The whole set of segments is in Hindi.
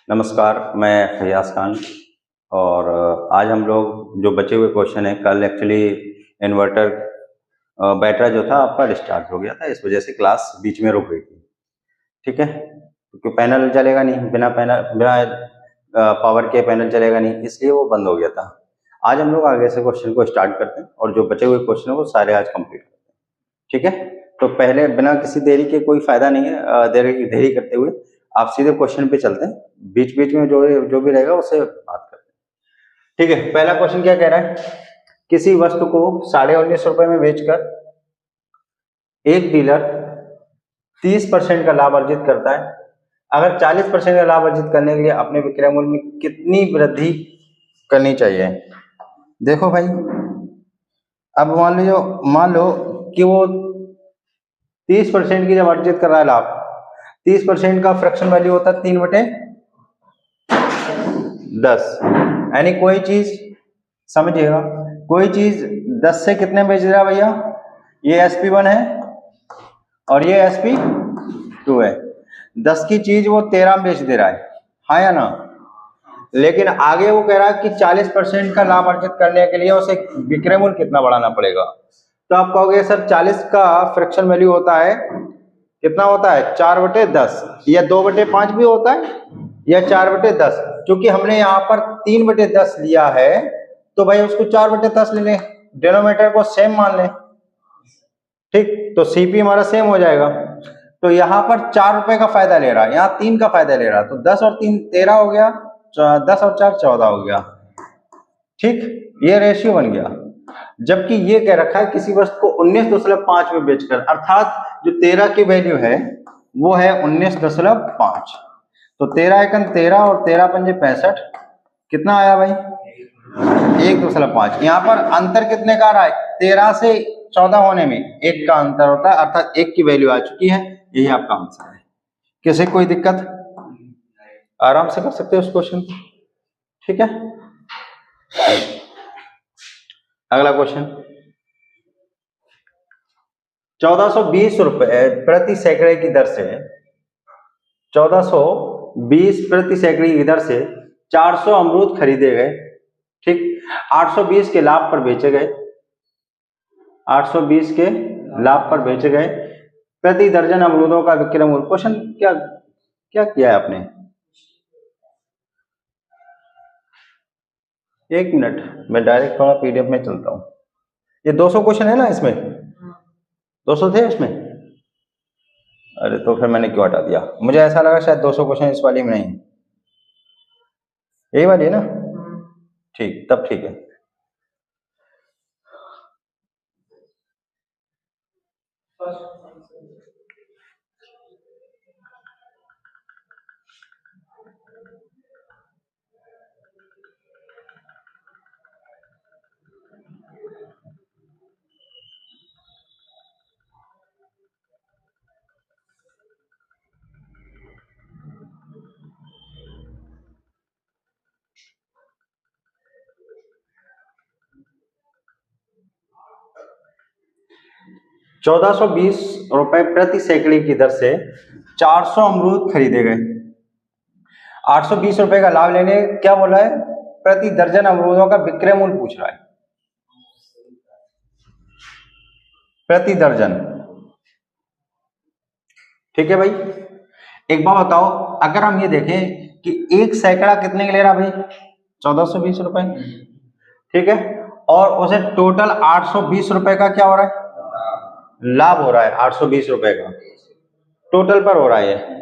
नमस्कार, मैं फैयाज खान। और आज हम लोग जो बचे हुए क्वेश्चन हैं, कल एक्चुअली इन्वर्टर बैटरा जो था आपका डिस्चार्ज हो गया था, इस वजह से क्लास बीच में रुक गई थी। ठीक है, क्योंकि पैनल चलेगा नहीं, बिना पावर के पैनल चलेगा नहीं, इसलिए वो बंद हो गया था। आज हम लोग आगे से क्वेश्चन को स्टार्ट करते हैं और जो बचे हुए क्वेश्चन है वो सारे आज कंप्लीट करते हैं। ठीक है, तो पहले बिना किसी देरी के, कोई फायदा नहीं है देरी करते हुए, आप सीधे क्वेश्चन पे चलते हैं। बीच बीच में जो भी रहेगा उससे बात करते हैं। ठीक है, पहला क्वेश्चन क्या कह रहा है? किसी वस्तु को 19.5 में बेचकर एक डीलर 30% का लाभ अर्जित करता है। अगर 40% का लाभ अर्जित करने के लिए अपने विक्रय मूल्य में कितनी वृद्धि करनी चाहिए? देखो भाई, अब मान लो कि वो 30% की जब अर्जित कर रहा है लाभ, 30% का फ्रैक्शन वैल्यू होता है 3/10, यानी कोई चीज, समझिएगा, कोई चीज 10 से कितने बेच रहा है भैया? ये SP1 है और ये SP2 है। 10 की चीज वो 13 बेच दे रहा है, हाँ या ना? लेकिन आगे वो कह रहा है कि 40% का लाभ अर्जित करने के लिए उसे विक्रय मूल्य कितना बढ़ाना पड़ेगा। तो आप कहोगे सर 40 का फ्रैक्शन वैल्यू होता है, कितना होता है? 4/10, या 2/5 भी होता है, या 4/10। क्योंकि हमने यहाँ पर 3/10 लिया है, तो भाई उसको 4/10 ले लें, डिनोमिनेटर को सेम मान लें। ठीक, तो CP हमारा सेम हो जाएगा। तो यहाँ पर 4 रुपए का फायदा ले रहा है, यहाँ 3 का फायदा ले रहा है, तो 10 और 3 13 हो गया, 10 और 4 14 हो गया। ठीक, ये रेशियो बन गया। जबकि ये कह रखा है किसी वस्तु को 19.5 में बेचकर, अर्थात जो 13 की वैल्यू है वो है 19.5। तो 13 एकम 13 और 13 पंजे 65, कितना आया भाई? 1.5। यहाँ पर अंतर कितने का आ रहा है? 13 से 14 होने में 1 का अंतर होता है, अर्थात 1 की वैल्यू आ चुकी है। यही आपका आंसर है। किसी कोई दिक्कत? आराम से कर सकते हो उस क्वेश्चन को। ठीक है, अगला क्वेश्चन। 1420 रुपए प्रति सैकड़े की दर से 1420 प्रति सैकड़े की दर से 400 अमरूद खरीदे गए। ठीक, 820 के लाभ पर बेचे गए, 820 के लाभ पर बेचे गए। प्रति दर्जन अमरूदों का विक्रय मूल्य। क्वेश्चन क्या क्या किया है आपने? एक मिनट, मैं डायरेक्ट थोड़ा PDF में चलता हूं। ये 200 क्वेश्चन है ना इसमें? 200 थे इसमें? अरे तो फिर मैंने क्यों हटा दिया? मुझे ऐसा लगा शायद 200 क्वेश्चन इस वाली में नहीं। यही वाली है ना? ठीक, तब ठीक है। ₹1420 प्रति सैकड़े की दर से 400 अमरूद खरीदे गए। 820 रुपए का लाभ लेने, क्या बोला है? प्रति दर्जन अमरूदों का विक्रय मूल्य पूछ रहा है, प्रति दर्जन। ठीक है भाई, एक बात बताओ, अगर हम ये देखें कि एक सैकड़ा कितने का ले रहा भाई? 1420 रुपए। ठीक है, और उसे टोटल 820 रुपए का क्या हो रहा है? लाभ हो रहा है 820 रुपए का, टोटल पर हो रहा है।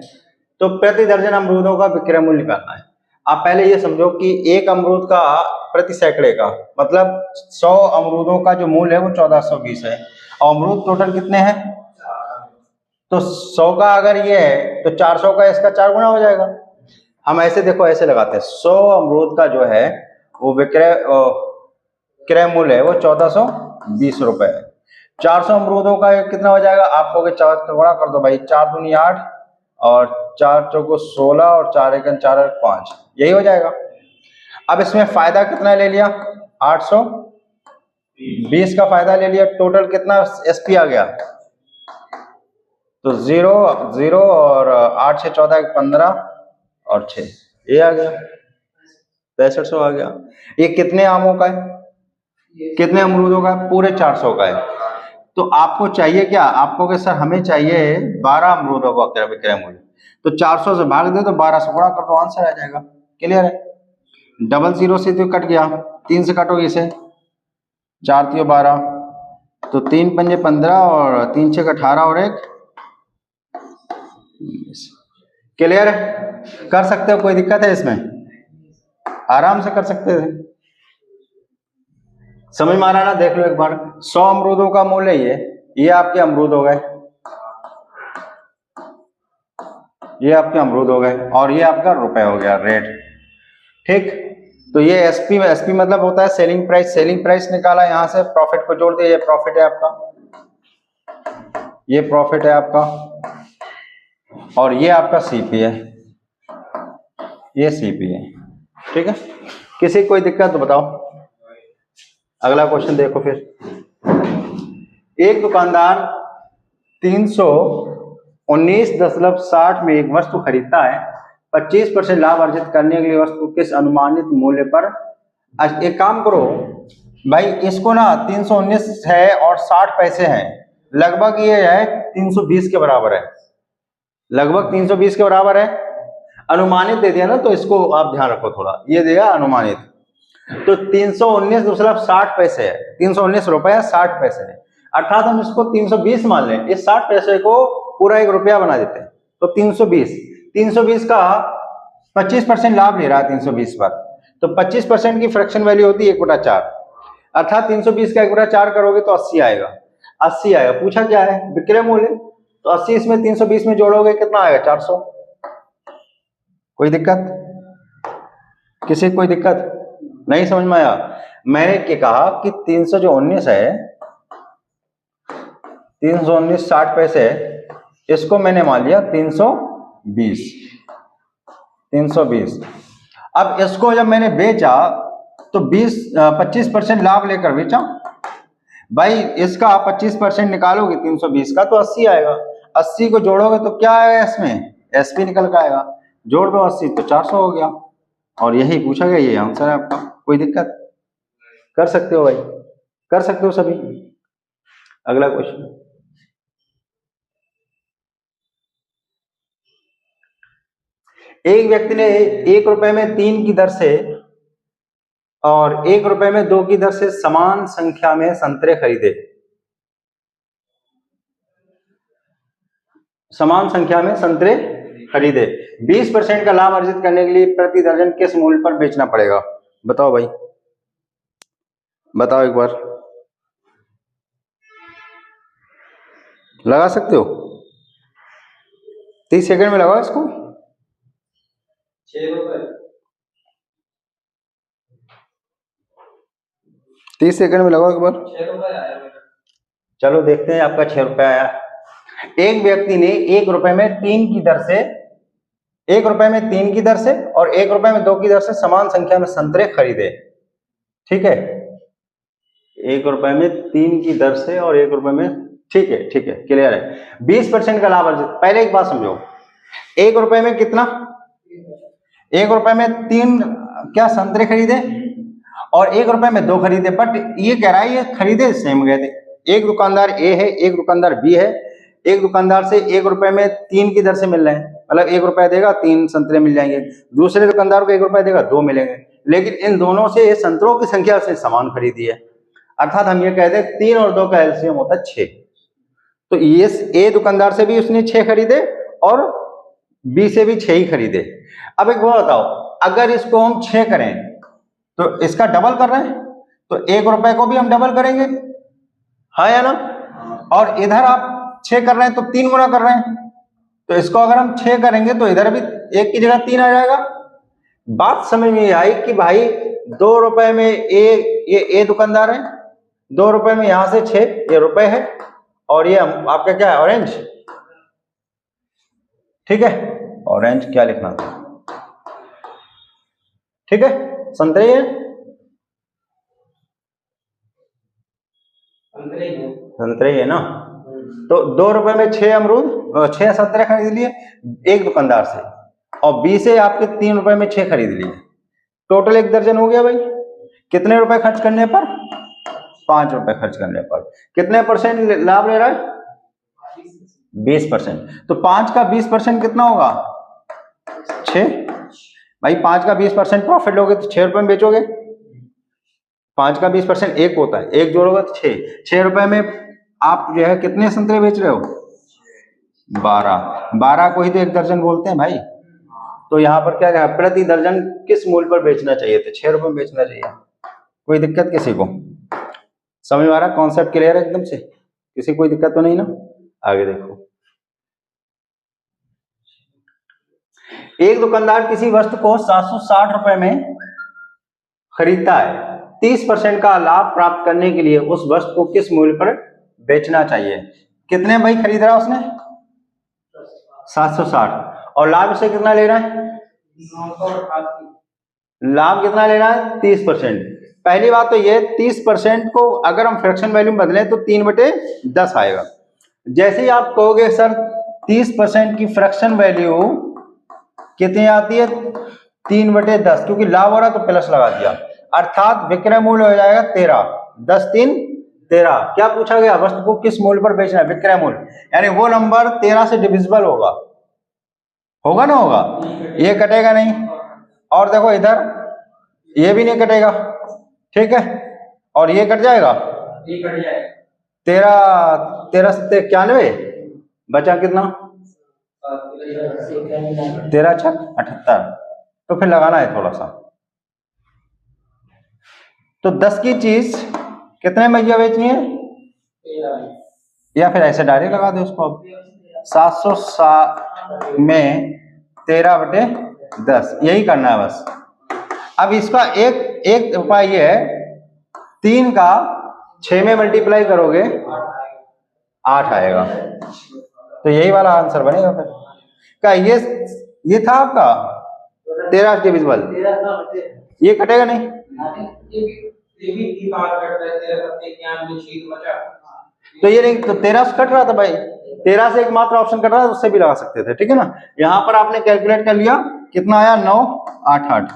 तो प्रति दर्जन अमरूदों का विक्रय मूल्य निकालना है। आप पहले ये समझो कि एक अमरूद का प्रति सैकड़े का मतलब 100 अमरूदों का जो मूल्य है वो 1420 है, और अमरूद टोटल कितने हैं? तो 100 का अगर ये है तो 400 का इसका 4 गुना हो जाएगा। हम ऐसे देखो, ऐसे लगाते हैं, 100 अमरूद का जो है वो क्रय मूल्य है वो 1420 रुपए है। 400 अमरूदों का कितना हो जाएगा? आप कहोगे 4 का गुणा कर दो भाई, 4 दूनी 8 और 4 चौको 16 और 4 एकम 4 और 5, यही हो जाएगा। अब इसमें फायदा कितना ले लिया? 820 का फायदा ले लिया, टोटल कितना SP आ गया? तो 0 0 और 8 से 14 15 और 6, ये आ गया 6500 आ गया। ये कितने आमों का है, कितने अमरूदों का है? पूरे 400 का है। तो आपको चाहिए क्या, आपको कि सर हमें चाहिए 12 अमरूदों का विक्रय मूल्य, तो 400 से भाग दे तो 1200 गुणा कर दो, आंसर आ जाएगा। क्लियर है? डबल जीरो से तो कट गया, 3 से काटोगे इसे, 4 3 12, तो 3 पंजे 15 और 3 6 18 और 1। क्लियर है? कर सकते हो, कोई दिक्कत है इसमें? आराम से कर सकते थे। समझ में आ रहा ना? देख लो एक बार, 100 अमरूदों का मूल्य ये आपके अमरूद हो गए, ये आपके अमरूद हो गए, और ये आपका रुपए हो गया, रेट। ठीक, तो ये एसपी में, एसपी मतलब होता है सेलिंग प्राइस, सेलिंग प्राइस निकाला, यहां से प्रॉफिट को जोड़ दिया, ये प्रॉफिट है आपका, ये प्रॉफिट है आपका, और ये आपका सीपी है, ये सीपी है। ठीक है, किसी कोई दिक्कत तो बताओ। अगला क्वेश्चन देखो फिर। एक दुकानदार 319.60 में एक वस्तु खरीदता है, 25% लाभ अर्जित करने के लिए वस्तु किस अनुमानित मूल्य पर। एक काम करो भाई, इसको ना 319 है और 60 पैसे हैं, लगभग ये है 320 के बराबर है, लगभग 320 के बराबर है। अनुमानित दे दिया ना, तो इसको आप ध्यान रखो थोड़ा, ये देगा अनुमानित, तो 319.60 पैसे है, 319 रुपए 60 पैसे है, अर्थात हम इसको 320 मान लें, इस 60 पैसे को पूरा 1 रुपया बना देते हैं, तो 320 का 25% लाभ ले रहा है 320 पर, तो 25% की फ्रैक्शन वैल्यू होती है 1/4, अर्थात 320 का 1/4 करोगे तो 80 आएगा, 80 आएगा। पूछा क्या है, विक्रय मूल्य, तो 80 इसमें 320 में जोड़ोगे कितना आएगा, 400। कोई दिक्कत, किसी कोई दिक्कत नहीं? समझ में आया? मैंने क्या कहा कि 319 है, 319 60 पैसे, इसको मैंने मान लिया 320। अब इसको जब मैंने बेचा तो 25% लाभ लेकर बेचा भाई, इसका 25% निकालोगे 320 का तो 80 आएगा, 80 को जोड़ोगे तो क्या आएगा, इसमें एसपी निकल कर आएगा, जोड़ दो 80 तो 400 हो गया, और यही पूछा गया, ये आंसर है आपका। कोई दिक्कत, कर सकते हो भाई, कर सकते हो सभी। अगला क्वेश्चन, एक व्यक्ति ने 1 रुपए में 3 की दर से और 1 रुपए में 2 की दर से समान संख्या में संतरे खरीदे, समान संख्या में संतरे खरीदे, 20% का लाभ अर्जित करने के लिए प्रति दर्जन किस मूल्य पर बेचना पड़ेगा? बताओ भाई, बताओ एक बार, लगा सकते हो? 30 सेकंड में लगाओ इसको। 6 रुपए, 30 सेकंड में लगाओ एक बार। 6 रुपए आया। चलो देखते हैं, आपका 6 रुपए आया। एक व्यक्ति ने 1 रुपए में 3 की दर से, 1 रुपए में 3 की दर से और 1 रुपए में 2 की दर से समान संख्या में संतरे खरीदे। ठीक है, 1 रुपए में 3 की दर से और 1 रुपए में, ठीक है, ठीक है, क्लियर है। 20% का लाभ अर्जित। पहले एक बात समझो, 1 रुपए में कितना, 1 रुपए में 3 क्या संतरे खरीदे और 1 रुपए में 2 खरीदे, बट ये कह रहा है ये खरीदे सेम गए थे। एक दुकानदार ए है, एक दुकानदार बी है, एक दुकानदार से 1 रुपए में 3 की दर से मिल रहे हैं, मतलब 1 रुपए देगा 3 संतरे मिल जाएंगे, दूसरे दुकानदार को 1 रुपए देगा 2 मिलेंगे, लेकिन इन दोनों से संतरों की संख्या से समान खरीदी है, अर्थात हम ये कहते हैं 3 और 2 का एलसीएम होता है 6। तो ये ए दुकानदार से भी उसने 6 खरीदे और बी से भी 6 ही खरीदे। अब एक बात बताओ, अगर इसको हम 6 करें तो इसका डबल कर रहे हैं, तो 1 रुपए को भी हम डबल करेंगे, हाँ या ना? और इधर आप 6 कर रहे हैं तो 3 गुना कर रहे हैं, तो इसको अगर हम 6 करेंगे तो इधर भी 1 की जगह 3 आ जाएगा। बात समझ में आई कि भाई 2 रुपए में ये दुकानदार है, 2 रुपए में यहां से 6 ये रुपए है, और ये आपका क्या है, ऑरेंज। ठीक है, ऑरेंज क्या लिखना था, ठीक है, संतरे है, संतरे है ना। तो 2 रुपए में 6 अमरूद, 6 संतरे खरीद लिए एक दुकानदार से, और बी से आपके 3 रुपए में 6 खरीद लिए, टोटल 1 दर्जन हो गया भाई। कितने रुपए खर्च करने पर? 5 रुपए खर्च करने पर। कितने परसेंट लाभ ले रहा है? 20%। तो 5 का 20% कितना होगा? 6। भाई 5 का 20% प्रॉफिट लोगे तो 6 रुपए में बेचोगे। 5 का 20% 1 होता है, 1 जोड़ोगे तो 6 रुपए में आप जो है कितने संतरे बेच रहे हो? 12 को ही तो 1 दर्जन बोलते हैं भाई। तो यहाँ पर क्या है, प्रति दर्जन किस मूल्य पर बेचना चाहिए? तो 6 रुपए में बेचना चाहिए। कोई दिक्कत किसी को? समझ में आ रहा? कॉन्सेप्ट क्लियर है एकदम से? किसी कोई दिक्कत तो नहीं ना? आगे देखो, एक दुकानदार किसी वस्तु को 760 रुपए में खरीदता है। 30% का लाभ प्राप्त करने के लिए उस वस्तु को किस मूल्य पर बेचना चाहिए? कितने भाई खरीद रहा है उसने? 760। और लाभ से कितना ले रहा है? 988। लाभ कितना ले रहा है? 30%। पहली बात तो ये 30% को अगर हम फ्रैक्शन वैल्यू में बदलें तो 3/10 आएगा। जैसे ही आप कहोगे सर 30% की फ्रैक्शन वैल्यू कितनी आती है? 3/10, क्योंकि लाभ हो रहा तो प्लस लगा दिया, अर्थात विक्रय मूल्य हो जाएगा 13। 10 3 13। क्या पूछा गया? वस्तु को किस मूल्य पर बेचना है? विक्रय मूल्य, यानी वो नंबर 13 से डिविजिबल होगा। होगा ना? होगा। ये कटेगा नहीं, और देखो इधर ये भी नहीं कटेगा, ठीक है, और ये कट जाएगा, ये कट जाएगा। 13 7 91, बचा कितना? 13 6 78। तो फिर लगाना है थोड़ा सा। तो 10 की चीज कितने में बेचनी है? या फिर ऐसे डायरेक्ट लगा दो उसको, 760 में 13/10, यही करना है बस। अब इसका एक उपाय ये है, 3 का 6 में मल्टीप्लाई करोगे 8 आएगा, तो यही वाला आंसर बनेगा। फिर क्या ये था आपका 13 डिविजिबल? ये कटेगा नहीं? तो ये नहीं, तो 13 से कट रहा था भाई, 13 से एकमात्र ऑप्शन कट रहा था, उससे भी लगा सकते थे, ठीक है ना। यहां पर आपने कैलकुलेट कर लिया, कितना आया? 9 8 8।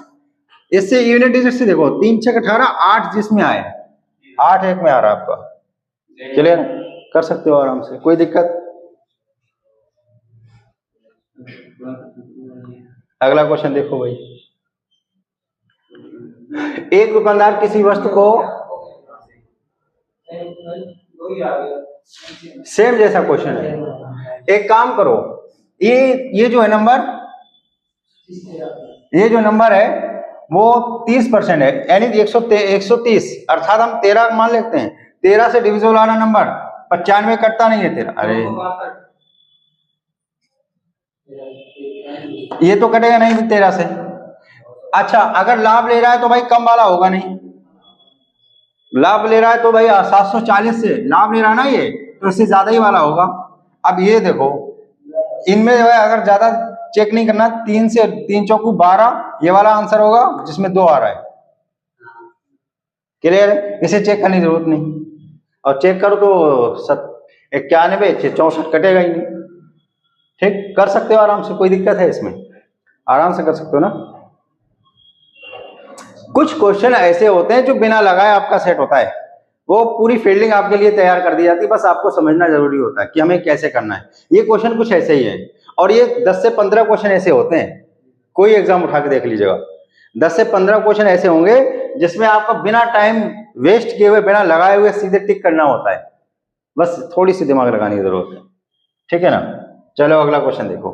इससे यूनिट डिजिट से देखो, 3 6 18, 8 जिसमें आए, 8 एक में आ रहा है आपका। क्लियर? कर सकते हो आराम से, कोई दिक्कत? अगला क्वेश्चन देखो भाई, एक दुकानदार किसी वस्तु को, सेम जैसा क्वेश्चन है, एक काम करो, ये जो है नंबर, ये जो नंबर है वो 30% है, यानी 130, अर्थात हम 13 मान लेते हैं। 13 से डिविजिबल वाला नंबर 95 कटता नहीं है 13। अरे ये तो कटेगा नहीं 13 से। अच्छा, अगर लाभ ले रहा है तो भाई कम वाला होगा नहीं, लाभ ले रहा है तो भाई 740 से लाभ ले रहा है ना ये, तो इससे ज्यादा ही वाला होगा। अब ये देखो, इनमें जो है अगर ज्यादा चेक नहीं करना, 3 से 3 चौकू 12, ये वाला आंसर होगा जिसमें 2 आ रहा है। क्लियर है? इसे चेक करने की जरूरत नहीं, और चेक करो तो 91 64 कटेगा ही नहीं। ठीक, कर सकते हो आराम से, कोई दिक्कत है इसमें? आराम से कर सकते हो ना। कुछ क्वेश्चन ऐसे होते हैं जो बिना लगाए आपका सेट होता है, वो पूरी फील्डिंग आपके लिए तैयार कर दी जाती है, बस आपको समझना जरूरी होता है कि हमें कैसे करना है। ये क्वेश्चन कुछ ऐसे ही है, और ये 10 से 15 क्वेश्चन ऐसे होते हैं, कोई एग्जाम उठा के देख लीजिएगा, 10 से 15 क्वेश्चन ऐसे होंगे जिसमें आपको बिना टाइम वेस्ट किए हुए, बिना लगाए हुए सीधे टिक करना होता है, बस थोड़ी सी दिमाग लगाने की जरूरत है, ठीक है ना। चलो अगला क्वेश्चन देखो,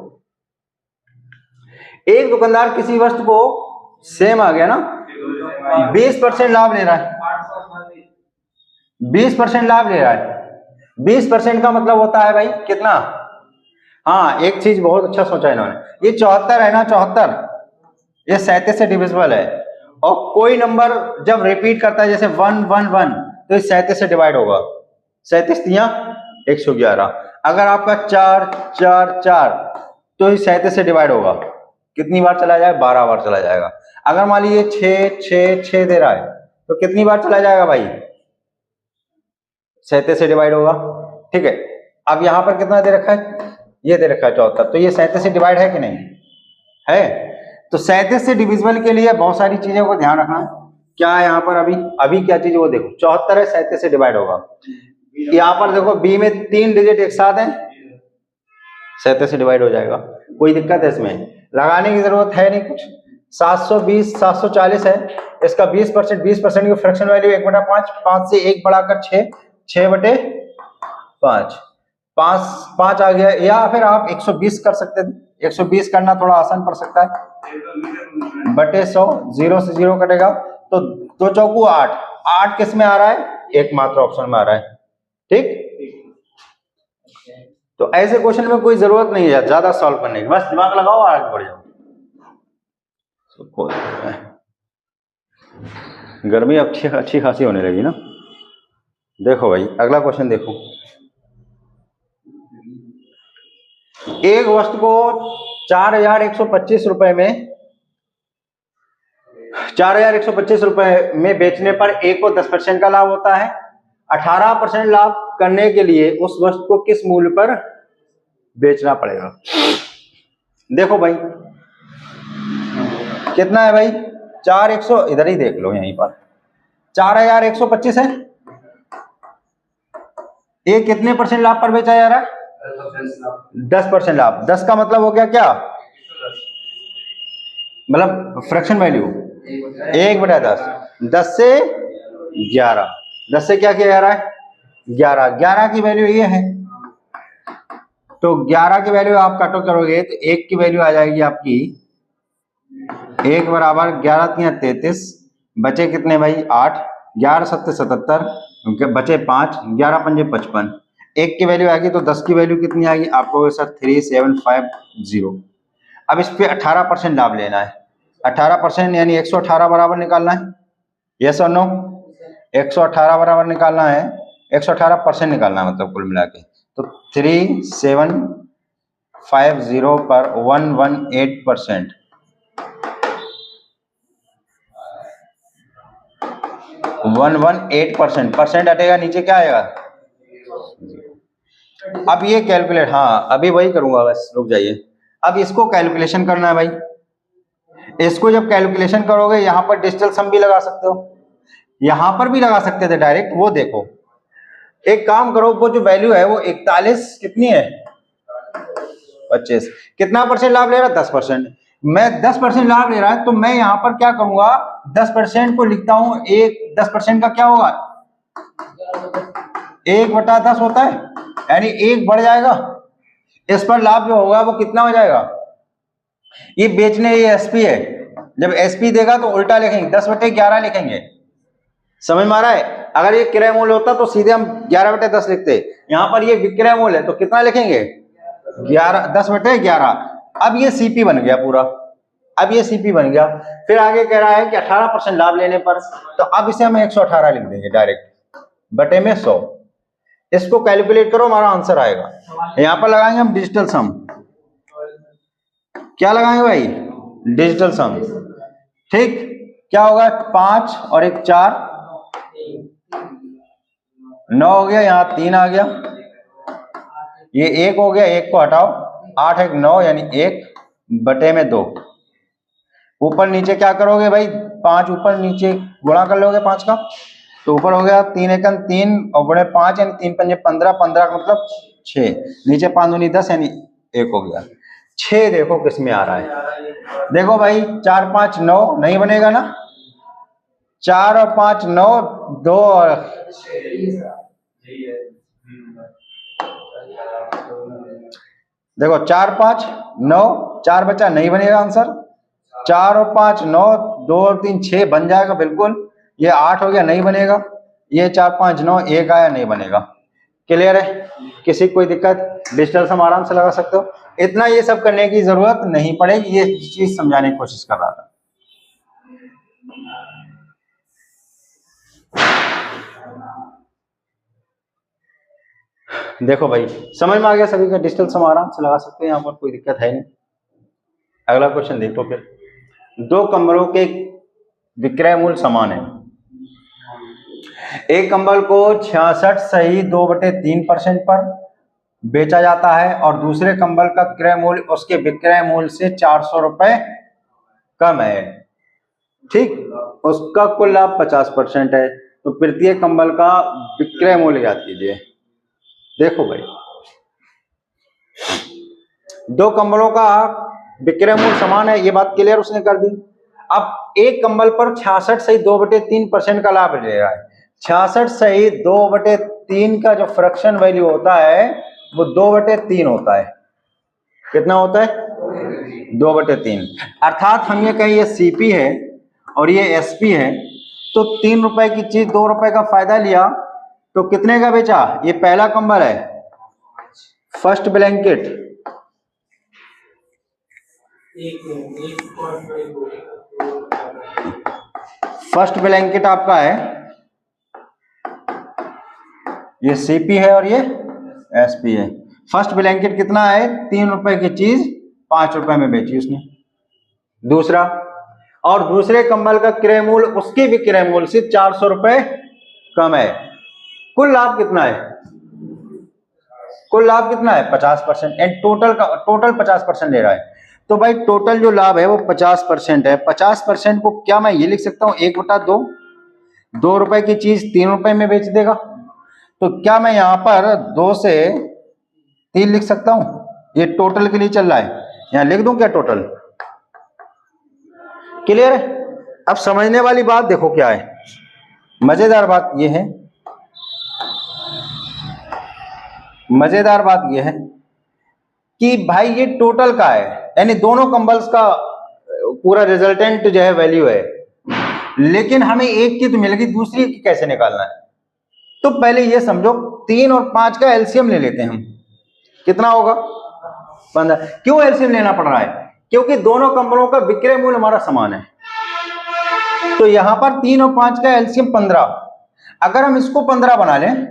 एक दुकानदार किसी वस्तु को, सेम आ गया ना, 20% लाभ ले रहा है, 20% लाभ ले रहा है। 20% का मतलब होता है भाई कितना? हाँ, एक चीज बहुत अच्छा सोचा इन्होंने, ये 74 है ना, 74, ये 37 से डिविजिबल है, और कोई नंबर जब रिपीट करता है जैसे 1 1 1, तो ये 37 से डिवाइड होगा, 37 तियां 111। अगर आपका 4 4 4, तो ये 37 से डिवाइड होगा, कितनी बार चला जाएगा? 12 बार चला जाएगा। अगर मान लीजिए 6 6 6 दे रहा है, तो कितनी बार चला जाएगा भाई? 37 से डिवाइड होगा, ठीक है। अब यहां पर कितना दे रखा है? ये दे रखा है 74, तो ये 37 से डिवाइड है कि नहीं? है। तो 37 से डिविजिबल के लिए बहुत सारी चीजों को ध्यान रखना है। क्या है यहाँ पर अभी क्या चीज वो देखो, 74 है 37 से डिवाइड होगा। यहाँ पर देखो बी में 3 डिजिट एक साथ हैं, 37 से डिवाइड हो जाएगा। कोई दिक्कत है इसमें, लगाने की जरूरत है नहीं कुछ। 720 740 है, इसका 20% की फ्रैक्शन वैल्यू 1/5, 5 से 1 बढ़ाकर 6, 6/5, 5 आ गया। या फिर आप 120 कर सकते हैं, 120 करना थोड़ा आसान पड़ सकता है, बटे 100, 0 से 0 कटेगा तो 2 चौकू 8, 8 किस में आ रहा है, एकमात्र ऑप्शन में आ रहा है। ठीक, तो ऐसे क्वेश्चन में कोई जरूरत नहीं है ज्यादा सॉल्व करने की, बस दिमाग लगाओ और आगे बढ़ जाओ। गर्मी अच्छी खासी होने लगी ना। देखो भाई अगला क्वेश्चन देखो, एक वस्तु को 4125 रुपए में 4125 रुपए में बेचने पर एक को 10% का लाभ होता है। 18% लाभ करने के लिए उस वस्तु को किस मूल्य पर बेचना पड़ेगा। देखो भाई कितना है भाई, 4100, इधर ही देख लो यहीं पर 4125 है। ये कितने परसेंट लाभ पर बेचा जा रहा है, 10% लाभ। 10 का मतलब हो गया क्या, मतलब फ्रैक्शन वैल्यू 1/10, 10 से 11, 10 से क्या किया जा रहा है 11, 11 की वैल्यू ये है। तो 11 की वैल्यू आप काटो करोगे तो 1 की वैल्यू आ जाएगी आपकी 1 बराबर 11 × 33, बचे कितने भाई 8, 11 × 7 77, बचे 5, 11 × 5 55, 1 की वैल्यू आएगी तो 10 की वैल्यू कितनी आएगी आपको सर 3750। अब इस पे 18% लाभ लेना है, 18% यानी 118 बराबर निकालना है, यस और नो, 118 बराबर निकालना है, 118% निकालना है मतलब कुल मिला के। तो 3750 पर 118%, 118%, परसेंट हटेगा नीचे क्या आएगा। अब ये कैलकुलेट, हाँ अभी वही करूंगा बस, रुक जाइए। अब इसको कैलकुलेशन करना है भाई, इसको जब कैलकुलेशन करोगे यहां पर डिजिटल सम भी लगा सकते हो, यहां पर भी लगा सकते थे डायरेक्ट। वो देखो एक काम करो, वो जो वैल्यू है वो 41 कितनी है 25, कितना परसेंट लाभ ले रहा है 10%। मैं 10% लाभ ले रहा है तो मैं यहां पर क्या करूंगा 10% को लिखता हूं, 10% का क्या होगा 1/10 होता है, यानी 1 बढ़ जाएगा। इस पर लाभ जो होगा वो कितना हो जाएगा, ये बेचने ये एसपी है, जब एसपी देगा तो उल्टा लिखेंगे 10/11 लिखेंगे, समझ में आ रहा है। अगर ये क्रय मूल्य होता तो सीधे हम 11/10 लिखते, यहां पर ये विक्रय मूल्य है तो कितना लिखेंगे 10/11। अब ये सीपी बन गया पूरा, अब ये सीपी बन गया। फिर आगे कह रहा है कि 18% लाभ लेने पर, तो अब इसे हम 118 लिख देंगे डायरेक्ट बटे में 100। इसको कैलकुलेट करो, हमारा आंसर आएगा। यहां पर लगाएंगे हम डिजिटल सम, क्या लगाएंगे भाई डिजिटल सम। ठीक, क्या होगा 5 और 1 4, 9 हो गया, यहाँ 3 आ गया, ये 1 हो गया, 1 को हटाओ, 8 1 9 यानी 1 बटे में 2। ऊपर नीचे क्या करोगे भाई, 5 ऊपर नीचे गुणा कर लोगे 5 का, तो ऊपर हो गया 3 1 3 और बड़े 5 यानी 3 5 15, 15 का मतलब 6, नीचे 5 दूनी 10 यानी 1 हो गया। 6 देखो किस में आ रहा है, देखो भाई 4 5 9 नहीं बनेगा ना, 4 और 5 9, 2 और देखो 4 5 9, 4 बचा नहीं बनेगा आंसर, 4 और 5 9, 2 और 3 6 बन जाएगा बिल्कुल। ये 8 हो गया नहीं बनेगा, ये 4 5 9 1 आया नहीं बनेगा। क्लियर है, किसी कोई दिक्कत, डिजिटल सम आराम से लगा सकते हो, इतना ये सब करने की जरूरत नहीं पड़ेगी, ये चीज समझाने की कोशिश कर रहा था। देखो भाई समझ में आ गया सभी का, डिजिटल सम आराम से लगा सकते हैं, यहाँ पर कोई दिक्कत है नहीं। अगला क्वेश्चन देखो, फिर 2 कंबलों के विक्रय मूल्य समान है। एक कंबल को 66 सही 2/3% पर बेचा जाता है और दूसरे कंबल का क्रय मूल्य उसके विक्रय मूल्य से 400 रुपए कम है, ठीक, उसका कुल लाभ 50% है। तो प्रत्येक कंबल का विक्रय मूल्य याद कीजिए। देखो भाई, दो कंबलों का विक्रय मूल्य समान है, ये बात क्लियर उसने कर दी। अब एक कंबल पर 66 सही 2/3% का लाभ ले रहा है। 66 सही 2/3 का जो फ्रैक्शन वैल्यू होता है वो 2/3 होता है। कितना होता है? 2/3। अर्थात हम ये कहें ये सीपी है और ये एसपी है, तो 3 रुपए की चीज 2 रुपए का फायदा लिया तो कितने का बेचा? ये पहला कंबल है, फर्स्ट ब्लैंकेट, फर्स्ट ब्लैंकेट आपका है, ये सीपी है और ये एसपी है। फर्स्ट ब्लैंकेट कितना है? 3 रुपए की चीज 5 रुपए में बेची उसने। दूसरा, और दूसरे कंबल का क्रय मूल्य उसके विक्रय मूल्य से 400 रुपए कम है। कुल लाभ कितना है? कुल लाभ कितना है? 50%। एंड टोटल 50% ले रहा है। तो भाई टोटल जो लाभ है वो 50% है। 50% को क्या मैं ये लिख सकता हूं 1/2? 2 रुपए की चीज 3 रुपए में बेच देगा, तो क्या मैं यहां पर 2 से 3 लिख सकता हूं? ये टोटल के लिए चल रहा है, यहां लिख दूं क्या टोटल? क्लियर है? अब समझने वाली बात देखो क्या है, मजेदार बात ये है, मजेदार बात ये है कि भाई ये टोटल का है, यानी दोनों कंबल्स का पूरा रिजल्टेंट जो है वैल्यू है, लेकिन हमें एक की तो मिल गई, दूसरी की कैसे निकालना है? तो पहले ये समझो 3 और 5 का एलसीएम ले लेते हैं हम। कितना होगा? 15। क्यों एलसीएम लेना पड़ रहा है? क्योंकि दोनों कंबलों का विक्रय मूल्य हमारा समान है। तो यहां पर 3 और 5 का एलसीएम 15। अगर हम इसको 15 बना लें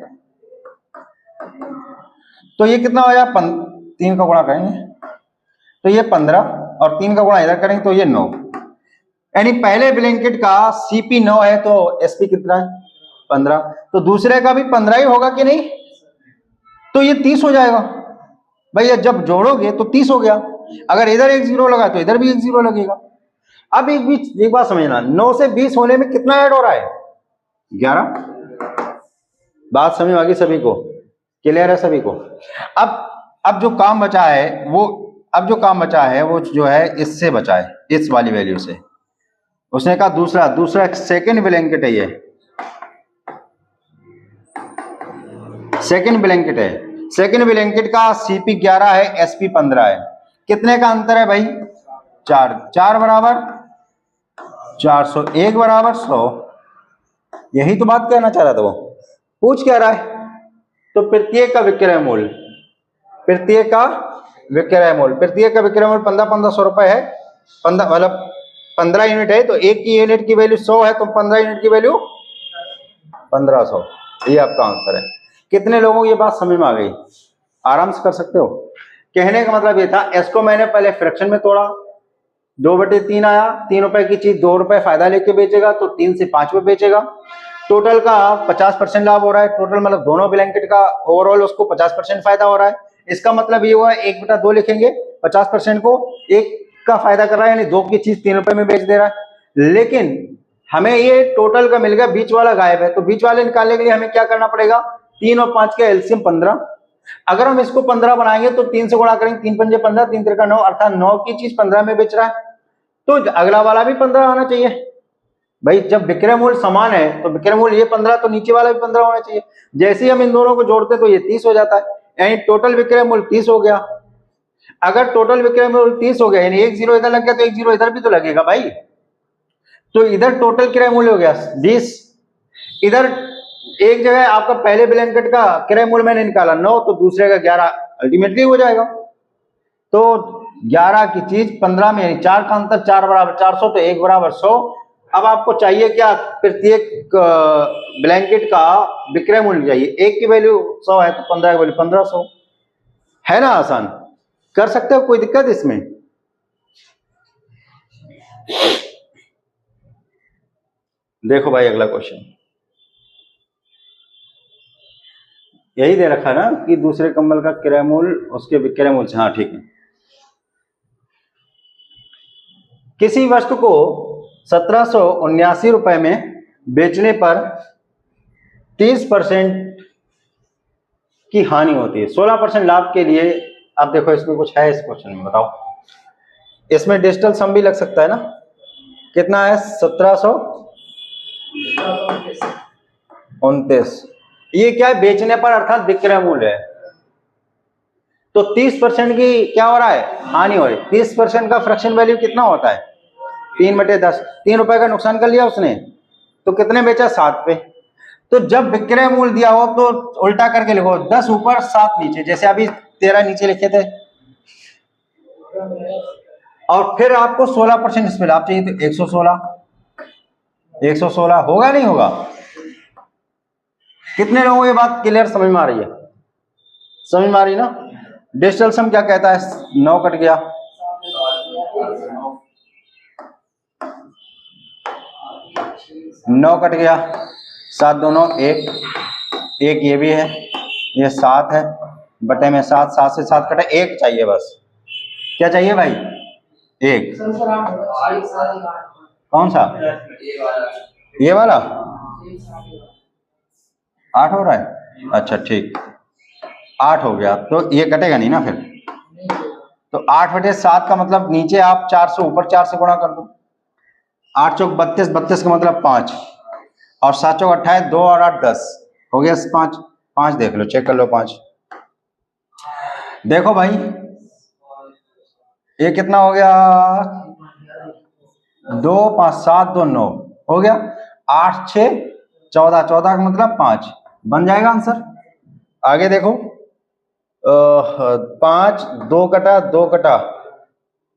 तो ये कितना हो जाएगा? 3 का गुणा करेंगे तो ये 15 और 3 का गुणा इधर करेंगे तो ये 9। यानी पहले ब्लैंकेट का सीपी 9 है तो एसपी कितना है? 15। तो दूसरे का भी 15 ही होगा कि नहीं? तो ये 30 हो जाएगा। भैया जब जोड़ोगे तो 30 हो गया। अगर इधर एक जीरो लगा तो इधर भी एक जीरो लगेगा। अब एक बात समझना, 9 से 20 होने में कितना ऐड हो रहा है? 11। बात समझ में आ गई सभी को? क्लियर है सभी को? अब जो काम बचा है वो जो है इससे बचा है, इस वाली वैल्यू से। उसने कहा दूसरा सेकंड ब्लैंकेट है, ये सेकंड ब्लैंकेट है। सेकंड ब्लैंकेट का सीपी 11 है, एसपी 15 है। कितने का अंतर है भाई? 4 बराबर 400, 1 बराबर 100। यही तो बात कहना चाह रहा था वो। पूछ क्या रहा है? तो प्रत्येक का विक्रय मूल्य 1500 रुपए है। 15 मतलब 15 यूनिट है, तो एक की यूनिट की वैल्यू 100 है, तो 15 यूनिट की वैल्यू 1500। ये आपका आंसर है। कितने लोगों को ये बात समझ में आ गई? आराम से कर सकते हो। कहने का मतलब ये था, इसको मैंने पहले फ्रैक्शन में तोड़ा, 2/3 आया, 3 रुपए की चीज 2 रुपए फायदा लेके बेचेगा तो 3 से 5 में बेचेगा। टोटल का 50% लाभ हो रहा है। टोटल मतलब दोनों ब्लैंकेट का ओवरऑल उसको 50% फायदा हो रहा है। इसका मतलब ये हुआ 1/2 लिखेंगे, 50% को 1 का फायदा कर रहा है, यानी 2 की चीज 3 रुपए में बेच दे रहा है। लेकिन हमें ये टोटल का मिल गया, बीच वाला गायब है, तो बीच वाले निकालने के लिए हमें क्या करना पड़ेगा? 3 और 5 का एलसीएम 15। अगर हम इसको 15 बनाएंगे तो 3 से गुणा करेंगे, 3 पंजे 15, 3 त्रिका 9, अर्थात 9 की चीज 15 में बेच रहा है, तो अगला वाला भी 15 आना चाहिए। भाई जब विक्रय मूल्य समान है तो विक्रय मूल्य ये 15 तो नीचे वाला भी 15 होना चाहिए। जैसे ही हम इन दोनों को जोड़ते तो ये 30 हो जाता है, यानी टोटल विक्रय मूल्य 30 हो गया। अगर टोटल विक्रय मूल्य 30 हो गया, यानी एक जीरो इधर लग गया तो एक जीरो इधर भी तो लगेगा भाई। तो इधर टोटल क्रय मूल्य हो गया 20। इधर एक जगह आपका पहले ब्लैंकेट का क्रय मूल्य मैंने निकाला 9, तो दूसरे का 11 अल्टीमेटली हो जाएगा। तो 11 की चीज 15 में, यानी 4 का अंतर, 4 बराबर 400, तो 1 बराबर 100। अब आपको चाहिए क्या? प्रत्येक ब्लैंकेट का विक्रय मूल्य चाहिए। एक की वैल्यू 100 है तो 15 की वैल्यू 1500 है ना। आसान कर सकते हो, कोई दिक्कत इसमें? देखो भाई अगला क्वेश्चन, यही दे रखा है ना कि दूसरे कंबल का क्रय मूल्य उसके विक्रय मूल्य से, हाँ ठीक है। किसी वस्तु को 1779 रुपए में बेचने पर 30% की हानि होती है, 16% लाभ के लिए। अब देखो इसमें कुछ है इस क्वेश्चन में, बताओ। इसमें डिजिटल सम भी लग सकता है ना। कितना है? 1729। ये क्या है? बेचने पर अर्थात विक्रय मूल्य है। तो 30% की क्या हो रहा है? हानि हो रही है। 30% का फ्रैक्शन वैल्यू कितना होता है? 3/10। 3 रुपए का नुकसान कर लिया उसने, तो कितने बेचा? 7 पे। तो जब विक्रय मूल्य दिया हो तो उल्टा करके लिखो, 10 ऊपर 7 नीचे, जैसे अभी 13 नीचे लिखे थे। और फिर आपको 16% इस पे लाभ चाहिए, तो 116 होगा नहीं होगा? कितने लोगों को ये बात क्लियर समझ में आ रही है? समझ में आ रही ना? डिजिटल सम क्या कहता है? 9 कट गया, 9 कट गया, 7 दोनों 1, 1 ये भी है, ये 7 है, बटे में 7, 7 से 7 कटे, 1 चाहिए बस। क्या चाहिए भाई? 1। कौन सा? ये वाला 8 हो रहा है? अच्छा ठीक, 8 हो गया, तो ये कटेगा नहीं ना फिर। तो 8/7 का मतलब नीचे आप 4 से ऊपर 4 से गुणा कर दो। 8 चौक 32, 32 का मतलब 5, और 7 चौक 28, 2 और 8 10, हो गया 5। 5 देख लो, चेक कर लो 5। देखो भाई ये कितना हो गया? 2 5 7 2 9 हो गया। 8 6 14, 14 का मतलब 5 बन जाएगा आंसर। आगे देखो, 5 2 कटा 2 कटा,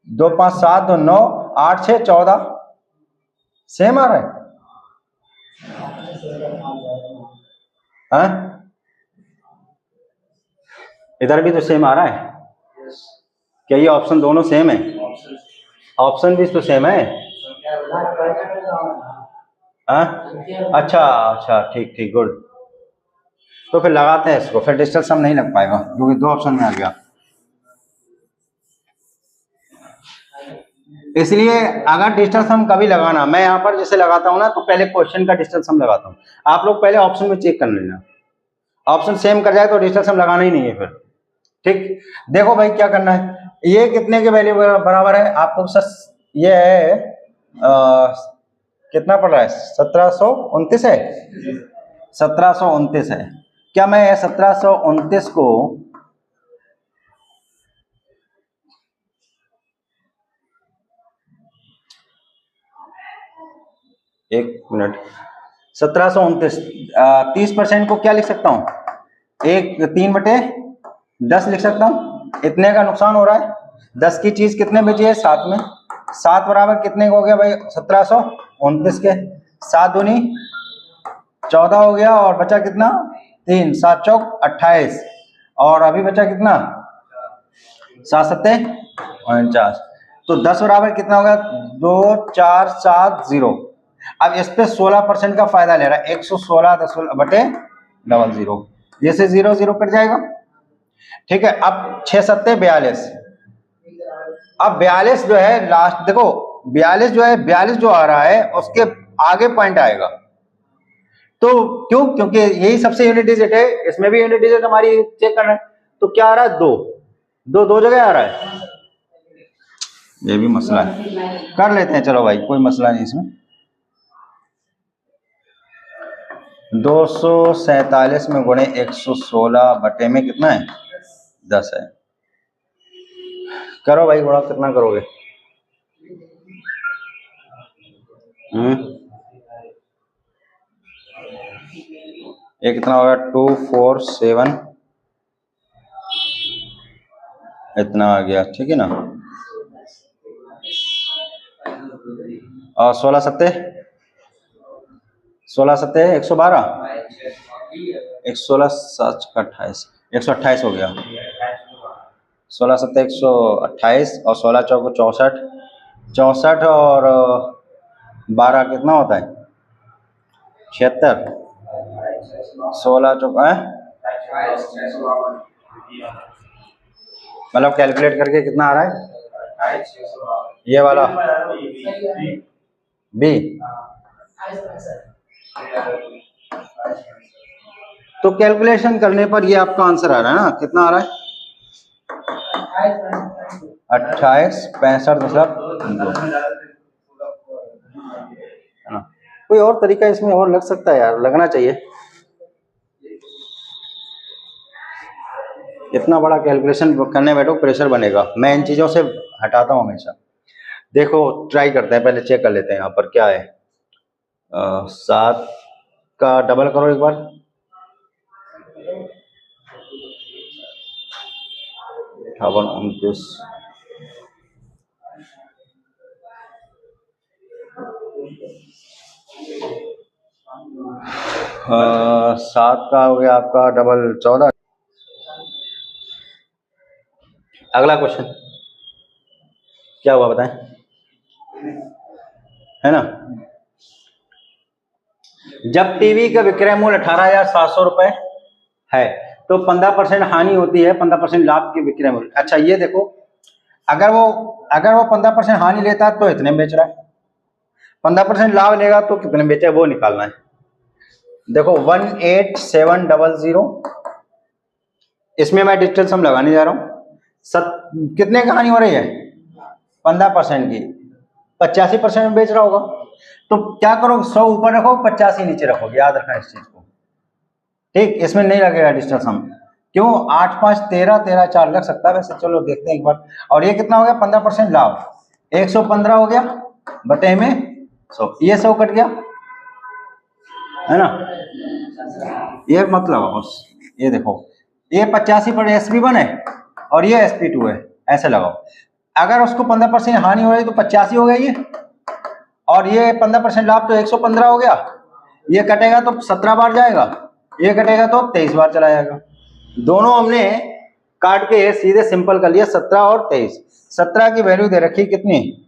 2 5 7 2 9, 8 6 14, सेम आ रहा है। हाँ? इधर भी तो सेम आ रहा है। क्या ये ऑप्शन दोनों सेम है? ऑप्शन भी तो सेम है। हाँ? अच्छा अच्छा, ठीक ठीक, गुड। तो फिर लगाते हैं इसको, फिर डिजिटल सम नहीं लग पाएगा क्योंकि 2 ऑप्शन में आ गया। इसलिए अगर डिजिटल सम कभी लगाना, मैं यहाँ पर जैसे लगाता हूँ ना, तो पहले क्वेश्चन का डिजिटल सम लगाता हूँ। आप लोग पहले ऑप्शन में चेक कर लेना, ऑप्शन सेम कर जाए तो डिजिटल सम लगाना ही नहीं है फिर। ठीक, देखो भाई क्या करना है। ये कितने के वैल्यू बराबर है आपको? ये है कितना पड़ रहा है? 1729 है। 1729 है। क्या मैं 1729 को एक मिनट, 1729 30% को क्या लिख सकता हूँ? 3/10 लिख सकता हूँ। इतने का नुकसान हो रहा है, 10 की चीज कितने बची है? 7 में। 7 बराबर कितने का हो गया भाई? 1729 के। 7 दूनी 14 हो गया, और बचा कितना? 3, 7 चौक 28, और अभी बचा कितना? 7 सत्ते 49। तो 10 बराबर कितना होगा? 2 4 7 0। अब इस पे 16% का फायदा ले रहा है, 116 बटे 00, जैसे 0 0 कट जाएगा। ठीक है, अब 6 सत्ते 42। अब 42 जो है लास्ट, देखो 42 जो है, 42 जो आ रहा है उसके आगे पॉइंट आएगा। तो क्यों? क्योंकि यही सबसे यूनिट डिजिट है, इसमें भी यूनिट डिजिट हमारी चेक कर रहे हैं। तो क्या आ रहा है? 2 2 2 जगह आ रहा है। ये भी मसला है, कर लेते हैं, चलो भाई कोई मसला नहीं इसमें। 247 में गुणे 116 बटे में कितना है? 10 है। करो भाई गुणा, कितना करोगे? ये कितना होगा? 247 इतना आ गया, ठीक है ना। और 16 सत्ते 112, 116 7 का 28, 128 हो गया। 16 सत्ते 128, और 16 चौको 64, 64 और 12 कितना होता है? 76। 16 चौका मतलब कैलकुलेट करके कितना आ रहा है ये वाला बी। तो कैलकुलेशन करने पर ये आपका आंसर आ रहा है ना, कितना आ रहा है 2865.2। कोई और तरीका इसमें और लग सकता है यार, लगना चाहिए। इतना बड़ा कैलकुलेशन करने बैठो प्रेशर बनेगा। मैं इन चीजों से हटाता हूँ हमेशा। देखो ट्राई करते हैं, पहले चेक कर लेते हैं यहाँ पर क्या है। 7 का डबल करो एक बार, 5829। 7 का हो गया आपका डबल 14। अगला क्वेश्चन क्या हुआ बताएं, है ना। जब टीवी का विक्रय मूल्य 18,700 रुपए है तो 15% हानि होती है 15% लाभ के विक्रय मूल्य। अच्छा ये देखो, अगर वो 15% हानि लेता है तो इतने बेच रहा है, 15% लाभ लेगा तो कितने बेचे वो निकालना है। देखो 18700, इसमें मैं डिजिटल सम लगाने जा रहा हूँ। कितने की हानि हो रही है 15% की, 85% में बेच रहा होगा। तो क्या करो, 100 ऊपर रखो 85 नीचे रखोगे, याद रखना इस चीज को, ठीक। इसमें नहीं लगेगा डिजिटल सम, क्यों 8 5 13 13 4 लग सकता है वैसे, चलो देखते हैं एक बार। और ये कितना हो गया 15% लाभ, 115 हो गया बटे में 100, ये 100 कट गया है ना। ये मत लगाओ, ये देखो ये 85 पर SP1 है और ये SP2 है, ऐसे लगाओ। अगर उसको 15% हानि हो रही तो 85 हो गया ये, और ये 15% लाभ तो 115 हो गया। ये कटेगा तो 17 बार जाएगा, ये कटेगा तो 23 बार चला जाएगा। दोनों हमने काट के सीधे सिंपल कर लिया, 17 और 23। 17 की वैल्यू दे रखी कितनी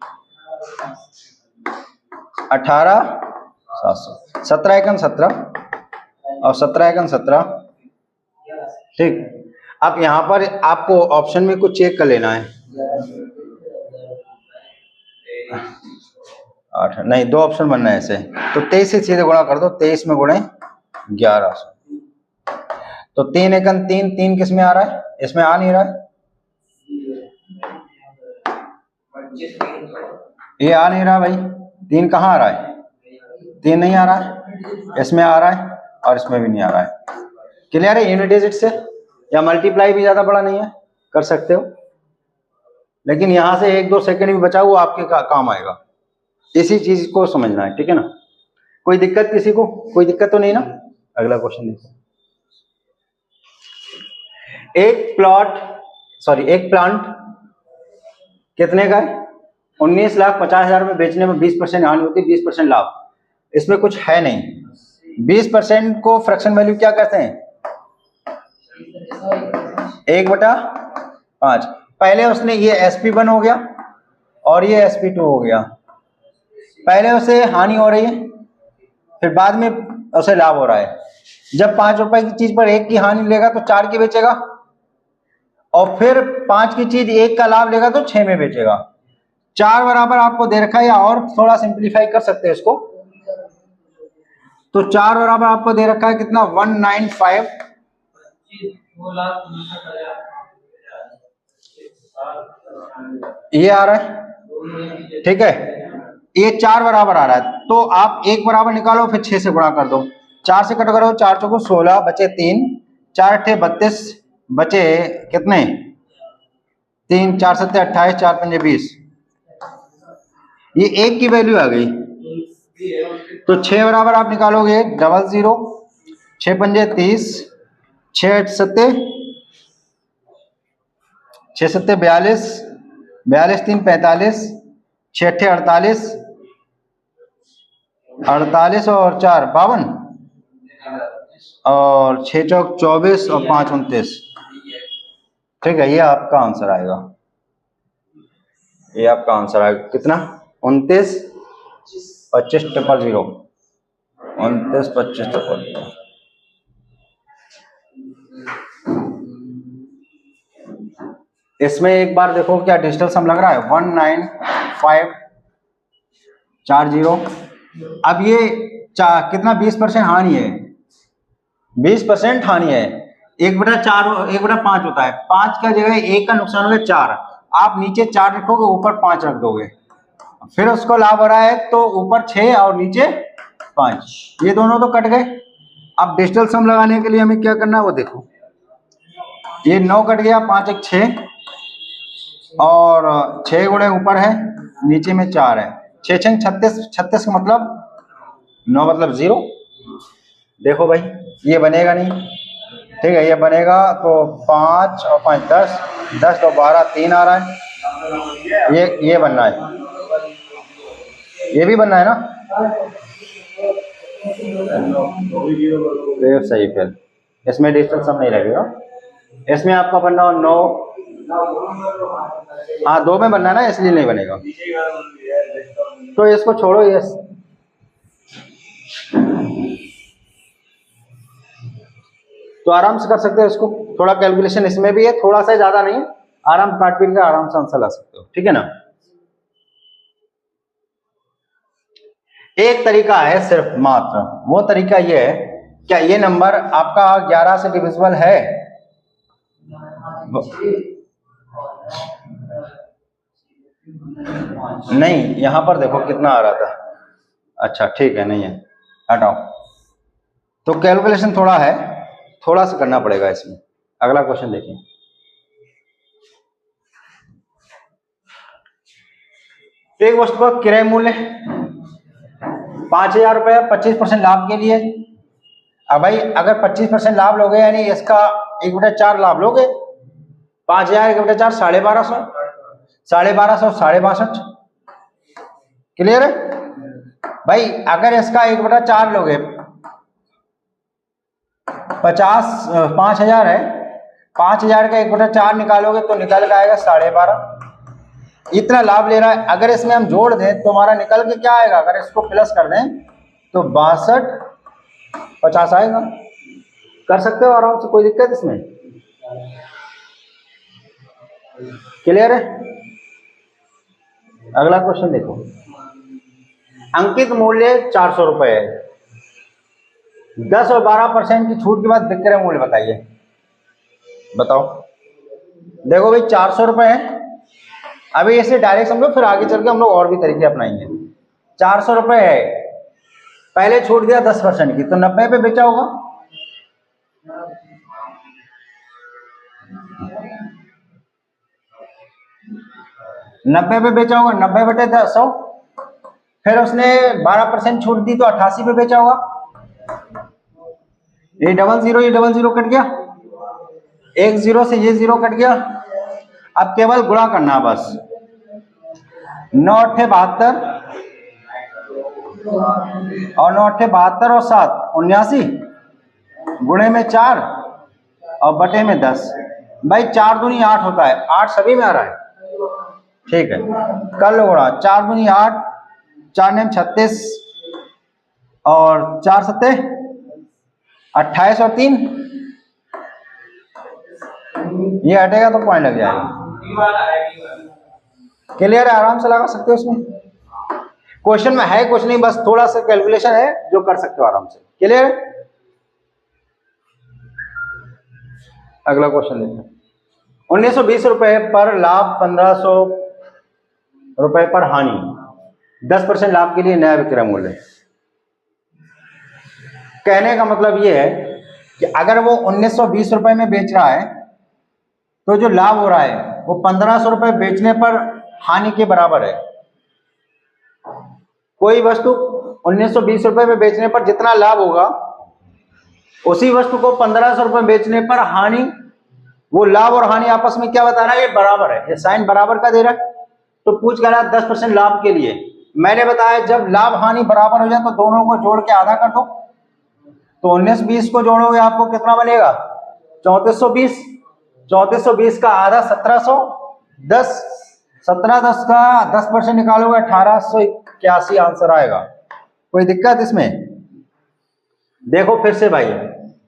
18,700, 17 एकम 17 और 17 एकम 17, ठीक। अब यहाँ पर आपको ऑप्शन में कुछ चेक कर लेना है। 8 नहीं, 2 ऑप्शन बनना है ऐसे, तो 23 से सीधे गुणा कर दो, 23 में गुणे 1100, तो 3 एकम 3, 3 किस में आ रहा है, इसमें आ नहीं रहा है, ये आ नहीं रहा भाई, 3 कहाँ आ रहा है, 3 नहीं आ रहा है, इसमें आ रहा है और इसमें भी नहीं आ रहा है। क्लियर है, यूनिट डिजिट से या मल्टीप्लाई भी ज्यादा बड़ा नहीं है, कर सकते हो, लेकिन यहां से 1-2 सेकंड भी बचा वो आपके काम आएगा। इसी चीज को समझना है, ठीक है ना। कोई दिक्कत किसी को, कोई दिक्कत तो नहीं ना। अगला क्वेश्चन देखो। एक प्लांट कितने का है, 19,50,000 में बेचने में 20% हानि होती है, 20% लाभ। इसमें कुछ है नहीं। 20% को फ्रैक्शन वैल्यू क्या कहते हैं, 1/5। पहले उसने ये SP1 हो गया और ये SP2 हो गया, पहले उसे हानि हो रही है फिर बाद में उसे लाभ हो रहा है। जब 5 रुपए की चीज पर 1 की हानि लेगा तो 4 की बेचेगा, और फिर 5 की चीज 1 का लाभ लेगा तो 6 में बेचेगा। 4 बराबर आपको दे रखा है, या और थोड़ा सिंप्लीफाई कर सकते हैं इसको, तो 4 बराबर आपको दे रखा है कितना 195, ये आ रहा है, ठीक है। ये 4 बराबर आ रहा है, तो आप 1 बराबर निकालो फिर 6 से गुणा कर दो। 4 से कट करो, 4 चौको 16 बचे 3, 4 अट्ठे 32 बचे कितने 3, 4 सत्ते 28, 4 पंजे 20, ये 1 की वैल्यू आ गई। तो 6 बराबर आप निकालोगे 00, 6 पंजे 30, 6 सत्ते 42, 42 3 45, 6 अट्ठे 48, 48 और 4 52, और 6 चौक 24 और 5 29, ठीक है। ये आपका आंसर आएगा, ये आपका आंसर आएगा कितना 29 25 000, 29 25 000। इसमें एक बार देखो क्या डिजिटल सम लग रहा है 19540। अब ये कितना 20% हानि है, 20% हानि है। 1/4 होता है, 5 का जगह 1 का नुकसान हो गया 4, आप नीचे 4 रखोगे ऊपर 5 रख दोगे, फिर उसको लाभ हो रहा है तो ऊपर 6 और नीचे 5, ये दोनों तो कट गए। अब डिजिटल सम लगाने के लिए हमें क्या करना है वो देखो, ये 9 कट गया, 5 1 6 और 6 गुणे ऊपर है नीचे में 4 है, 6 6 36, 36 का मतलब 9 मतलब 0। देखो भाई ये बनेगा नहीं, ठीक है, ये बनेगा तो 5 और 5 10, 10 और 12 3 आ रहा है, ये बनना है, ये भी बनना है ना, ये सही। फिर इसमें डिजिटल सम नहीं लगेगा, इसमें आपका बनना हो 9, हाँ 2 में बनना है ना इसलिए नहीं बनेगा, तो इसको छोड़ो, ये तो आराम से कर सकते हो इसको, थोड़ा कैलकुलेशन इसमें भी है, थोड़ा सा ज्यादा नहीं है, आराम काट पीट के आराम से आंसर ला सकते हो, ठीक है ना। एक तरीका है सिर्फ मात्र, वो तरीका ये है, क्या ये नंबर आपका 11 से डिविजिबल है? नहीं, यहां पर देखो कितना आ रहा था, अच्छा ठीक है, नहीं है, हटाओ। तो कैलकुलेशन थोड़ा है, थोड़ा सा करना पड़ेगा इसमें। अगला क्वेश्चन देखिए, एक वस्तु का क्रय मूल्य 5000 रुपये, 25% लाभ के लिए। अब भाई अगर 25% लाभ लोगे यानी इसका 1/4 लाभ लोगे, 5000 1/4 1250, 1250 62। क्लियर है भाई, अगर इसका 1/4 लोगे, 5000 है, 5000 का 1/4 निकालोगे तो निकल के आएगा 12.5, इतना लाभ ले रहा है। अगर इसमें हम जोड़ दें तो हमारा निकल के क्या आएगा, अगर इसको प्लस कर दें तो 6250 आएगा। कर सकते हो आराम से, कोई दिक्कत इसमें? क्लियर है। अगला क्वेश्चन देखो, अंकित मूल्य 400 रुपए है, 10 और 12% की छूट के बाद विक्रय मूल्य बताइए। बताओ, देखो भाई 400 रुपए है, अभी इसे डायरेक्ट समझो, फिर आगे चल के हम लोग और भी तरीके अपनाएंगे। 400 रुपए है, पहले छूट दिया 10% की, तो 90 पे बेचा होगा, नब्बे पे बेचा होगा, 90/100। फिर उसने 12% छूट दी तो 88 पे बेचा होगा, ये 00, ये 00 कट गया, एक 0 से ये 0 कट गया, अब केवल गुणा करना बस, 9 8 72 और 9 8 72 और 7 79, गुणे में 4 और बटे में 10। भाई 4 दूनी 8 होता है, 8 सभी में आ रहा है, ठीक है, कर लो गुणा, 4 दूनी 8, 4 नेम 36 और 4 सत्ते 28 और 3, ये हटेगा तो पॉइंट लग जाएगा। क्लियर है, आराम से लगा सकते हो, उसमें क्वेश्चन में है कुछ नहीं, बस थोड़ा सा कैलकुलेशन है जो कर सकते हो आराम से। क्लियर है। अगला क्वेश्चन देखते हैं, 1920 रुपए पर लाभ, 1500 रुपए पर हानि, 10% लाभ के लिए नया विक्रय मूल्य। कहने का मतलब ये है कि अगर वो 1920 रुपए में बेच रहा है तो जो लाभ हो रहा है वो 1500 रुपए बेचने पर हानि के बराबर है। कोई वस्तु 1920 रुपए में बेचने पर जितना लाभ होगा, उसी वस्तु को 1500 रुपए बेचने पर हानि, वो लाभ और हानि आपस में क्या बता रहा है, ये बराबर है, ये साइन बराबर का दे रहा है। तो पूछ कर रहा है 10% लाभ के लिए, मैंने बताया जब लाभ हानि बराबर हो जाए तो दोनों को जोड़ के आधा कर दो, तो 1920 को जोड़ोगे आपको कितना बनेगा, 3420, 3420 का आधा 1710, 1710 का 10% निकालोगे 1881 आंसर आएगा। कोई दिक्कत इसमें? देखो फिर से भाई,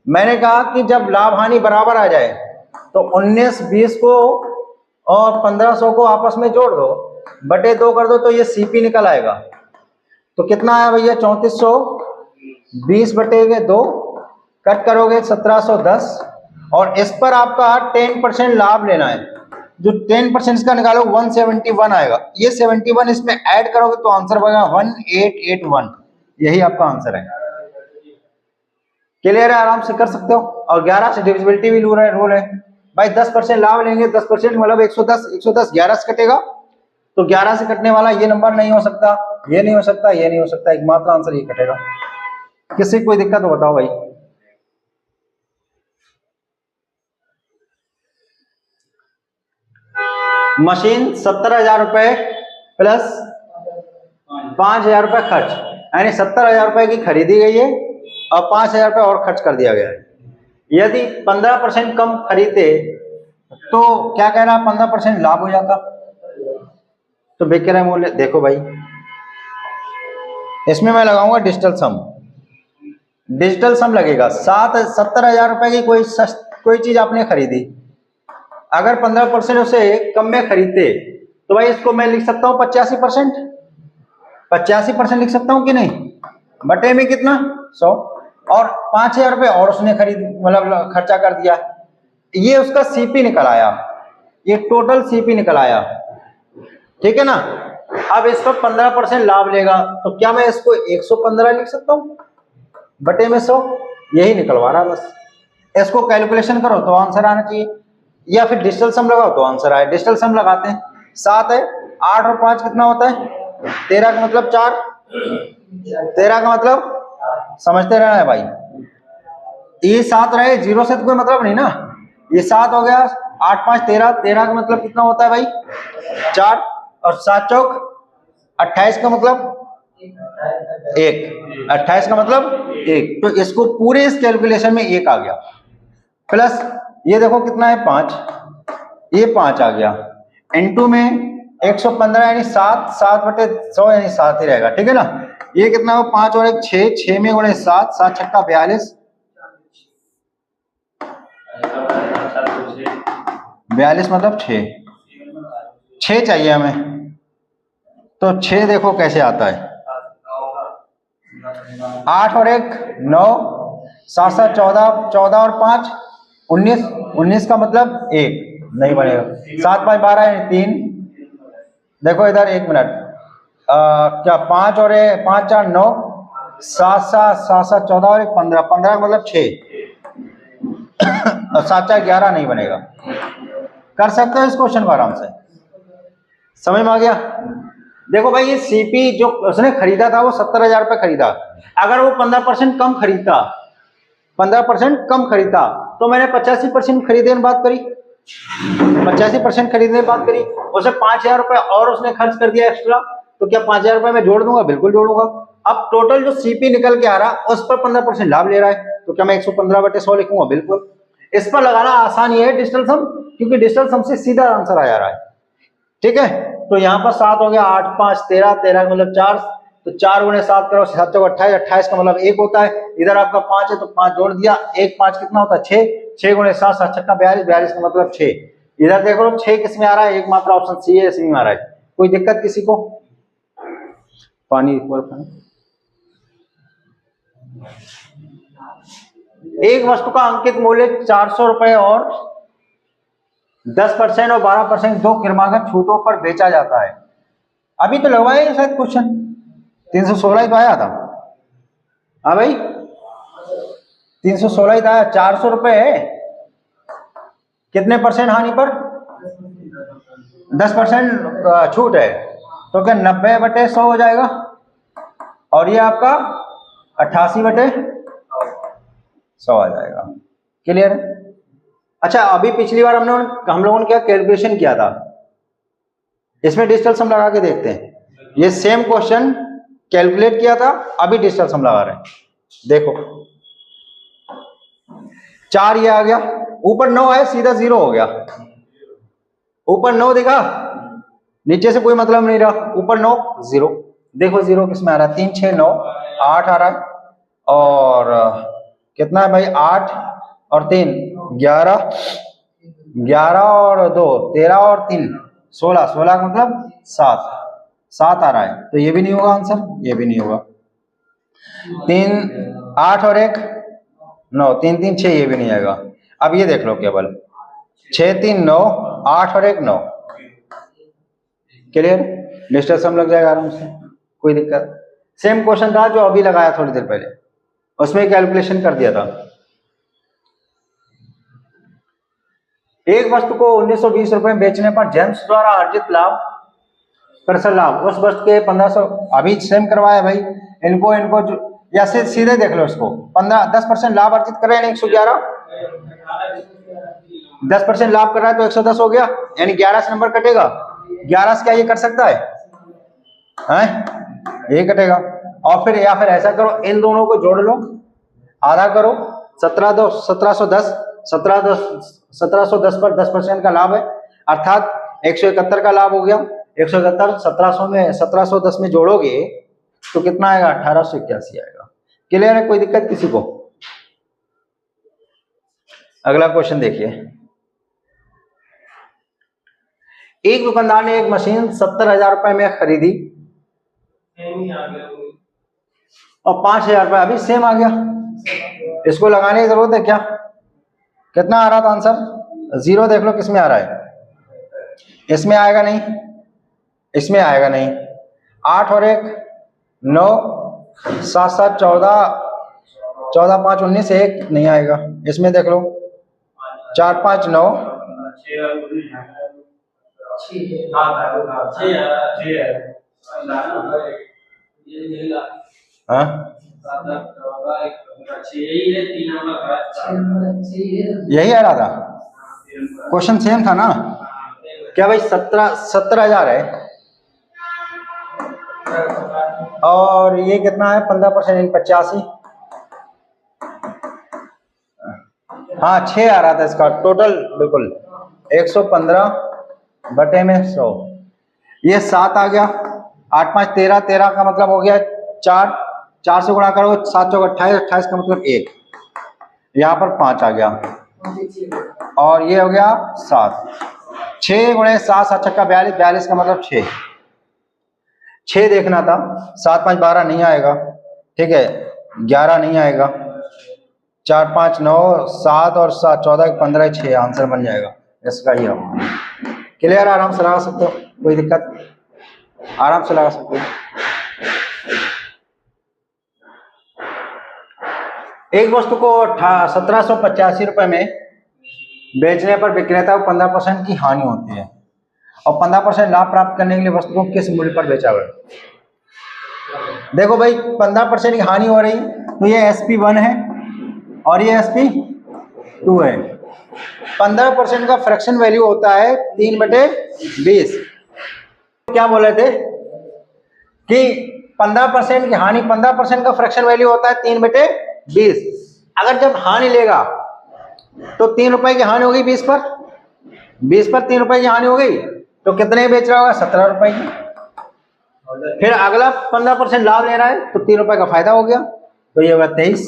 मैंने कहा कि जब लाभ हानि बराबर आ जाए तो 1920 को और 1500 को आपस में जोड़ दो, बटे 2 कर दो, तो ये सीपी निकल आएगा। तो कितना आया भैया 3420 बटे 2, कट करोगे 1710, और इस पर आपका 10% लाभ लेना है। जो 10% इसका निकालो 171 आएगा। ये 71 इसमें ऐड करोगे तो आंसर बनेगा 1881। यही आपका आंसर है। क्लियर है, आराम से कर सकते हो। और 11 से डिविजिबिलिटी भी रूल है भाई। 10% लाभ लेंगे, 10% मतलब 110, 110 11 से कटेगा, तो 11 से कटने वाला ये नंबर नहीं हो सकता, ये नहीं हो सकता, ये नहीं हो सकता, एकमात्र आंसर ये कटेगा। किसी कोई दिक्कत हो बताओ भाई। मशीन 70,000 रुपए प्लस 5,000 रुपए खर्च, यानी 70,000 रुपए की खरीदी गई है और 5,000 रुपए और खर्च कर दिया गया है। यदि 15% कम खरीदते तो क्या कह रहा है, 15% लाभ हो जाता। तो विक्रय मूल्य देखो भाई, इसमें मैं लगाऊंगा डिजिटल सम। डिजिटल सम लगेगा। 70,000 रुपए की कोई चीज आपने खरीदी, अगर 15% उसे कम में खरीदते तो भाई इसको मैं लिख सकता हूँ 85%। 85% लिख सकता हूँ कि नहीं, बटे में कितना 100, और 5,000 रुपए और उसने खरीद मतलब खर्चा कर दिया, ये उसका सीपी निकल आया, ये टोटल सीपी निकल आया। ठीक है ना। अब इस पर 15% लाभ लेगा, तो क्या मैं इसको 115 लिख सकता हूँ बटे में 100, यही निकलवा रहा बस। इसको कैलकुलेशन करो तो आंसर आना चाहिए, या फिर डिजिटल सम लगाओ तो आंसर आए। डिजिटल सम लगाते हैं। 7 है, 8 और 5 कितना होता है 13 का मतलब 4, 13 का मतलब समझते रहना है भाई। ये 7 रहे, 0 से तो कोई मतलब नहीं ना, ये 7 हो गया, 8 5 13, 13 का मतलब कितना होता है भाई 4, और 7 चौक 28 का मतलब 1, 28 का मतलब 1, तो इसको पूरे इस कैलकुलेशन में 1 आ गया। प्लस ये देखो कितना है 5, ये 5 आ गया, इनटू में 115 यानी 7, 7 बटे 100 यानी 7 ही रहेगा। ठीक है ना। ये कितना हो 5 और 1 6, 6 में गुणे 7, 7 छक्का 42, 42 मतलब 6 चाहिए हमें, तो 6 देखो कैसे आता है, 8 और 1 9, 7 7 14, 14 और 5 19, 19 का मतलब 1 नहीं बनेगा, 7 5 12 यानी 3। देखो इधर 1 मिनट, क्या 5 और 5 4 9, 7 7 7 7 14 और 1 15, 15 का मतलब 6 और 7 4 11 नहीं बनेगा। कर सकते हो इस क्वेश्चन को आराम से, समझ में आ गया। देखो भाई ये सीपी जो उसने खरीदा था वो 70,000 रुपए खरीदा, अगर वो 15% कम खरीदता, 15% कम खरीदता, तो मैंने 85% खरीदने की बात करी, 85% खरीदने की बात करी, उसे 5,000 रुपए और उसने खर्च कर दिया एक्स्ट्रा, तो क्या 5,000 रुपए में जोड़ दूंगा, बिल्कुल जोड़ूंगा। अब टोटल जो सीपी निकल के आ रहा उस पर 15% लाभ ले रहा है, तो क्या मैं 115 बटे 100 लिखूंगा, बिल्कुल। इस पर लगाना आसान ये है डिजिटल सम, क्योंकि डिजिटल सम से सीधा आंसर आ जा रहा है। ठीक है, तो यहाँ पर 7 हो गया, 8 5 13, 13 का मतलब 4, तो 4 गुणे 7 करो, 7 चौक 28, 28 का मतलब 1 होता है। इधर आपका 5 है तो 5 जोड़ दिया, 1 5 कितना होता है 6, 6 गुणे 7, 7 छक्का 42, 42 का मतलब 6। इधर देखो 6 किस में आ रहा है, एकमात्र ऑप्शन सी है, इसी में आ रहा है। कोई दिक्कत किसी को? पानी एक वस्तु का अंकित मूल्य 400 रुपए और 10% और 12% दो क्रमागत छूटों पर बेचा जाता है। अभी तो लगवाया शायद क्वेश्चन 316 ही तो आया था। हाँ भाई 316 ही था। 400 रुपए है, कितने परसेंट हानि पर 10% छूट है, तो क्या 90 बटे 100 हो जाएगा, और ये आपका 88 बटे 100 आ जाएगा। क्लियर है। अच्छा अभी पिछली बार हम लोगों ने क्या कैलकुलेशन किया था, इसमें डिजिटल सम लगा के देखते हैं। ये सेम क्वेश्चन कैलकुलेट किया था, अभी डिजिटल सम लगा रहे हैं। देखो 4 ये आ गया, ऊपर 9 है, सीधा 0 हो गया। ऊपर 9 दिखा, नीचे से कोई मतलब नहीं रहा, ऊपर 9 0। देखो 0 किस में आ रहा है, 3 6 9 8 आ रहा है, और कितना है भाई 8 और 3 11, 11 और 2 13 और 3 16, 16 का मतलब 7, 7 आ रहा है, तो ये भी नहीं होगा आंसर, ये भी नहीं होगा। 3 8 और 1 9, 3 3 6, ये भी नहीं आएगा। अब ये देख लो केवल 6 3 9, 8 और 1 9, क्लियर, डिस्टेंस लग जाएगा आराम से, कोई दिक्कत। सेम क्वेश्चन था जो अभी लगाया थोड़ी देर पहले, उसमें कैलकुलेशन कर दिया था। एक वस्तु को 1920 रुपए में बेचने पर जेम्स द्वारा अर्जित लाभ, प्रतिशत लाभ उस वस्तु के 1500, अभी सेम करवाया भाई, इनको या सीधे देख लो इसको, 10% लाभ अर्जित कर रहे हैं 111, 10% लाभ कर रहा है तो 110 हो गया, यानी 11 से नंबर कटेगा। 11 से क्या ये कट सकता है? ये कटेगा। और फिर या फिर ऐसा करो, इन दोनों को जोड़ लो, आधा करो, 1710 पर 10% का लाभ है, अर्थात 171 का लाभ हो गया। 171 1710 में जोड़ोगे तो कितना आएगा? 1881 आएगा। क्लियर है? कोई दिक्कत किसी को? अगला क्वेश्चन देखिए। एक दुकानदार ने एक मशीन 70,000 रुपए में खरीदी और 5,000 रुपए, अभी सेम आ गया, इसको लगाने की जरूरत है क्या? कितना आ रहा था आंसर? 0 देख लो किसमें आ रहा है, इसमें आएगा नहीं, इसमें आएगा नहीं। 8 और 1 9, 7 7 14, 14 5 19, 1 नहीं आएगा, इसमें देख लो 4 5 9, हाँ यही आ रहा था, क्वेश्चन सेम था ना क्या भाई? 17,000 है और ये कितना है? 15% 85, हाँ 6 आ रहा था इसका टोटल, बिल्कुल 115 बटे में 100, ये 7 आ गया। 8 5 13, 13 का मतलब हो गया 4, 4 से गुणा करो, 7 चौक 28, 28 का मतलब 1, यहाँ पर 5 आ गया और ये हो गया 7। 6 गुणे 7, 7 छक्का 42, 42 का मतलब 6, 6 देखना था। 7 5 12 नहीं आएगा, ठीक है, 11 नहीं आएगा, 4 5 9, 7 और 7 14 15, 6 आंसर बन जाएगा इसका ही। हम क्लियर, आराम से लगा सकते हो, कोई दिक्कत, आराम से लगा सकते हो। एक वस्तु को 1785 रुपए में बेचने पर विक्रेता को 15% की हानि होती है और 15% लाभ प्राप्त करने के लिए वस्तु को किस मूल्य पर बेचा गया? देखो भाई 15% की हानि हो रही, तो ये SP1 है और ये SP2 है। 15% का फ्रैक्शन वैल्यू होता है 3/20। क्या बोले थे कि 15% की हानि, 15% का फ्रैक्शन वैल्यू होता है 3/20। अगर जब हानि लेगा तो 3 रुपए की हानि होगी 20 पर, 20 पर 3 रुपए की हानि हो गई तो कितने बेच रहा होगा? 17 रुपए की। फिर अगला 15% लाभ ले रहा है तो 3 रुपए का फायदा हो गया, तो ये होगा 23।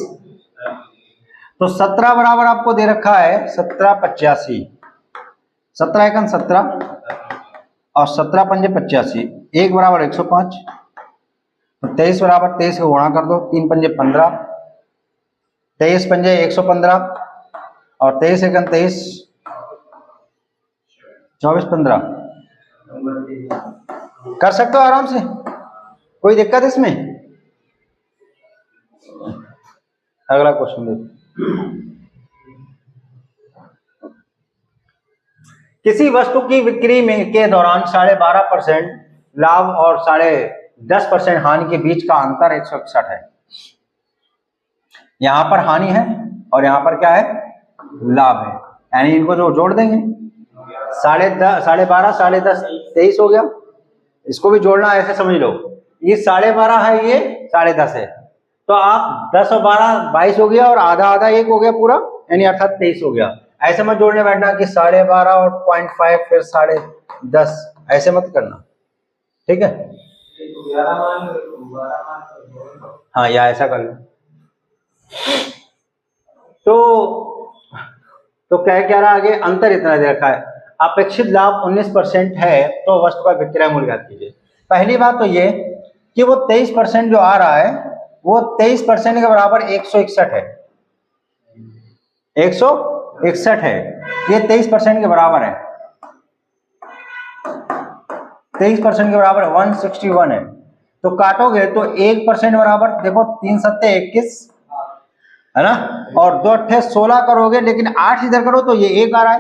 तो 17 बराबर आपको दे रखा है 1785, 17 एकन 17 और 17 पंजे 85, 1 बराबर 105, तो 23 बराबर 23 को गुणा कर दो, 3 पंजे 15, 23 पंजे 115 और 23 एकन 23, 24 15, कर सकते हो आराम से, कोई दिक्कत इसमें? अगला क्वेश्चन देखो। किसी वस्तु की बिक्री में के दौरान 12.5% लाभ और 10.5% हानि के बीच का अंतर 161 है। यहां पर हानि है और यहां पर क्या है? लाभ है, यानी इनको जो जोड़ देंगे 12.5, 10.5, 23 हो गया। इसको भी जोड़ना, ऐसे समझ लो, ये 12.5 है, ये 10.5 है, तो आप 10 और 12 22 हो गया और आधा आधा 1 हो गया पूरा, यानी अर्थात 23 हो गया। ऐसे मत जोड़ने बैठना कि 12.5 और 0.5 फिर 10.5, ऐसे मत करना, ठीक है? हाँ, या ऐसा कर लो। तो तो क्या रहा आगे, अंतर इतना दे रखा है, अपेक्षित लाभ 19% है तो वस्तु का विक्रय मूल्य ज्ञात कीजिए। पहली बात तो ये कि वो 23% जो आ रहा है वो 23% के बराबर 161 है, 161 है, ये 23% के बराबर है, 23% के बराबर 161 है। तो काटोगे तो 1% बराबर देखो 3 सत्ते 21 है ना, और 2 अट्ठे 16 करोगे, लेकिन 8 इधर करो तो ये 1 आ रहा है,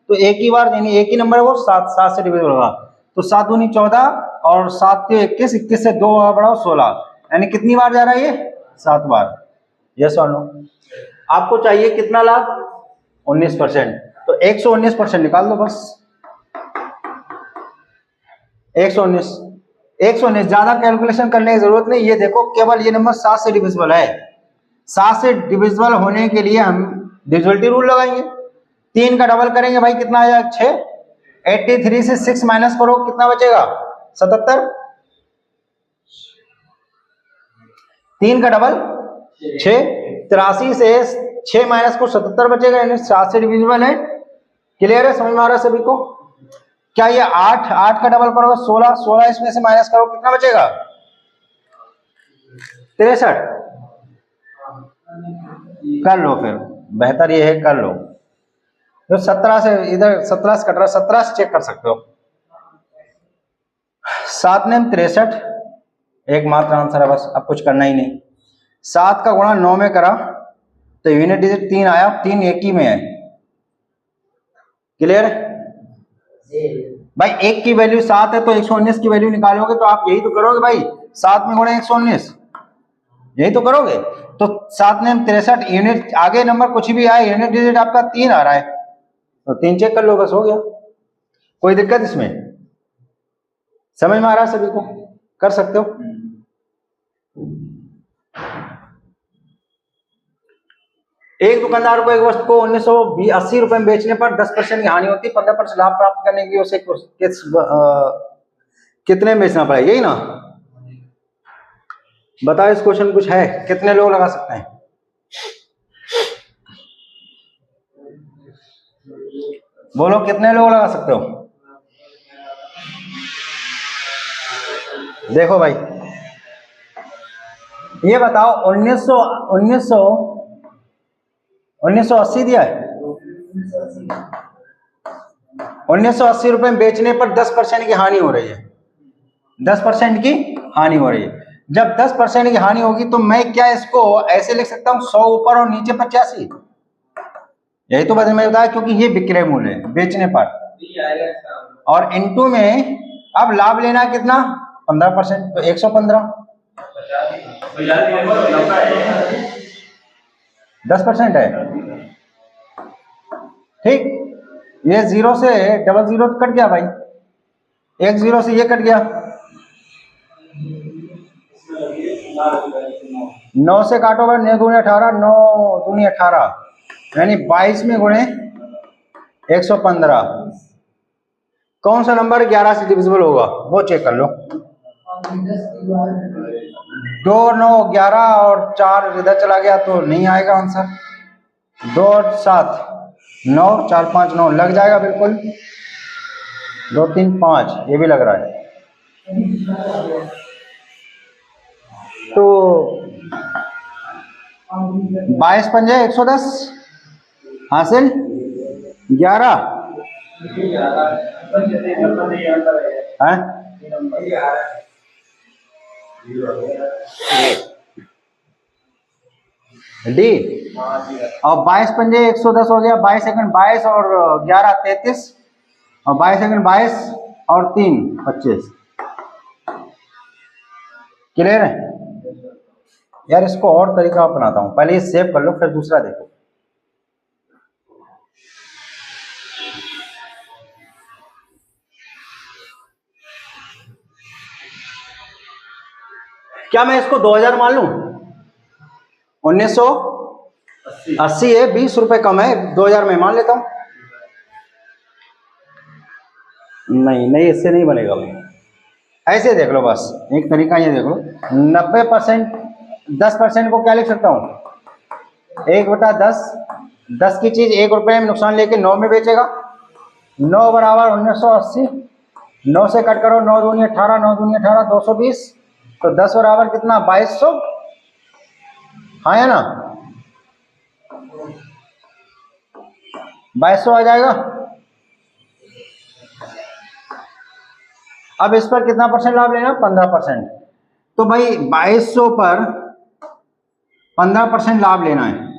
तो एक ही बार यानी एक ही नंबर है वो 7 से डिविजिबल होगा। तो 7 दूनी 14 और 7 के 21, 21 से 2 बढ़ाओ 16, यानी कितनी बार जा रहा है ये, 7 बार। यस और नो। आपको चाहिए कितना लाभ, 19%, तो 119% निकाल दो बस, 119 ज्यादा कैलकुलेशन करने की जरूरत नहीं। ये देखो केवल ये नंबर 7 से डिविजिबल है, 7 से डिविजिबल होने के लिए हम डिविजिबिलिटी रूल लगाएंगे, 3 का डबल करेंगे भाई कितना आ जाएगा 6, 83 से 6 माइनस करो कितना बचेगा 77, 3 का डबल 6, 83 से 6 माइनस को 77 बचेगा, यानी 7 से डिविजिबल है। क्लियर है, समझ में आ रहा है सभी को? क्या ये 8 का डबल करोगे 16, 16 इसमें से माइनस करो कितना बचेगा 63, कर लो फिर, बेहतर ये है कर लो। तो 17 से इधर 17 से कट रहा है, 17 से चेक कर सकते हो। 7 ने 63, एकमात्र आंसर है बस, अब कुछ करना ही नहीं। 7 का गुणा 9 में करा तो यूनिट डिजिट 3 आया, 3 एक ही में है। क्लियर है भाई, 1 की वैल्यू 7 है तो 119 की वैल्यू निकालोगे तो आप यही तो करोगे भाई, 7 में गुणा 119, यही तो करोगे। तो 7 ने 63, यूनिट आगे नंबर कुछ भी आए, यूनिट डिजिट आपका 3 आ रहा है तो 3 चेक कर लो बस, हो गया। कोई दिक्कत इसमें? समझ में आ रहा है सभी को? कर सकते हो। एक दुकानदार को एक वस्तु को 1980 रुपए में बेचने पर 10% की हानि होती है, 15% लाभ प्राप्त करने के लिए उसे कितने में बेचना पड़ेगा, यही ना? बताओ, इस क्वेश्चन कुछ है, कितने लोग लगा सकते हैं? बोलो कितने लोग लगा सकते हो? देखो भाई, ये बताओ 1980 दिया है, 1980 रुपए में बेचने पर 10% की हानि हो रही है, 10% की हानि हो रही है। जब 10% की हानि होगी तो मैं क्या इसको ऐसे लिख सकता हूं 100 ऊपर और नीचे 85, यही तो मैं बताया, क्योंकि ये विक्रय मूल्य है बेचने पर, और इनटू में अब लाभ लेना कितना 15%, तो 115, 10% है। ठीक, ये 0 से डबल 0 कट गया भाई, 1 0 से ये कट गया, 9 से काटो भाई, 9 दूनी 18, 9 दूनी 18, यानी 22 में गुणे 115। कौन सा नंबर 11 से डिविजिबल होगा वो चेक कर लो। 2 9 11 और 4 इधर चला गया तो नहीं आएगा आंसर। 2 7 9, 4 5 9 लग जाएगा बिल्कुल, 2 3 5 ये भी लग रहा है। तो 22 पंजे 110 हासिल 11 है डी, और 22 पंजे 110 हो गया, 22 सेकंड 22 और 11 33, और 22 सेकंड 22 और 3 25। क्लियर है यार? इसको और तरीका अपनाता हूं, पहले ये सेव कर लो फिर दूसरा देखो। क्या मैं इसको 2000 मान लूं? 1980 है, 20 रुपए कम है, 2000 में मान लेता हूं। नहीं इससे नहीं बनेगा भाई, ऐसे देख लो बस, एक तरीका ये देख लो, 90% 10% को क्या लिख सकता हूं 1/10, 10 की चीज 1 रुपए में नुकसान लेके 9 में बेचेगा। 9 बराबर 1980, 9 से कट करो, 9 दूनी 18, 9 दूनी 18, 220, तो 10 बराबर कितना 2200, हाँ या ना, 2200 आ जाएगा। अब इस पर कितना परसेंट लाभ लेना, 15%। तो भाई 2200 पर 15% लाभ लेना है।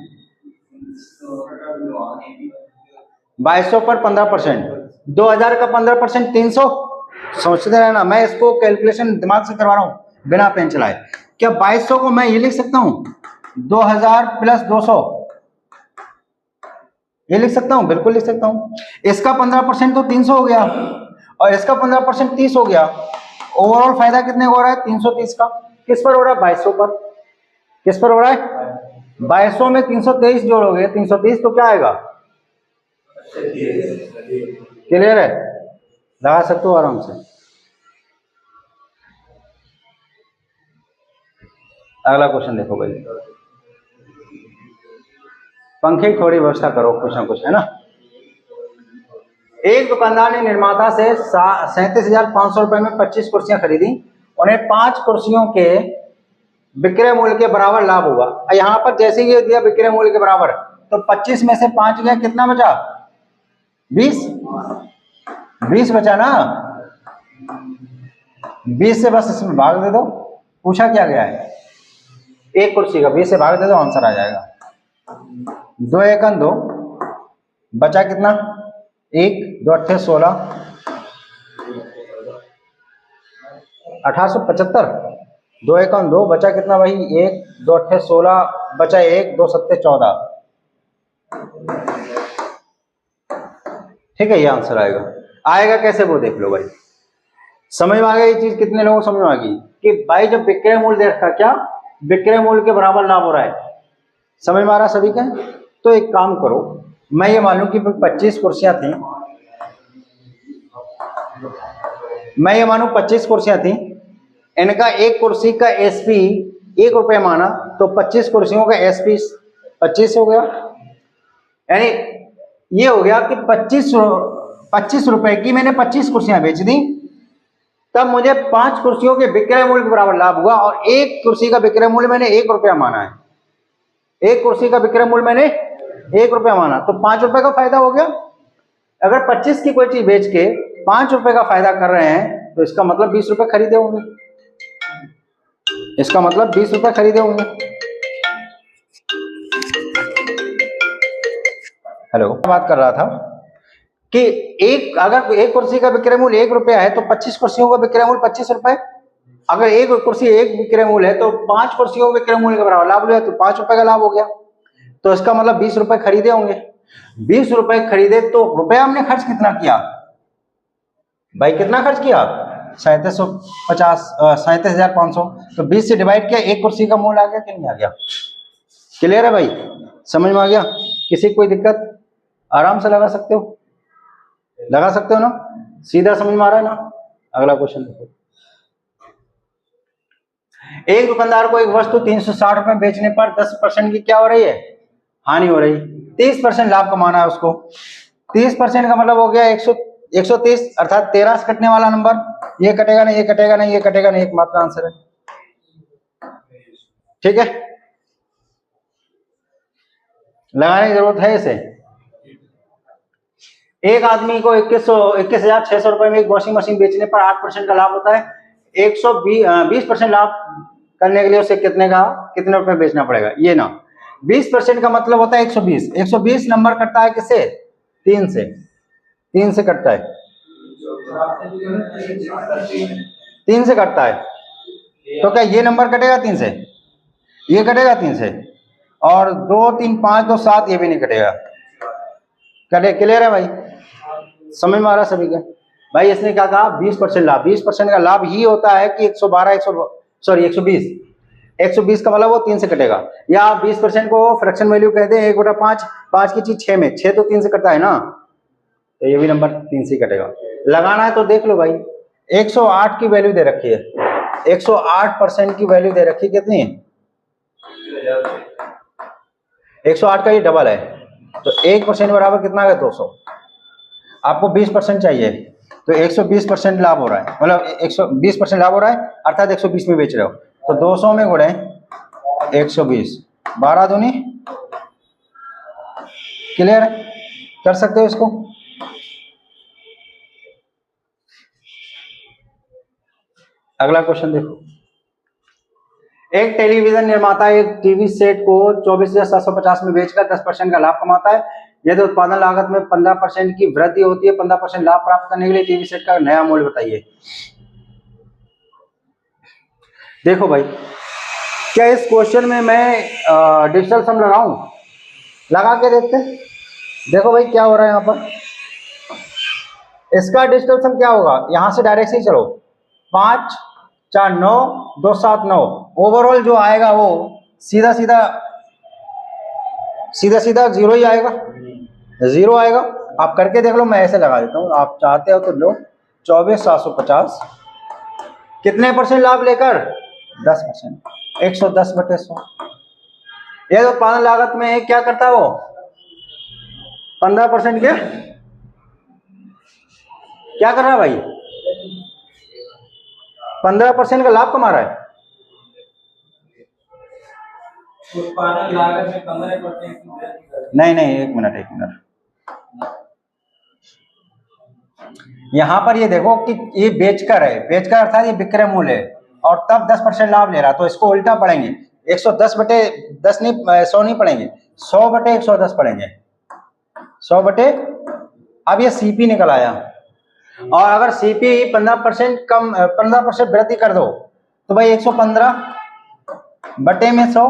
2200 पर 15%, 2000 का 15% 300। सोचते रहना, मैं इसको कैलकुलेशन दिमाग से करवा रहा हूं बिना पेन चलाए। क्या 2200 को मैं ये लिख सकता हूं 2000 प्लस 200, ये लिख सकता हूं, बिल्कुल लिख सकता हूं। इसका 15% तो 300 हो गया और इसका 15% 30 हो गया। ओवरऑल फायदा कितने को हो रहा है, 330 का। किस पर हो रहा है, 2200 पर। किस पर हो रहा है, 2200 में 323 जोड़ोगे 330, तो क्या आएगा, क्लियर है, लगा सकते हो आराम से। अगला क्वेश्चन देखो भाई, पंखे की थोड़ी व्यवस्था करो, कुछ ना कुछ है ना। एक दुकानदार ने निर्माता से 37,500 रुपए में 25 कुर्सियां खरीदी। उन्हें 5 कुर्सियों के विक्रय मूल्य के बराबर लाभ हुआ। यहां पर जैसे ही दिया विक्रय मूल्य के बराबर, तो 25 में से 5 गया, कितना बचा, 20 बचा ना। 20 से बस इसमें भाग दे दो। पूछा क्या गया है, एक कुर्सी का 20 से भाग दे दो, आंसर आ जाएगा। 2 एकन 2, बचा कितना, 1, 2 अट्ठे 16, 1875। 2 एकन 2, बचा कितना भाई, 1, 2 अट्ठे 16, बचा 1, 2 सत्ते 14। ठीक है, ये आंसर आएगा। आएगा कैसे वो देख लो भाई। समझ में आ गई ये चीज, कितने लोगों को समझ में आ गई कि भाई जब विक्रय मूल्य दे रखा, क्या विक्रय मूल्य के बराबर लाभ हो रहा है। समझ में आ रहा सभी का। तो एक काम करो, मैं ये मानूं कि 25 कुर्सियां थी, मैं ये मानूं 25 कुर्सियां थी, इनका एक कुर्सी का एसपी 1 रुपये माना, तो 25 कुर्सियों का एसपी 25 हो गया। यानी ये हो गया कि 25 रुपए की मैंने 25 कुर्सियां बेच दी, तब मुझे 5 कुर्सियों के विक्रय मूल्य के बराबर लाभ हुआ, और एक कुर्सी का विक्रय मूल्य मैंने 1 रुपया माना है। एक कुर्सी का विक्रय मूल्य मैंने 1 रुपया माना, तो 5 रुपए का फायदा हो गया। अगर 25 की कोई चीज बेच के 5 रुपए का फायदा कर रहे हैं, तो इसका मतलब 20 रुपए खरीदे होंगे, इसका मतलब 20 रुपए खरीदे होंगे। हेलो, बात कर रहा था कि अगर एक कुर्सी का विक्रय मूल्य 1 रुपया है, तो 25 कुर्सियों का विक्रय मूल्य 25 रुपए। अगर एक कुर्सी 1 विक्रय मूल्य है, तो 5 कुर्सियों के विक्रय मूल्य के बराबर लाभ लिया, तो 5 रुपए का लाभ हो गया। तो इसका मतलब 20 रुपए खरीदे होंगे। 20 रुपए खरीदे, तो रुपया हमने खर्च कितना किया भाई, कितना खर्च किया, 37,500। तो 20 से डिवाइड किया, एक कुर्सी का मूल्य आ गया कि नहीं आ गया। क्लियर है भाई, समझ में आ गया। किसी कोई दिक्कत, आराम से लगा सकते हो, लगा सकते हो ना, सीधा समझ में आ रहा है ना। अगला क्वेश्चन देखो, एक दुकानदार को एक वस्तु 360 रुपए बेचने पर 10% की क्या हो रही है, हानि हो रही। 30% लाभ कमाना है उसको। 30% का मतलब हो गया 130, अर्थात 13 से कटने वाला नंबर, ये कटेगा नहीं, ये कटेगा नहीं, ये कटेगा नहीं, एकमात्र आंसर है। ठीक है, लगाने की जरूरत है इसे। एक आदमी को 21,600 रुपए में एक वॉशिंग मशीन बेचने पर 8% का लाभ होता है। 120% लाभ करने के लिए उसे कितने रुपए बेचना पड़ेगा, ये ना। 20% का मतलब होता है 120। 120 नंबर कटता है किससे, 3 से, 3 से कटता है, 3 से कटता है। तो क्या ये नंबर कटेगा 3 से, ये कटेगा 3 से, और 2, 3, 5, 2, 7 ये भी नहीं कटेगा। क्लियर है भाई, समझ में आ रहा सभी का भाई। इसने क्या कहा, 20% लाभ। 20% का लाभ ही होता है कि 120 का मतलब वो 3 से कटेगा। या आप 20% को फ्रैक्शन वैल्यू कहते हैं, 1/5, 5 की चीज 6 में, 6 तो 3 से कटता है ना, तो ये भी नंबर 3 से कटेगा। लगाना है तो देख लो भाई, 108 की वैल्यू दे रखी है, 108% की वैल्यू दे रखी, कितनी, 108 का ये डबल है, तो 1% बराबर कितना है 200। आपको 20% चाहिए तो 120% लाभ हो रहा है, मतलब 120% लाभ हो रहा है अर्थात 120 में बेच रहे हो तो 200 में गुणे 120, 12 दूनी। क्लियर कर सकते हो इसको। अगला क्वेश्चन देखो, एक टेलीविजन निर्माता एक टीवी सेट को 24,750 में बेचकर 10% का लाभ कमाता है। यदि उत्पादन लागत में 15% की वृद्धि होती है, 15% लाभ प्राप्त करने के लिए टीवी सेट का नया मूल्य बताइए। देखो भाई, क्या इस क्वेश्चन में मैं डिजिटल सम लगाऊं? लगा के देखते हैं। देखो भाई क्या हो रहा है यहाँ पर, इसका डिजिटल सम क्या होगा, यहां से डायरेक्ट से ही चलो, 5 4 9 2 7 9, ओवरऑल जो आएगा वो सीधा सीधा जीरो ही आएगा, जीरो आएगा। आप करके देख लो, मैं ऐसे लगा देता हूँ, आप चाहते हो तो लो। 24,750 कितने परसेंट लाभ लेकर 10%, 110/100। ये तो उत्पादन लागत में क्या करता है वो 15% के क्या कर रहा है भाई, 15% का लाभ कमा रहा है। उत्पादन लागत में 15%। नहीं, एक मिनट, यहां पर ये देखो कि ये बेचकर है, बेचकर अर्थात ये विक्रय मूल्य है और तब 10% लाभ ले रहा, तो इसको उल्टा पढ़ेंगे, 110/10 नहीं, 100 नहीं पढ़ेंगे, 100/110 पढ़ेंगे, 100 अब ये सीपी निकल आया, और अगर सीपी 15% कम 15% वृद्धि कर दो तो भाई 115/100,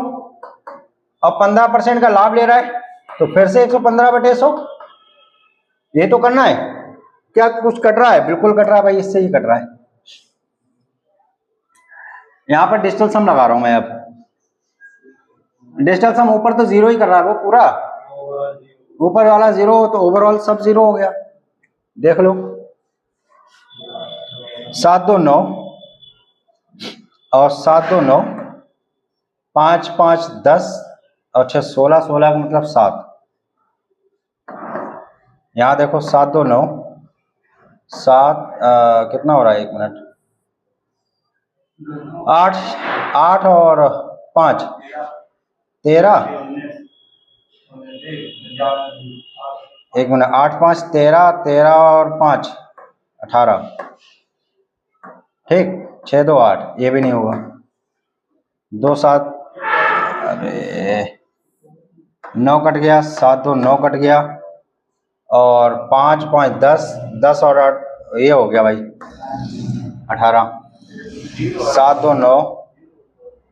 और 15% का लाभ ले रहा है तो फिर से 115/100। ये तो करना है, क्या कुछ कट रहा है? बिल्कुल कट रहा है भाई, इससे ही कट रहा है। यहां पर डिजिटल सम लगा रहा हूं मैं। अब डिजिटल सम ऊपर तो जीरो ही कर रहा है वो पूरा, ऊपर वाला जीरो तो ओवरऑल सब जीरो हो गया। देख लो, 7 2 9 और 7 2 9, 5 5 10 और 6 16, 16 का मतलब 7। यहां देखो 7 2 9 7 कितना हो रहा है, 1 मिनट, 8 और 5 13, 1 मिनट, 8 5 13, 13 और 5 18, ठीक, 6 2 8, ये भी नहीं होगा, 2 7, अरे 9 कट गया, 7 2 9 कट गया, और 5 5 10, 10 और 8 ये हो गया भाई 18, 7 2 9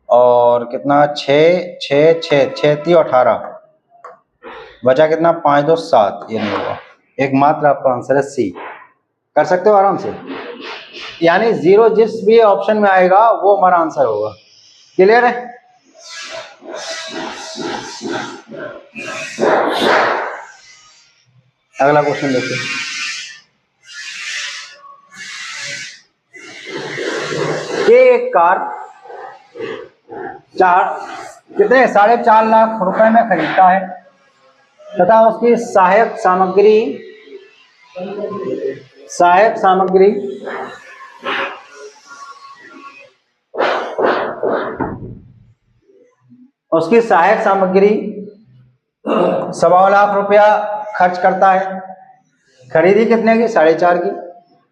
और कितना 6 6 6 6 3 18, बचा कितना 5 2 7, ये नहीं होगा। एकमात्र आपका आंसर है सी। कर सकते हो आराम से, यानी जीरो जिस भी ऑप्शन में आएगा वो हमारा आंसर होगा। क्लियर है? अगला क्वेश्चन देखिए, एक कार कितने 4.5 लाख रुपए में खरीदता है तथा उसकी सहायक सामग्री उसकी सहायक सामग्री 1.25 लाख रुपया खर्च करता है। खरीदी कितने की 4.5 की,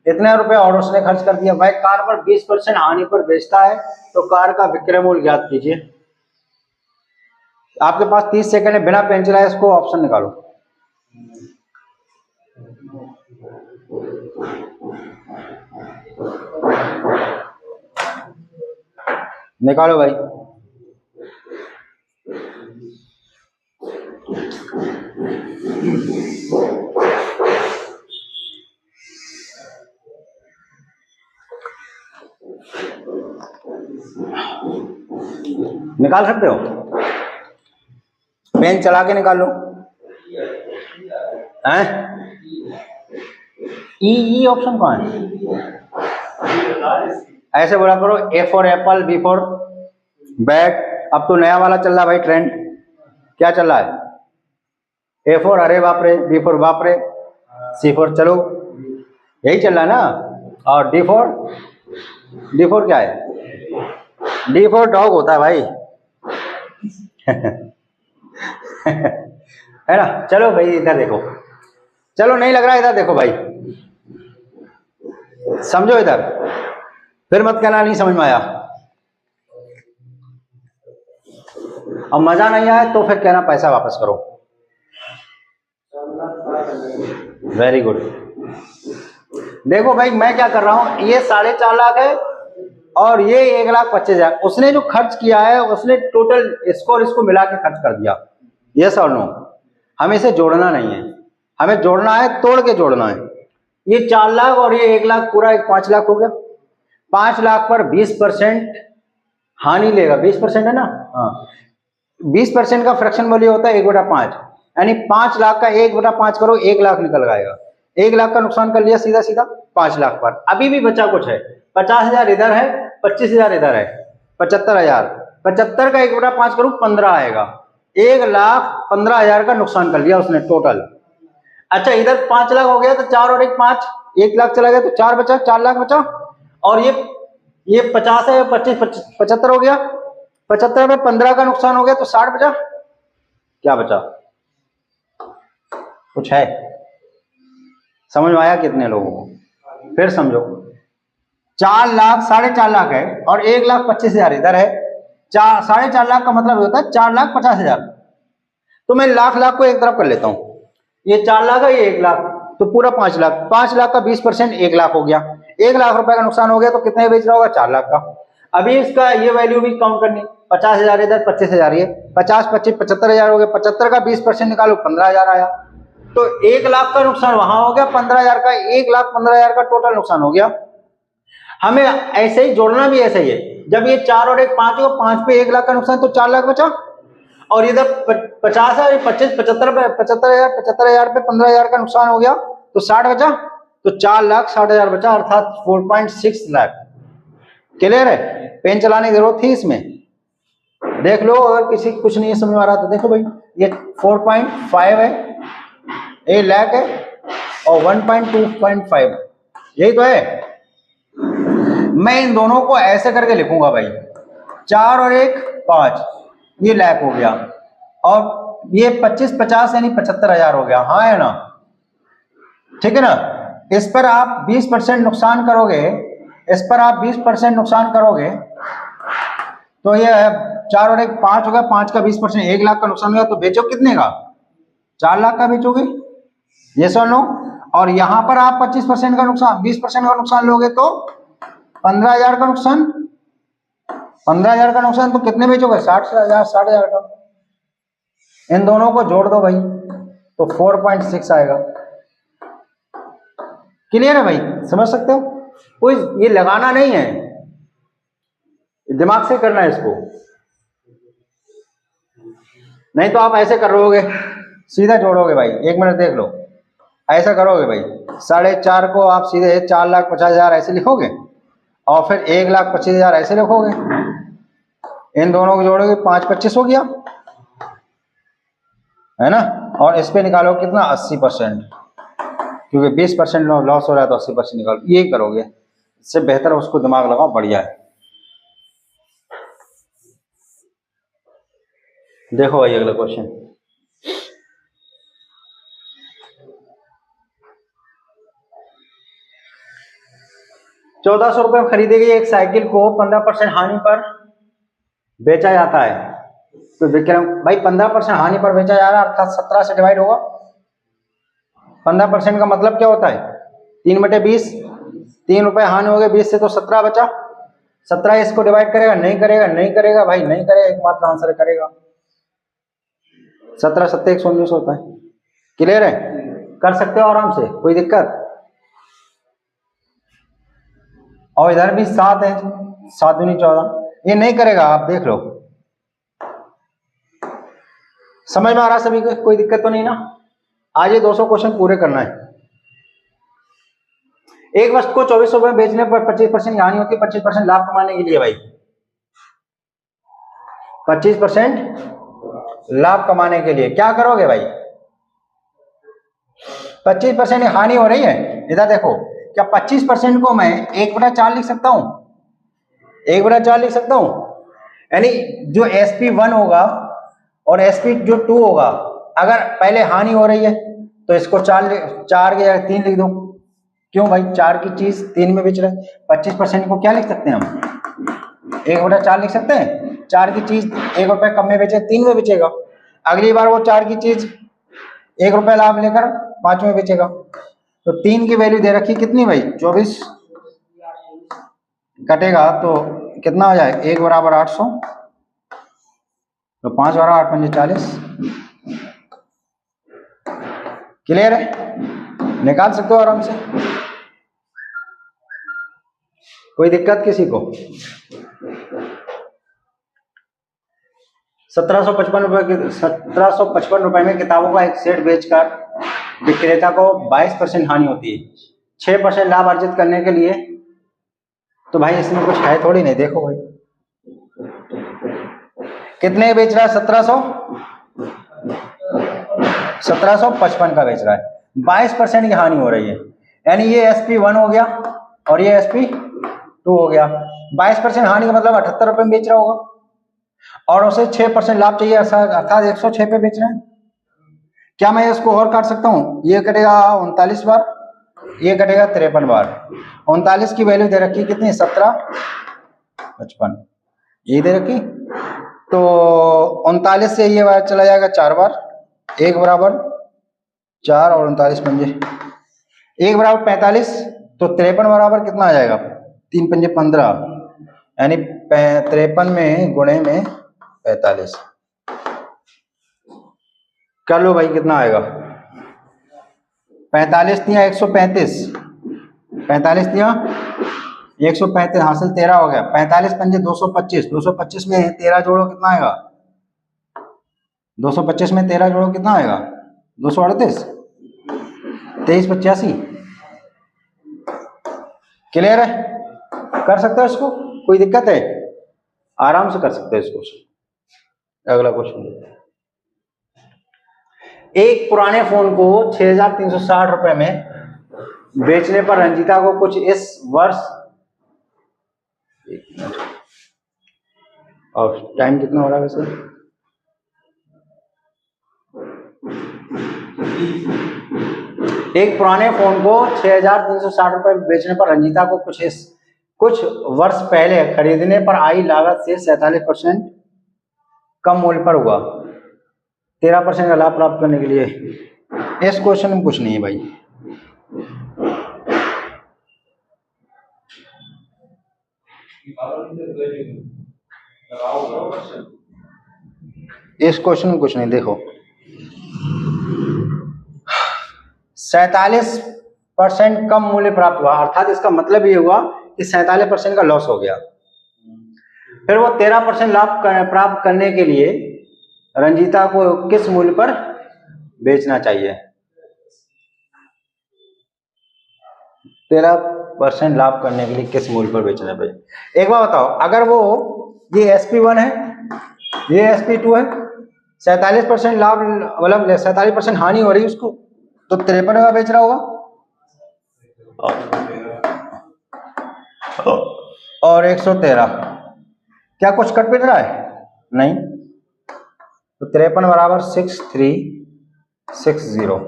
इतने रुपए और उसने खर्च कर दिया। भाई कार पर 20% हानि पर बेचता है तो कार का विक्रय मूल्य ज्ञात कीजिए। आपके पास 30 सेकंड है, बिना पेन चलाए इसको ऑप्शन निकालो। निकालो भाई। निकाल सकते हो, पेन चला के निकाल लो। हैं? ई ऑप्शन कहाँ है? ऐसे बोला करो, A for apple, B for bat. अब तो नया वाला चल रहा है भाई ट्रेंड, क्या चल रहा है? A4 अरे बाप रे, B4 बाप रे, C4 चलो यही चल रहा है ना। और D4 क्या है? D4 डॉग होता है भाई। है ना। चलो भाई इधर देखो, चलो नहीं लग रहा इधर देखो भाई, समझो इधर, फिर मत कहना नहीं समझ में आया। अब मजा नहीं आया तो फिर कहना पैसा वापस करो। Very good. देखो भाई मैं क्या कर रहा हूं, ये 4.5 लाख है और ये 1,25,000। उसने जो खर्च किया है उसने टोटल इसको और इसको मिला के खर्च कर दिया। यस और नो? हमें इसे जोड़ना नहीं है, हमें जोड़ना है, तोड़ के जोड़ना है। ये 4 लाख और ये 1 लाख पूरा 5 लाख हो गया। 5 लाख पर 20% हानि लेगा। 20% है ना? हाँ, 20% का फ्रैक्शन वैल्यू होता है 1/5, यानी 5 लाख का 1/5 करो, 1 लाख निकल आएगा। 1 लाख का नुकसान कर लिया सीधा सीधा 5 लाख पर। अभी भी बचा कुछ है, 50,000 इधर है, 25,000 इधर है, 75,000। 75 का 1/5 करूं 15 आएगा। 1,15,000 का नुकसान कर लिया उसने टोटल। अच्छा इधर 5 लाख हो गया तो 4 और 1 5, 1 लाख चला गया तो 4 बचा, 4 लाख बचा। और ये 50 है, 25 75 हो गया। 75 में 15 का नुकसान हो गया तो 60 बचा। क्या बचा? कुछ है? समझ में आया कितने लोगों को? फिर समझो, 4 लाख 4.5 लाख है और 1,25,000 इधर है। 4.5 लाख का मतलब होता है 4,50,000। तो मैं लाख लाख को एक तरफ कर लेता हूं, ये 4 लाख है, ये 1 लाख, तो पूरा 5 लाख। 5 लाख का 20% 1 लाख हो गया। 1 लाख रुपए का नुकसान हो गया तो कितने बेच रहा होगा? 4 लाख का। अभी इसका ये वैल्यू भी काउंट करनी, 50,000 इधर, 25,000 ये, 50 25 75,000 हो गया। 75 का 20% निकालो, 15,000 आया। तो 1 लाख का नुकसान वहां हो गया, 15,000 का, 1,15,000 का टोटल नुकसान हो गया। हमें ऐसे ही जोड़ना भी ऐसे ही है। जब ये 4 और 1 5 हो, 5 पे 1 लाख का नुकसान तो 4 लाख बचा। और इधर 50 है, 25 75 पे 75,000 पे 15,000 का नुकसान हो गया तो 60 बचा। तो 4,60,000 बचा, अर्थात 4.6 लाख। क्लियर है? पेन चलाने की जरूरत थी इसमें? देख लो, अगर किसी कुछ नहीं समझ में आ रहा तो देखो भाई, ये 4.5 है, 1 लाख है, और 1.2.5 यही तो है। मैं इन दोनों को ऐसे करके लिखूंगा भाई, 4 और 1 5, ये लाख हो गया, और ये 25 50 यानी 75,000 हो गया। हाँ है ना? ठीक है ना? इस पर आप 20% नुकसान करोगे, इस पर आप 20% नुकसान करोगे तो ये 4 और 1 5 हो गया। 5 का 20% 1 लाख का नुकसान हुआ, तो बेचो कितने का? 4 लाख का बेचोगे। ये सो नो। और यहां पर आप 25% का नुकसान, 20% का नुकसान लोगे तो 15,000 का नुकसान। 15,000 का नुकसान तो कितने बेचोगे? 60,000 का। इन दोनों को जोड़ दो भाई तो 4.6 आएगा। क्लियर है भाई? समझ सकते हो? कोई ये लगाना नहीं है, दिमाग से करना है इसको। नहीं तो आप ऐसे करोगे, सीधा जोड़ोगे भाई। 1 मिनट देख लो, ऐसा करोगे भाई, 4.5 को आप सीधे 4,50,000 ऐसे लिखोगे और फिर 1,25,000 ऐसे लिखोगे। इन दोनों को जोड़ोगे 5 25 हो गया, है ना? और इस पे निकालो कितना? 80%, क्योंकि 20% लॉस हो रहा है तो 80% निकालो। ये करोगे, इससे बेहतर उसको दिमाग लगाओ, बढ़िया है। देखो भाई अगला क्वेश्चन, ₹1,400 में खरीदी गई एक साइकिल को 15% हानि पर बेचा जाता है। तो विक्रम भाई 15% हानि पर बेचा जा रहा है, अर्थात 17 से डिवाइड होगा। 15% का मतलब क्या होता है? 3/20। 3 रुपए हानि हो गए, 20 से तो 17 बचा। 17 इसको डिवाइड करेगा? नहीं करेगा, नहीं करेगा भाई, नहीं करेगा, एकमात्र आंसर करेगा। 17 7 119 होता है। क्लियर है? कर सकते हो आराम से, कोई दिक्कत? और इधर भी 7 है, 7 दूनी 14। ये नहीं करेगा, आप देख लो। समझ में आ रहा सभी को? कोई दिक्कत तो नहीं ना? आज ये 200 क्वेश्चन पूरे करना है। एक वस्तु को 24 रुपए में बेचने पर 25% हानि होती है, 25% लाभ कमाने के लिए भाई, 25% लाभ कमाने के लिए क्या करोगे भाई? 25% हानि हो रही है। इधर देखो, क्या 25% को मैं 1/4 लिख सकता हूँ? 1/4 लिख सकता हूँ। यानी जो SP1 होगा और SP2 होगा, अगर पहले हानि हो रही है तो इसको 4 की जगह 3 लिख दो। क्यों भाई? 4 की चीज 3 में बेच रहा है। 25% को क्या लिख सकते हैं हम? 1/4 लिख सकते हैं। 4 की चीज 1 रुपए कम में बेचे, 3 में बेचेगा। अगली बार वो 4 की चीज 1 रुपए लाभ लेकर 5 में बेचेगा। तो 3 की वैल्यू दे रखी कितनी भाई? 24 कटेगा तो कितना हो जाए? 1 बराबर 800, तो 5 बराबर 8 पंजे 40। क्लियर है? निकाल सकते हो आराम से, कोई दिक्कत किसी को? 1755 रुपए में किताबों का एक सेट बेचकर विक्रेता को 22% हानि होती है। 6% लाभ अर्जित करने के लिए तो भाई इसमें कुछ है थोड़ी नहीं। देखो भाई कितने बेच रहा है? 1755 का बेच रहा है। 22% की हानि हो रही है। यानी ये SP1 हो गया और ये SP2 हो गया। 22% हानि का मतलब 78 रुपए में बेच रहा होगा और उसे 6% लाभ चाहिए, अर्थात 106 पे बेच रहे हैं। क्या मैं इसको और काट सकता हूँ? ये कटेगा 39 बार, ये कटेगा 53 बार। 39 की वैल्यू दे रखी कितनी? 1755 ये दे रखी। तो 39 से ये बार चला जाएगा 4 बार, 1 बराबर 4 और 39 पंजे 1 बराबर 45। तो 53 बराबर कितना आ जाएगा? 3 पंजे 15, यानी 53 में गुणे में 45 कर लो भाई, कितना आएगा? 45 दिया 135, 45 दिया 135 हासिल 13 हो गया। 45 पंजे 225, 225 में 13 जोड़ो कितना आएगा? 225 में 13 जोड़ो कितना आएगा? 238, 2385। क्लियर है? कर सकते हो इसको, कोई दिक्कत है? आराम से कर सकते हो इसको। अगला क्वेश्चन, एक पुराने फोन को 6360 रुपए में बेचने पर रंजीता को कुछ इस वर्ष, और टाइम कितना हो रहा है वैसे? एक पुराने फोन को 6360 रुपए में बेचने पर रंजीता को कुछ वर्ष पहले खरीदने पर आई लागत से 47% कम मूल्य पर हुआ। 13% का लाभ प्राप्त करने के लिए इस क्वेश्चन में कुछ नहीं है भाई। इस क्वेश्चन में कुछ नहीं। देखो 47% कम मूल्य प्राप्त हुआ, अर्थात इसका मतलब ये हुआ कि 47% का लॉस हो गया। फिर वो 13% लाभ प्राप्त करने के लिए रंजीता को किस मूल्य पर बेचना चाहिए? 13% लाभ करने के लिए किस मूल्य पर बेचना चाहिए? एक बार बताओ, अगर वो ये SP1 है, ये SP2 है, 47% लाभ मतलब 47% हानि हो रही है उसको, तो 53 का बेच रहा होगा और 113। क्या कुछ कट पिट रहा है? नहीं। तो 53 बराबर 6360।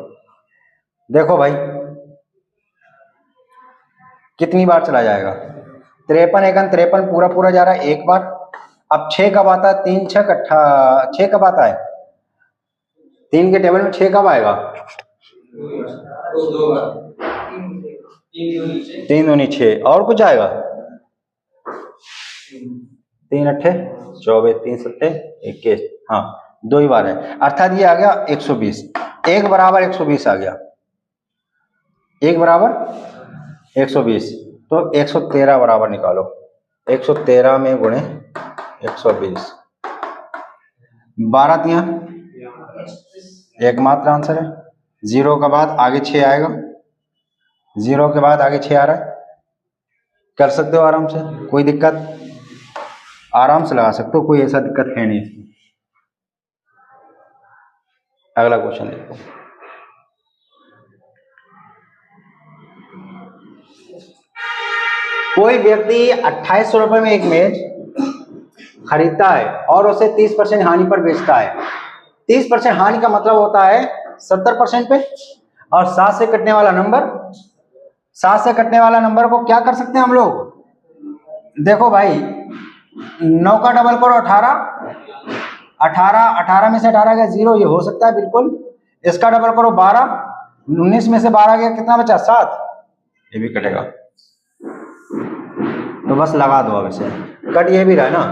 देखो भाई कितनी बार चला जाएगा? 53 एकन 53 पूरा पूरा जा रहा है एक बार। अब 6 कब आता है? 3 6 6 कब आता है? 3 के टेबल में 6 कब आएगा? 3 दूनी 6, और कुछ आएगा? 3 अट्ठे 24, 3 सत्ते 21, हाँ 2 ही बार है, अर्थात ये आ गया 120। 1 बराबर 120 आ गया, 1 बराबर 120। तो 113 बराबर निकालो। 113 में गुणे 120, 12 तिया एकमात्र आंसर है। 0 के बाद आगे 6 आएगा, 0 के बाद आगे 6 आ रहा है। कर सकते हो आराम से, कोई दिक्कत? आराम से लगा सकते हो, कोई ऐसा दिक्कत है नहीं। अगला क्वेश्चन देखो, कोई व्यक्ति 2800 रुपए में एक मेज खरीदता है और उसे 30% हानि पर बेचता है। 30% हानि का मतलब होता है 70% पे, और 7 से कटने वाला नंबर को क्या कर सकते हैं हम लोग? देखो भाई, 9 का डबल करो 18, 18 में से 18 गया 0, ये हो सकता है बिल्कुल। इसका डबल करो 12, 19 में से 12 गया, कितना बचा? 7, ये भी कटेगा। तो बस लगा दो अब इसे, कट ये भी रहा है ना,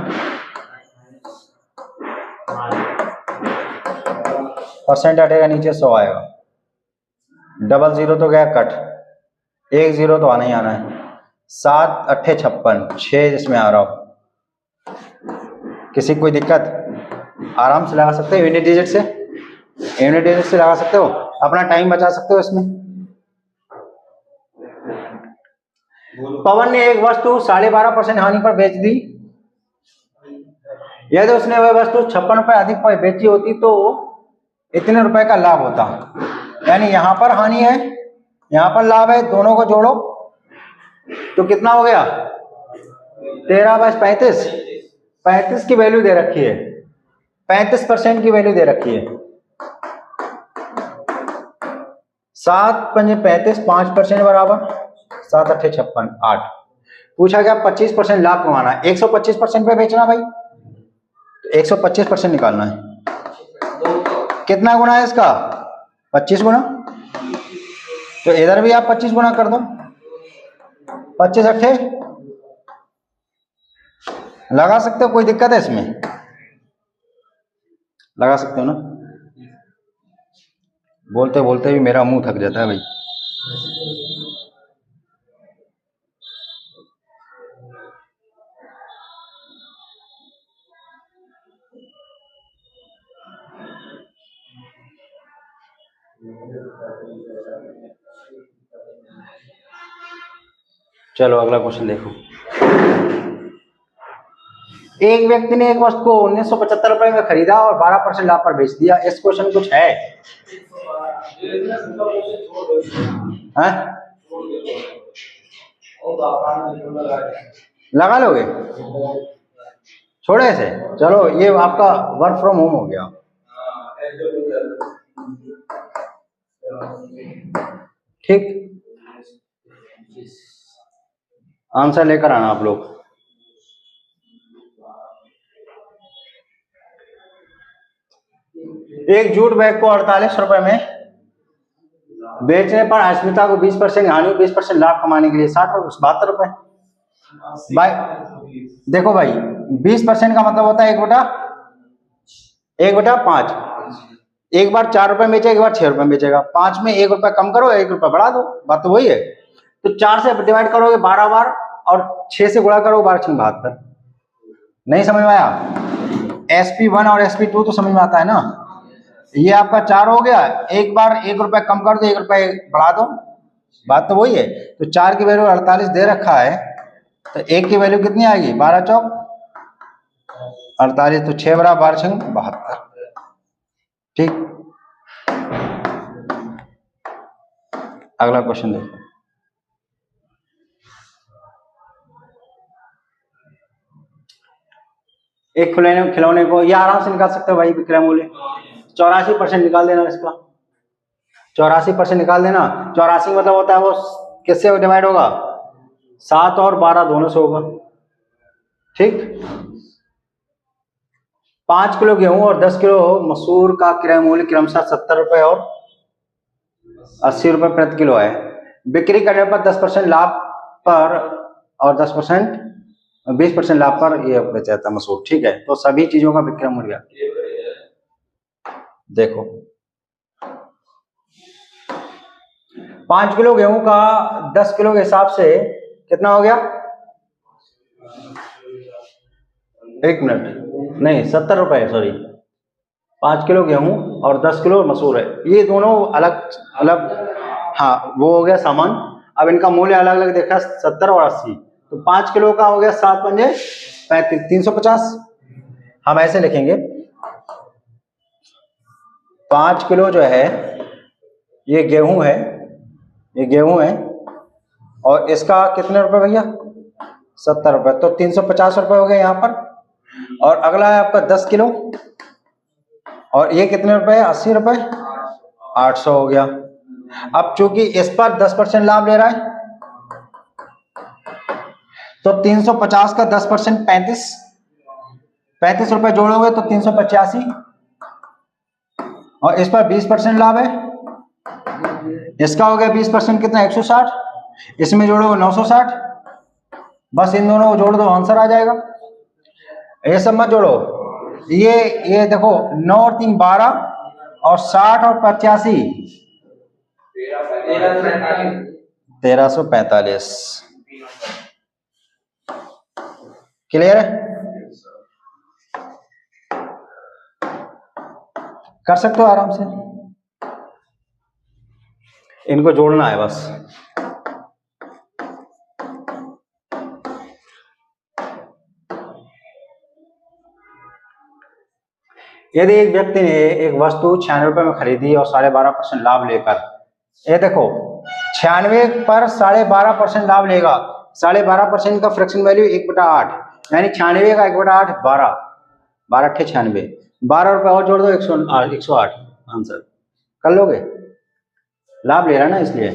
परसेंट हटेगा नीचे 100 आएगा, डबल 0 तो गया कट, 1 0 तो आना ही आना है। 7 8 56, 6 इसमें आ रहा हो। किसी को कोई दिक्कत? आराम से लगा सकते हो, यूनिट डिजिट से लगा सकते हो, अपना टाइम बचा सकते हो इसमें। पवन ने एक वस्तु 12.5% हानि पर बेच दी। यदि उसने वह वस्तु 56 रुपए अधिक पर बेची होती तो इतने रुपए का लाभ होता। यानी यहां पर हानि है, यहां पर लाभ है, दोनों को जोड़ो तो कितना हो गया? 13/35। 35 की वैल्यू दे रखी है, 35% की वैल्यू दे रखी है। 7 पंजे 35, 5% बराबर 7 8 56, 8। पूछा गया 25% लाभ कमाना है, 125% पे बेचना भाई, तो 125% निकालना है। कितना गुना है इसका? 25 गुना। तो इधर भी आप 25 गुना कर दो, 25 अट्ठे लगा सकते हो, कोई दिक्कत है इसमें? लगा सकते हो ना? बोलते बोलते भी मेरा मुंह थक जाता है भाई। चलो अगला क्वेश्चन देखो। एक व्यक्ति ने एक वस्तु को 1975 रुपए में खरीदा और 12% लाभ पर बेच दिया। इस क्वेश्चन कुछ है? लगा लोगे? छोड़े से? चलो ये आपका वर्क फ्रॉम होम हो गया। ठीक, आंसर लेकर आना आप लोग। एक जूट बैग को 48 रुपए में बेचने पर अस्मिता को 20% हानि, 20% लाभ कमाने के लिए 72 रुपए। भाई देखो भाई, 20% का मतलब होता है 1/5। एक बार 4 रुपए बेचेगा, एक बार 6 रुपए बेचेगा, 5 में 1 रुपया कम करो, 1 रुपया बढ़ा दो, बात तो वही है। तो 4 से डिवाइड करोगे 12 बार और 6 से गुणा करोगे 12 6 72। नहीं समझ में आया? SP1 और SP2 तो समझ में आता है ना? ये आपका 4 हो गया, एक बार 1 रुपया कम कर दो, 1 रुपया बढ़ा दो, बात तो वही है। तो 4 की वैल्यू 48 दे रखा है, तो 1 की वैल्यू कितनी आएगी? 12 चौक 48, तो 6 बराबर 12 6 72। ठीक, अगला क्वेश्चन देखो। एक खिलौने को, ये आराम से निकाल सकते हो भाई, विक्रय मूल्य 84% निकाल देना इसका, 84% निकाल देना। 84 मतलब होता है वो किससे डिवाइड होगा? 7 और 12 दोनों से होगा। ठीक, 5 किलो गेहूं और 10 किलो मसूर का क्रय मूल्य क्रमशः 70 रुपए और 80 रुपए प्रति किलो है। बिक्री करने पर 10% लाभ पर और 20% लाभ पर यह बेचा जाता है मसूर। ठीक है, तो सभी चीजों का विक्रय मूल्य देखो। 5 किलो गेहूं का 10 किलो के हिसाब से कितना हो गया? 1 मिनट, नहीं 70 रुपए, सॉरी। 5 किलो गेहूं और 10 किलो मसूर है, ये दोनों अलग अलग, हाँ वो हो गया सामान। अब इनका मूल्य अलग अलग देखा, 70 और 80। तो 5 किलो का हो गया 7 पंजे 35, 350। हम ऐसे लिखेंगे, 5 किलो जो है ये गेहूं है, और इसका कितने रुपए भैया? 70 रुपए, तो 350 रुपए हो गए यहाँ पर। और अगला है आपका 10 किलो, और ये कितने रुपए है? 80 रुपए, 800 हो गया। अब चूंकि इस पर 10% लाभ ले रहा है, तो 350 का 10% 35 रुपए जोड़ोगे तो 385, और इस पर 20% लाभ है, इसका हो गया 20% कितना? 160, इसमें जोड़ोगे 960, बस इन दोनों को जोड़ दो, आंसर आ जाएगा। ये सब मत जोड़ो, ये देखो 9 और 3 12, और 60 और 85 1345। क्लियर है? कर सकते हो आराम से, इनको जोड़ना है बस। यदि एक व्यक्ति ने एक वस्तु 96 रुपए में खरीदी और 12.5% लाभ लेकर, ये देखो 96 पर 12.5% लाभ लेगा, 12.5% का फ्रैक्शन वैल्यू 1/8, यानी 96 का 1/8 12, 12 अट्ठे 96, 12 रुपए और जोड़ दो 108, आंसर कर लोगे। लाभ ले रहा है ना, इसलिए।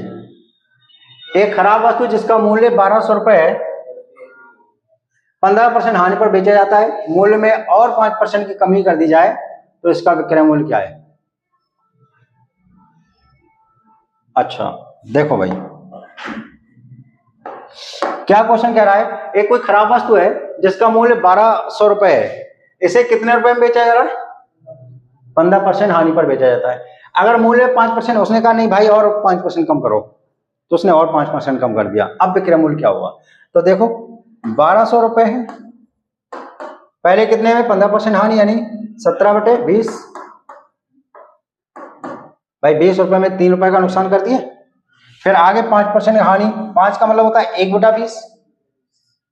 एक खराब वस्तु जिसका मूल्य 1200 रुपए है, 15% हानि पर बेचा जाता है, मूल्य में और 5% की कमी कर दी जाए तो इसका विक्रय मूल्य क्या है? अच्छा देखो भाई, क्या क्वेश्चन कह रहा है? एक कोई खराब वस्तु है जिसका मूल्य 1200 रुपए है, इसे कितने रुपए में बेचा जा रहा है? 15% हानि पर बेचा जाता है। अगर मूल्य 5%, उसने कहा नहीं भाई और 5% कम करो, तो उसने और 5% कम कर दिया, अब विक्रय मूल्य क्या होगा? तो देखो 1200 रुपए है, पहले कितने में? 15% हानि, यानी 17/20, भाई 20 रुपए में 3 रुपए का नुकसान कर दिए। फिर आगे 5% हानि, 5 का मतलब होता है 1/20,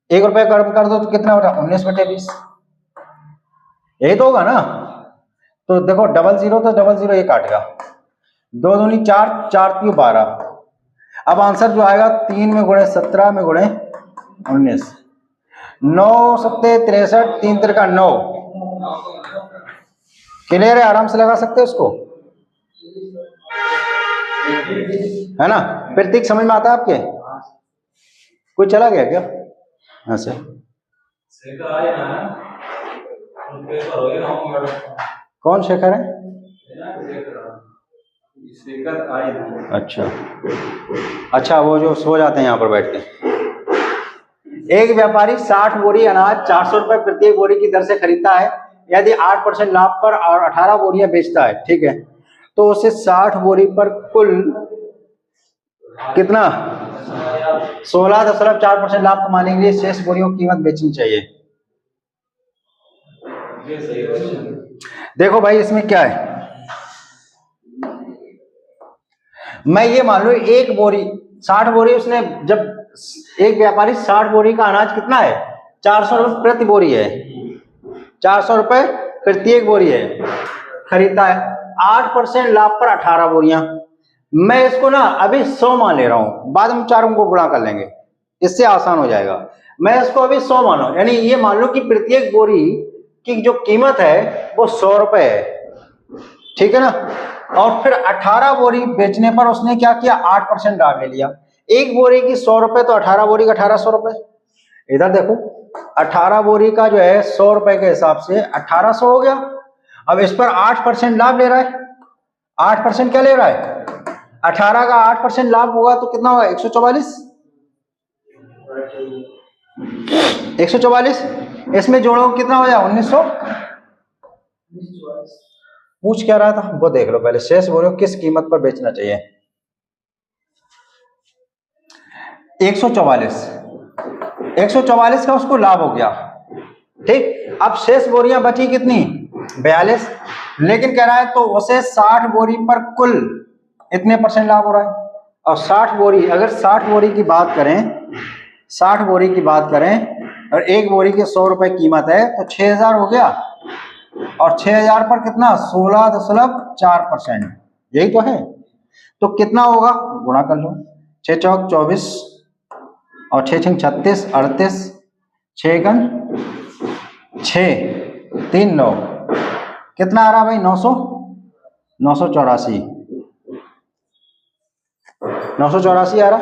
1 रुपए कम कर दो तो कितना होता है? 19/20, यही तो होगा ना। तो देखो 00 तो 00 ये काटेगा, 2 दूनी 4, 4 3 12, अब आंसर जो आएगा 3 में गुणे 17 में गुणे 19, 9 सत्ते 63, 3 तिरका 9। क्लियर है? आराम से लगा सकते हो इसको, है ना? प्रतीक समझ में आता है आपके? कोई चला गया क्या? ऐसे कौन शेखर है? अच्छा वो जो सो जाते हैं यहाँ पर बैठ के। एक व्यापारी 60 बोरी अनाज 400 रुपए प्रत्येक बोरी की दर से खरीदता है, यदि 8% लाभ पर और 18 बोरियां बेचता है, ठीक है, तो उसे 60 बोरी पर कुल कितना? 16.4% लाभ कमाने के लिए शेष बोरियों की कीमत बेचनी चाहिए। देखो भाई इसमें क्या है, मैं ये मान लो एक बोरी 60 बोरी, उसने जब एक व्यापारी 60 बोरी का अनाज कितना है? 400 रुपए प्रति बोरी है, 400 रुपए प्रत्येक बोरी है, खरीदता है, 8% लाभ पर 18 बोरियां। मैं इसको ना अभी 100 मान ले रहा हूं, बाद में चारों को गुणा कर लेंगे, इससे आसान हो जाएगा। मैं इसको अभी 100 मानो, यानी ये मान लो कि प्रत्येक बोरी की जो कीमत है वो 100 रुपए है, ठीक है ना। और फिर 18 बोरी बेचने पर उसने क्या किया? 8% लाभ ले लिया। एक बोरी की 100 रुपए, तो 18 बोरी का 1800 रुपए। इधर देखो 18 बोरी का जो है 100 रुपए के हिसाब से 1800 हो गया। अब इस पर 8% लाभ ले रहा है, 8% क्या ले रहा है? 18 का 8% लाभ होगा तो कितना होगा? 144, 144, इसमें जोड़ो कितना हो जाए? 1900। पूछ क्या रहा था वो देख लो पहले, शेष बोरियों किस कीमत पर बेचना चाहिए? 144, 144 का उसको लाभ हो गया, ठीक। अब शेष बोरियां बची कितनी? 42, लेकिन कह रहा है तो उसे 60 बोरी पर कुल इतने % लाभ हो रहा है। और 60 बोरी, अगर 60 बोरी की बात करें, 60 बोरी की बात करें और एक बोरी के 100 रुपए कीमत है, तो 6000 हो गया, और 6000 पर कितना? 16.4%, यही तो है। तो कितना होगा? गुणा कर लो, 6 चौक 24 और 6 छंग 36, 38, 6 एकम 6 3 9 कितना आ रहा भाई 984 984 आ रहा।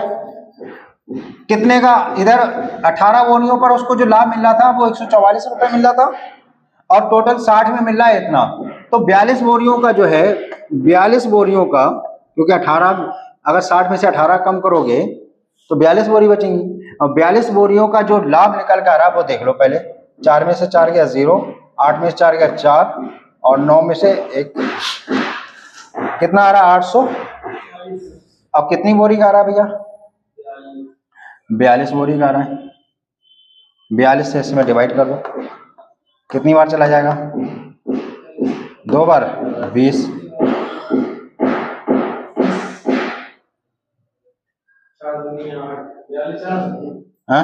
कितने का इधर 18 बोरियों पर उसको जो लाभ मिल रहा था वो 144 रुपए मिल रहा था और टोटल 60 में मिल रहा है इतना। तो 42 बोरियों का जो है 42 बोरियों का, क्योंकि 18 अगर 60 में से 18 कम करोगे तो 42 बोरी बचेंगी और 42 बोरियों का जो लाभ निकल कर आ रहा वो देख लो पहले। 4 में से 4 गया 0, 8 में से 4 गया 4 और 9 में से 1 कितना आ रहा 800। अब कितनी बोरी का आ रहा भैया 42 बोरी का आ रहा है। 42 से इसमें डिवाइड कर दो, कितनी बार चला जाएगा 2 बार 20 हाँ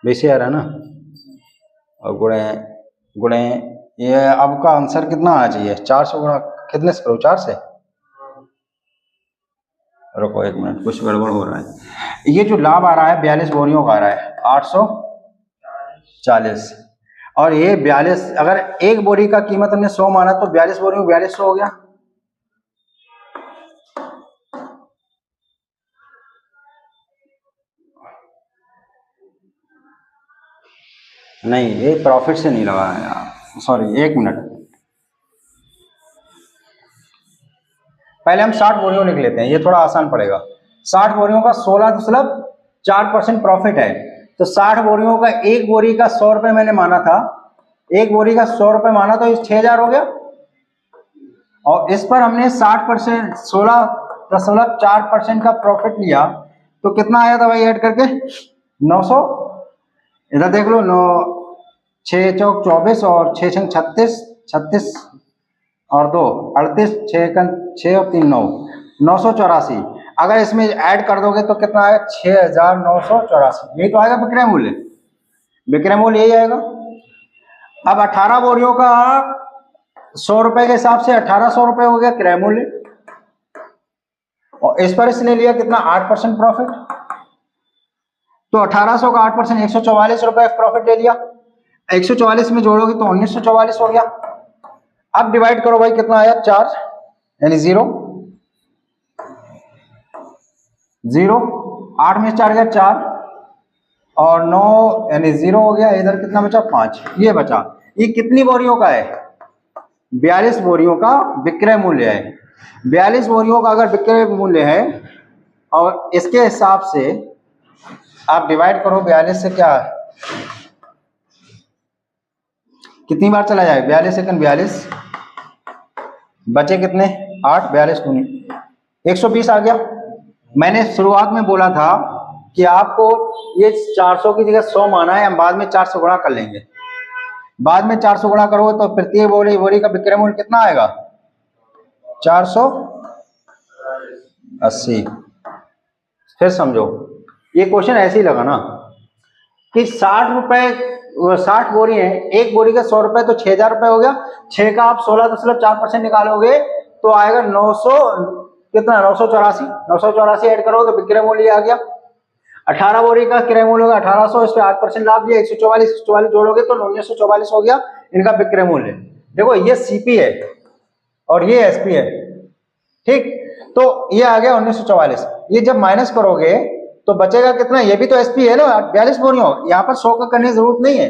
20 आ रहा ना और गुणे गुणे ये आपका आंसर कितना आना चाहिए 400 गुणा कितने से करो 4 से। रुको 1 मिनट कुछ गड़बड़ हो रहा है। ये जो लाभ आ रहा है 42 बोरियों का आ रहा है 840 और ये 42 अगर एक बोरी का कीमत हमने 100 माना तो 42 बोरियों 4200 हो गया। नहीं ये प्रॉफिट से नहीं लगा है, सॉरी 1 मिनट पहले हम 60 बोरियों लिख लेते हैं, ये थोड़ा आसान पड़ेगा। 60 बोरियों का 16.4% प्रॉफिट है तो 60 बोरियों का एक बोरी का 100 रुपए मैंने माना था, एक बोरी का 100 रुपए माना तो 6000 हो गया और इस पर हमने 60% 16.4% का प्रॉफिट लिया तो कितना आया था भाई ऐड करके 900। इधर देख लो 9 6 चौक 24 और 6 छंग 36 36 और 2 38 6 और 3 9 984। अगर इसमें ऐड कर दोगे तो कितना आएगा 6984। यही तो आएगा विक्रय मूल्य, विक्रय मूल्य यही आएगा। अब 18 बोरियों का 100 रुपए के हिसाब से 1800 रुपए हो गया क्रय मूल्य और इस पर इसने लिया कितना 8% प्रॉफिट तो 1800 का 8% 144 रुपए प्रॉफिट ले लिया। 144 में जोड़ोगे तो 1944 हो गया। अब डिवाइड करो भाई कितना आया 4 यानी 0 0 8 में 4 गया 4 और 9 यानी 0 हो गया। इधर कितना बचा 5 ये बचा। ये कितनी बोरियों का है 42 बोरियों का विक्रय मूल्य है। 42 बोरियों का अगर विक्रय मूल्य है और इसके हिसाब से आप डिवाइड करो 42 से क्या कितनी बार चला जाए 42 सेकंड 42 बचे कितने 8 42 दूनी 120 आ गया। मैंने शुरुआत में बोला था कि आपको ये 400 की जगह 100 माना है, हम बाद में 400 गुणा कर लेंगे। बाद में 400 गुणा करोगे तो प्रत्येक बोरी का विक्रय मूल्य कितना आएगा 480। फिर समझो ये क्वेश्चन ऐसे ही लगा ना कि 60 बोरी है, एक बोरी का 100 रुपए तो 6000 रुपए हो गया। 6 का आप 16.4% निकालोगे तो आएगा 900 कितना 984 ऐड करोगे तो विक्रय मूल्य आ गया। 18 बोरी का क्रय मूल्य होगा 1800, इस पे 8% लाभ दिया 144 जोड़ोगे तो 1944 हो गया इनका विक्रय मूल्य। देखो ये सीपी है और ये एसपी है, ठीक, तो ये आ गया 1944। ये जब माइनस करोगे तो बचेगा कितना, ये भी तो एसपी है ना 42 बोरियों, यहाँ पर 100 का करने की जरूरत नहीं है,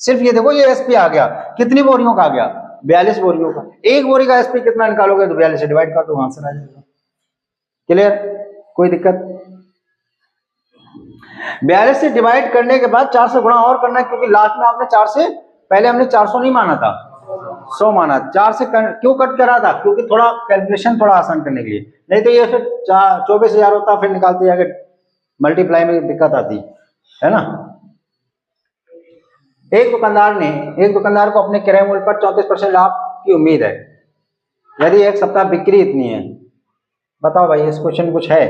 सिर्फ ये देखो ये एसपी आ गया। कितनी बोरियों का आ गया 42 बोरियों का। एक बोरी का एसपी कितना निकालोगे तो 42 से डिवाइड कर दो आंसर आ जाएगा। क्लियर, कोई दिक्कत। 42 से डिवाइड करने के बाद 4 से गुणा और करना है क्योंकि लास्ट में आपने 4 से पहले हमने 400 नहीं माना था 100 माना। 4 से क्यों कट करा था क्योंकि थोड़ा कैलकुलेशन थोड़ा आसान करने के लिए, नहीं तो ये फिर 24,000 होता फिर निकालते जाके मल्टीप्लाई में दिक्कत आती है ना। एक दुकानदार को अपने क्रय मूल्य पर 34% लाभ की उम्मीद है यदि एक सप्ताह बिक्री इतनी है। बताओ भाई इस क्वेश्चन कुछ है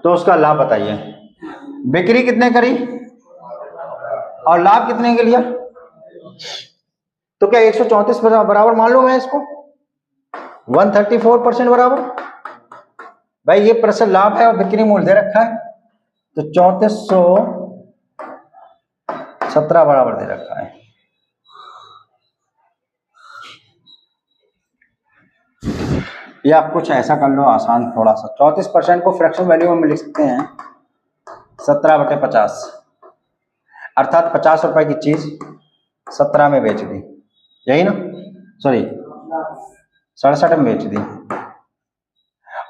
तो उसका लाभ बताइए। बिक्री कितने करी और लाभ कितने के लिया, तो क्या 134 बराबर मान लूं मैं इसको 134% बराबर। भाई ये प्रतिशत लाभ है और बिक्री मूल्य दे रखा है, तो 3417 बराबर दे रखा है। या कुछ ऐसा कर लो आसान थोड़ा सा, 34% को फ्रैक्शन वैल्यू में लिख सकते हैं 17/50, अर्थात 50 रुपए की चीज 17 में बेच दी, यही ना, सॉरी 67 में बेच दी।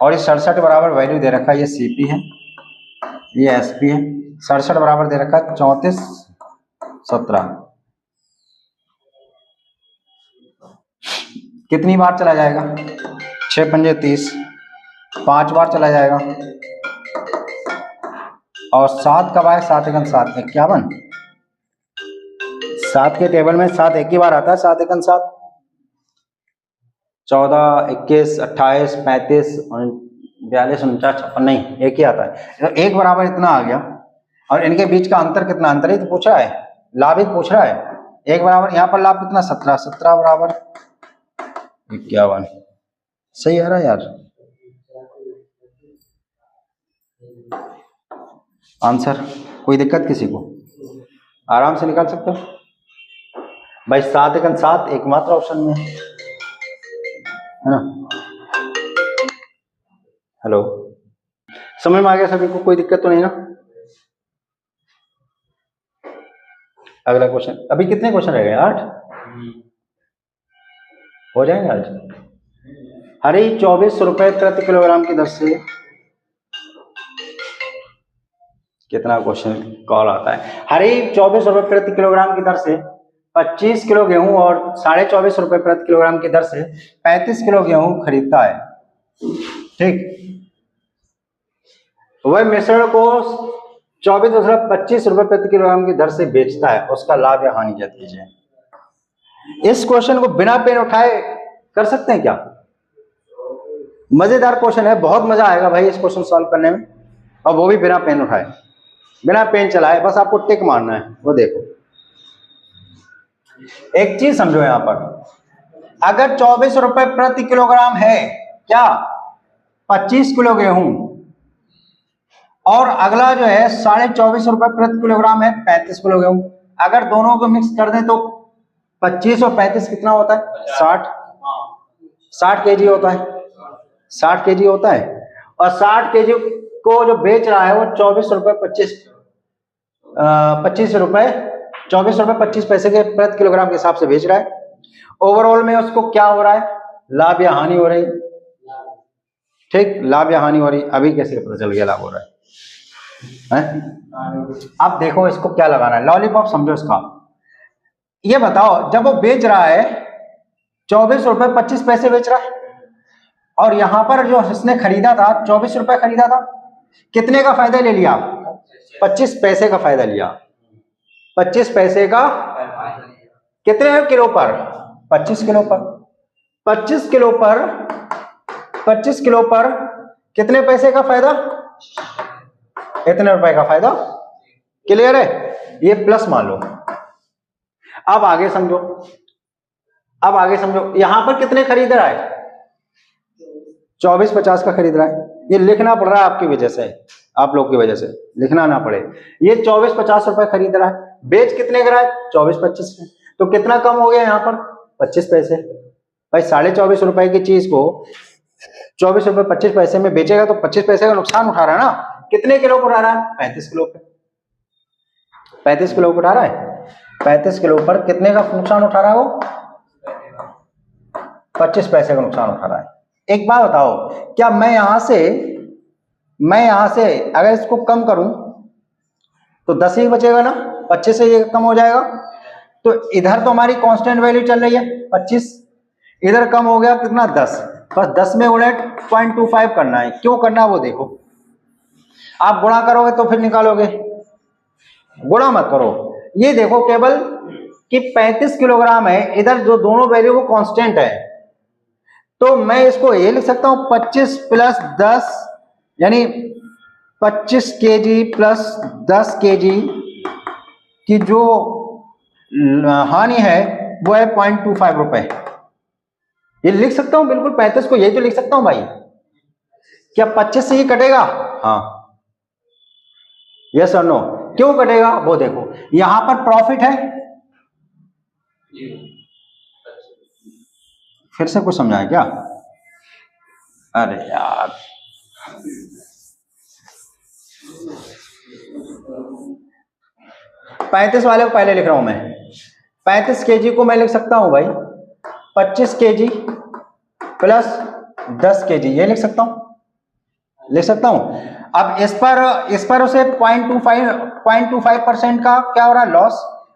और इस 67 बराबर वैल्यू दे रखा है, ये सीपी है, ये एसपी है। 67 बराबर दे रखा है 3417। कितनी बार चला जाएगा? 6 पंजे 30, 5 बार चला जाएगा। और 7 कब आए? 7 एकम 7, 51। 7 के टेबल में 7 एक ही बार आता है, 7 एकम 7। 14, 21, 28, 35, 42, 49, 56, नहीं एक ही आता है। तो एक बराबर इतना आ गया। और इनके बीच का अंतर कितना? अंतर ही तो पूछ रहा है, लाभ ही पूछ रहा है। एक बराबर, यहाँ पर लाभ कितना? 17, 17 बराबर 51। सही आ रहा है यार आंसर? कोई दिक्कत किसी को? आराम से निकाल सकते हो भाई। 7 एकम 7 एकमात्र ऑप्शन में है ना। हेलो, समझ में आ गया सभी को? कोई दिक्कत तो नहीं ना? अगला क्वेश्चन। अभी कितने क्वेश्चन रह गए? 8 हो जाएंगे आज। हरी 24 रुपए प्रति किलोग्राम की दर से, कितना क्वेश्चन कॉल आता है। हरी 24 रुपए प्रति किलोग्राम की दर से 25 किलो गेहूं और 24.5 रुपए प्रति किलोग्राम की दर से 35 किलो गेहूं खरीदता है, ठीक। वह मिश्रण को 24.25 रुपए प्रति किलोग्राम की दर से बेचता है, उसका लाभ या हानि ज्ञात कीजिए। इस क्वेश्चन को बिना पेन उठाए कर सकते हैं क्या? मजेदार क्वेश्चन है, बहुत मजा आएगा भाई इस क्वेश्चन सॉल्व करने में, और वो भी बिना पेन उठाए, बिना पेन चलाए। बस आपको टिक मारना है। वो देखो, एक चीज समझो, यहां पर अगर 24 रुपए प्रति किलोग्राम है क्या, 25 किलो गेहूं, और अगला जो है 24.5 रुपए प्रति किलोग्राम है 35 किलो गेहूं, अगर दोनों को मिक्स कर दें तो 25 और 35 कितना होता है? 60 केजी होता है, 60 केजी होता है। और 60 केजी को जो बेच रहा है वो 24 रुपए 25 रुपए 24 रुपए 25 पैसे के प्रति किलोग्राम के हिसाब से बेच रहा है। ओवरऑल में उसको क्या हो रहा है? लाभ या हानि हो रही? ठीक, लाभ या हानि हो रही। अभी कैसे पता चल गया लाभ हो रहा है? अब देखो इसको क्या लगाना है, लॉलीपॉप समझो इसका। ये बताओ, जब वो बेच रहा है 24 रुपए 25 पैसे बेच रहा है, और यहां पर जो इसने खरीदा था 24 रुपए खरीदा था, कितने का फायदा ले लिया? 25 पैसे का फायदा लिया। 25 पैसे का कितने किलो पर? 25 किलो पर। 25 किलो पर 25 किलो पर कितने पैसे का फायदा? इतने रुपए का फायदा। क्लियर है? ये प्लस मान लो। अब आगे समझो, अब आगे समझो, यहां पर कितने खरीद रहा है? 24.50 का खरीद रहा है। ये लिखना पड़ रहा है आपकी वजह से, आप लोग की वजह से लिखना ना पड़े। ये 24.50 रुपए खरीद रहा है, बेच कितने का रहा है? 24.25 में। तो कितना कम हो गया यहाँ पर? 25 पैसे। भाई 24.5 रुपए की चीज को 24 रुपए 25 पैसे में बेचेगा तो 25 पैसे का नुकसान उठा रहा है ना। कितने किलो पर उठा रहा है? 35 किलो पे। 35 किलो पर उठा रहा है। 35 किलो पर कितने का नुकसान उठा रहा है वो? 25 पैसे का नुकसान उठा रहा है। एक बात बताओ, क्या मैं यहां से अगर इसको कम करूं तो 10 ही बचेगा ना, 25 से ये कम हो जाएगा। तो इधर तो हमारी कांस्टेंट वैल्यू चल रही है 25, इधर कम हो गया कितना? 10। बस 10 में गुणा 0.25 करना है। क्यों करना है वो देखो। आप गुणा करोगे तो फिर निकालोगे, गुणा मत करो। ये देखो केवल कि 35 किलोग्राम है, इधर जो दोनों वैल्यू वो कांस्टेंट है, तो मैं इसको ये लिख सकता हूं 25 प्लस 10, यानी 25 केजी प्लस 10 केजी की जो हानि है वो है 0.25 रुपए। ये लिख सकता हूं बिल्कुल 35 को, यही तो लिख सकता हूं भाई। क्या 25 से ही कटेगा? हाँ, यस और नो। क्यों कटेगा वो देखो, यहां पर प्रॉफिट है, फिर से कुछ समझाए क्या? अरे यार, पैंतीस वाले को पहले लिख रहा हूं मैं। 35 केजी को मैं लिख सकता हूं भाई 25 केजी प्लस 10 केजी, ये लिख सकता हूं, लिख सकता हूं। अब इस पर उसे 0.25% का क्या हो रहा है, लॉस,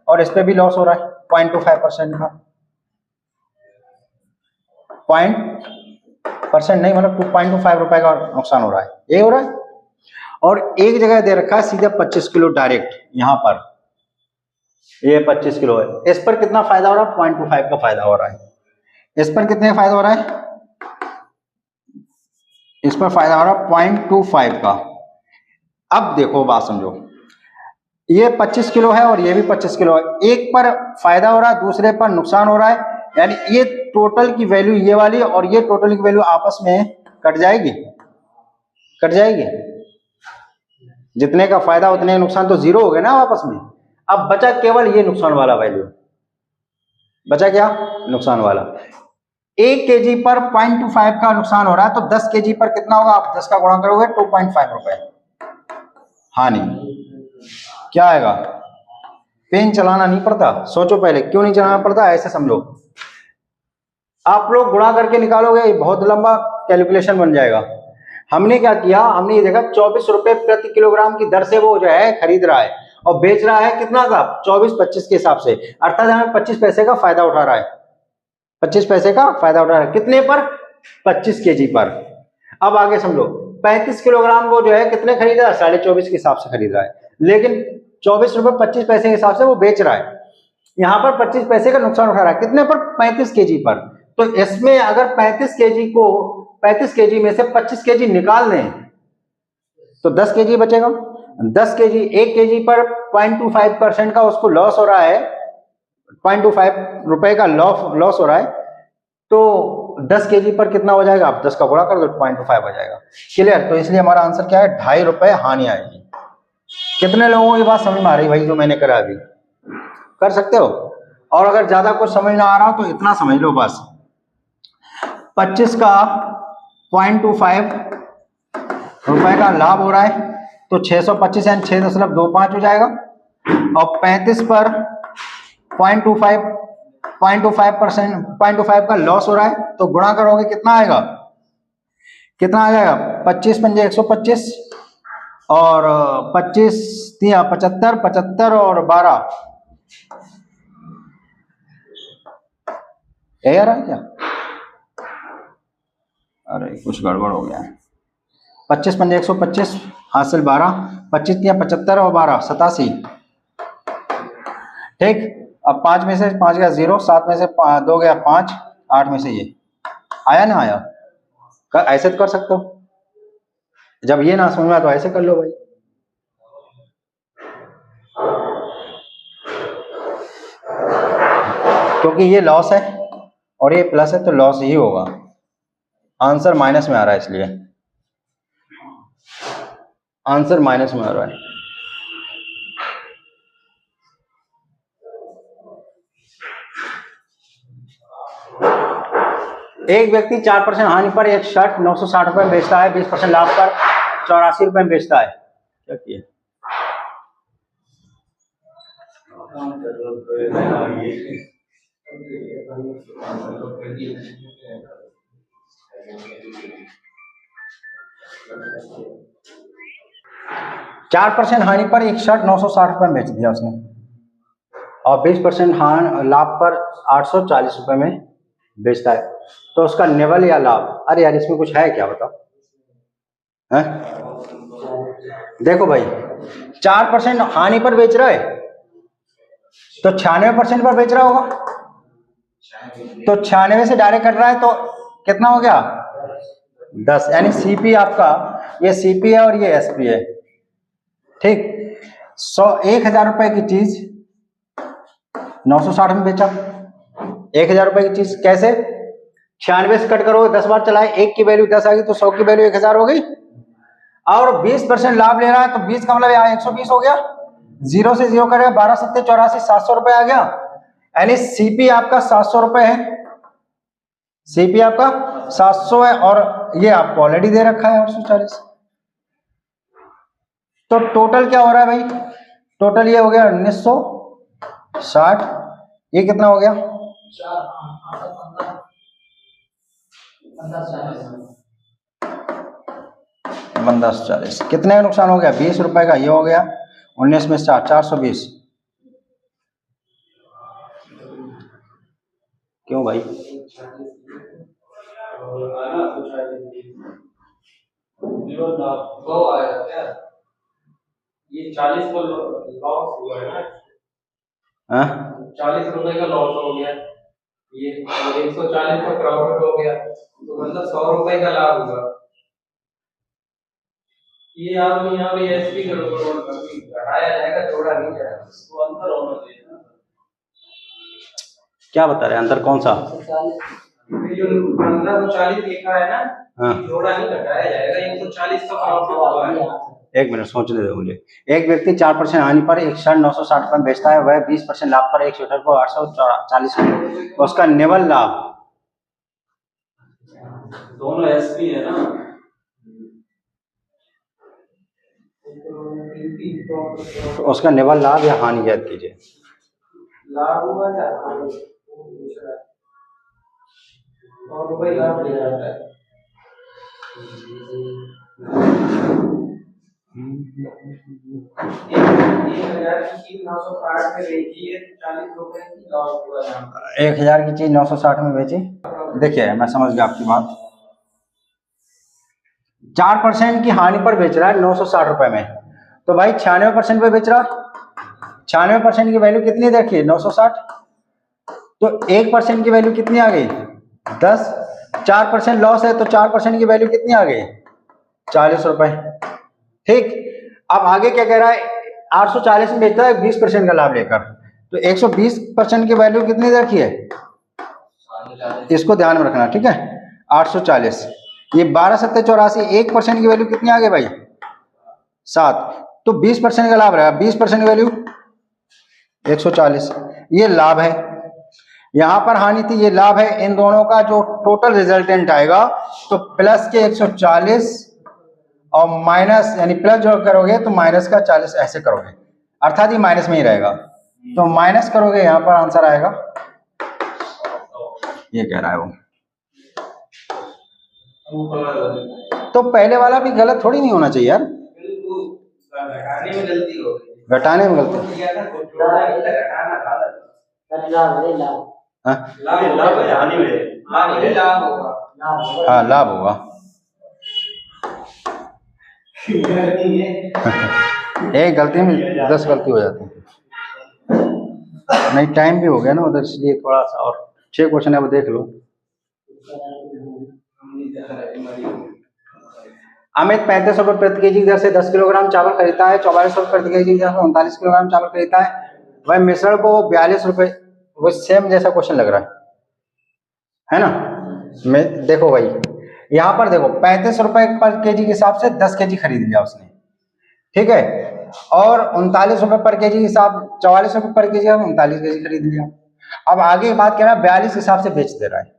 और इस पे भी लॉस हो रहा है 0.25% का, 0.% नहीं मतलब 2.25 रुपए का नुकसान हो रहा है, ये हो रहा है। और एक जगह दे रखा है सीधा 25 किलो डायरेक्ट, यहां पर ये 25 किलो है, इस पर कितना फायदा हो रहा है, 0.25 का फायदा हो रहा है। इस पर कितने का फायदा हो रहा है, इस पर फायदा हो रहा है 0.25 का। अब देखो बात समझो, ये 25 किलो है और ये भी 25 किलो है, एक पर फायदा हो रहा है दूसरे पर नुकसान हो रहा है, यानी ये टोटल की वैल्यू ये वाली और ये टोटल की वैल्यू आपस में कट जाएगी, कट जाएगी। जितने का फायदा उतने नुकसान तो जीरो हो गए ना आपस में। अब बचा केवल ये नुकसान वाला वैल्यू, बचा क्या, नुकसान वाला। 1 केजी पर 0.25 का नुकसान हो रहा है, तो 10 केजी पर कितना होगा, आप 10 का गुणा करोगे 2.5 रुपए हानि। क्या आएगा, पेन चलाना नहीं पड़ता, सोचो पहले क्यों नहीं चलाना पड़ता, ऐसे समझो। आप लोग गुणा करके निकालोगे, बहुत लंबा कैलकुलेशन बन जाएगा। हमने क्या किया, हमने ये देखा 24 रुपए प्रति किलोग्राम की दर से वो जो है खरीद रहा है, और बेच रहा है कितना का, 24-25 के हिसाब से, अर्थात हमें 25 पैसे का फायदा उठा रहा है, 25 पैसे का फायदा उठा रहा है, कितने पर, 25 केजी पर। अब आगे समझो, 35 किलोग्राम वो जो है कितने खरीद रहा है, 24.5 के हिसाब से खरीद रहा है, लेकिन 24 रुपए 25 पैसे के हिसाब से वो बेच रहा है, यहां पर 25 पैसे का नुकसान उठा रहा है, कितने पर, 35 केजी पर। तो इसमें अगर 35 केजी में से 25 केजी निकाल दें तो 10 केजी बचेगा। 10 केजी, 1 केजी पर 0.25% का उसको लॉस हो रहा है, 0.25 रुपए का लॉस हो रहा है, तो 10 केजी पर कितना हो जाएगा, आप 10 का गुणा कर दो 0.25 हो जाएगा। क्लियर? तो इसलिए हमारा आंसर क्या है, 2.5 रुपए हानि आएगी। कितने लोगों को ये बात समझ में आ रही भाई, जो मैंने करा अभी, कर सकते हो? और अगर ज्यादा कुछ समझ ना आ रहा हो तो इतना समझ लो बस, 25 का 0.25 रुपए का लाभ हो रहा है, तो 625 यानी 6.25 हो जाएगा, और 35 पर 0.25% का लॉस हो रहा है, तो गुणा करोगे कितना आएगा, कितना आ जाएगा, 25 पंजे 125 और 25 तिया 75, 75 और 12 यार है क्या, अरे कुछ गड़बड़ हो गया है। 25 पंजे 125 हासिल 12, 25 तिया 75 और 12 87, ठीक। अब 5 में से 5 गया 0, 7 में से 2 गया 5, 8 में से ये आया ना आया, ऐसे तो कर सकते हो, जब ये ना समझ में आया तो ऐसे कर लो भाई। क्योंकि ये लॉस है और ये प्लस है तो लॉस ही होगा, आंसर माइनस में आ रहा है, इसलिए आंसर माइनस में आ रहा है। एक व्यक्ति 4% हानि पर एक शर्ट 960 रुपए में बेचता है, 20% लाभ पर 84 रुपए में बेचता है, क्या किया? चार 4% हानि पर एक शर्ट 960 रुपए में बेच दिया उसने, और 20% लाभ पर 840 रुपए में बेचता है, तो उसका निवल या लाभ, अरे यार इसमें कुछ है क्या बताओ, है? देखो भाई 4% हानि पर बेच रहा है तो 96% पर बेच रहा होगा, तो 96 से डायरेक्ट कट रहा है तो कितना हो गया, 10, यानी सीपी आपका, ये सीपी है और ये एसपी है, ठीक। 1000 रुपए की चीज 960 में बेचा, 1000 रुपए की चीज कैसे, 96 से कट करोगे, 10 बार चलाए, 1 की वैल्यू 10 आ गई तो 100 की वैल्यू 1000 हो गई। और 20% लाभ ले रहा है तो 20 का मतलब यहाँ 120 हो गया, 0 से 0 करेगा, 12 सत्ते 84, 700 रुपए आ गया। यानी सीपी आपका 700 रुपए है, सीपी आपका 700 है और ये आपको ऑलरेडी दे रखा है 840। तो टोटल क्या हो रहा है भाई, टोटल ये हो गया 1960, ये कितना हो गया 1540, कितने का नुकसान हो गया 20 रुपए का, ये हो गया 19 में 420। क्यों भाई, ये 40 को लॉस हुआ है ना, 40 रुपए का लॉस हो गया, ये 140 का प्रॉफिट हो गया, तो मतलब 100 रुपए का लाभ हुआ। ये आदमी यहाँ पे एसपी घटाया जाएगा, जोड़ा नहीं जाएगा, उसको अंतर होना चाहिए ना। क्या बता रहे हैं अंतर कौन सा, जो 1540 लिखा है ना, जोड़ा नहीं घटाया जाएगा, 140 का प्रॉफिट हुआ है। एक मिनट सोचने दो मुझे। एक व्यक्ति 4% हानि पर एक शर्ट 960 रुपए बेचता है, वह 20% लाभ पर एक स्वेटर को 840 रुपए, उसका निवल लाभ, दोनों एसपी है ना, उसका निवल लाभ या हानि ज्ञात कीजिए। लाभ हुआ या और रुपए लाभ ले जाता है। 1000 की चीज 960 में बेची है, 40 रुपए की लॉस हुआ है। 1000 की चीज 960 में बेची, देखिए मैं समझ गया आपकी बात। 4% की हानि पर बेच रहा है 960 रुपए में, तो भाई 96% पे बेच रहा, 96% की वैल्यू कितनी देखिए 960, तो 1% की वैल्यू कितनी आ गई 10, 4% लॉस है तो 4% की वैल्यू कितनी आ गई 40 रुपए। ठीक, अब आगे क्या कह रहा है, 840 में बेचता है 20% का लाभ लेकर, तो 120% की वैल्यू कितनी रखी है, इसको ध्यान में रखना, ठीक है 840, ये 12 सत्ते 84, 1% की वैल्यू कितनी आ गई भाई 7, तो 20% का लाभ रहेगा, 20% की वैल्यू 140, ये लाभ है, यहां पर हानि थी, ये लाभ है, इन दोनों का जो टोटल रिजल्टेंट आएगा तो प्लस के 140 और माइनस, यानी प्लस जो करोगे तो माइनस का 40 ऐसे करोगे, अर्थात ये माइनस में ही रहेगा, तो माइनस करोगे यहां पर आंसर आएगा, ये कह रहा है वो। तो पहले वाला भी गलत थोड़ी नहीं होना चाहिए यार, घटाने में गलती हो गई, घटाने में गलती, हाँ लाभ होगा एक गलती में 10 गलती हो जाती है, नहीं टाइम भी हो गया ना उधर, इसलिए थोड़ा सा, और 6 क्वेश्चन है वो देख लो। अमित 35 रुपए प्रति केजी की दर से 10 किलोग्राम चावल खरीदता है, 44 रुपए प्रति केजी की दर से 39 किलोग्राम चावल खरीदता है, वह मिश्रण को 42 रुपए, वो सेम जैसा क्वेश्चन लग रहा है ना, मैं देखो भाई यहाँ पर देखो 35 रुपए पर केजी के हिसाब से 10 केजी खरीद लिया उसने, ठीक है, और 39 रुपए पर केजी के हिसाब, 44 रुपए पर केजी 39 केजी खरीद लिया। अब आगे बात कह रहा है 42 के हिसाब से बेच दे रहा है,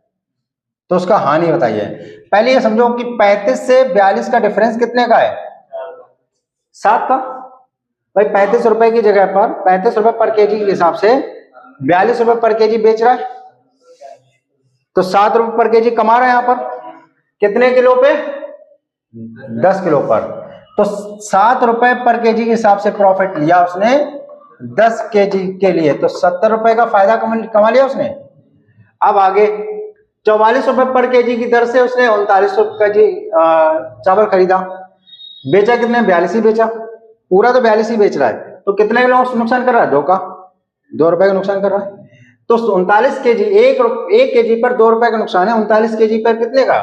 तो उसका हानि बताइए। पहले ये समझो कि 35 से 42 का डिफरेंस कितने का है 7 का, भाई 35 रुपए की जगह पर 35 रुपए पर केजी के हिसाब से 42 रुपए पर केजी बेच रहा है, तो 7 रुपए पर केजी कमा रहा है यहाँ पर, कितने किलो पे 10 किलो पर, तो 7 रुपए पर केजी के हिसाब से प्रॉफिट लिया उसने 10 केजी के लिए, तो 70 रुपए का फायदा कमा लिया उसने। अब आगे 44 रुपए पर केजी की दर से उसने 39 रुपए केजी चावल खरीदा, बेचा कितने 42 ही बेचा, पूरा तो 42 ही बेच रहा है, तो कितने का नुकसान कर रहा है 2 रुपए का नुकसान कर रहा है, तो 39 केजी, एक केजी पर 2 रुपए का नुकसान है, 39 केजी पर कितने का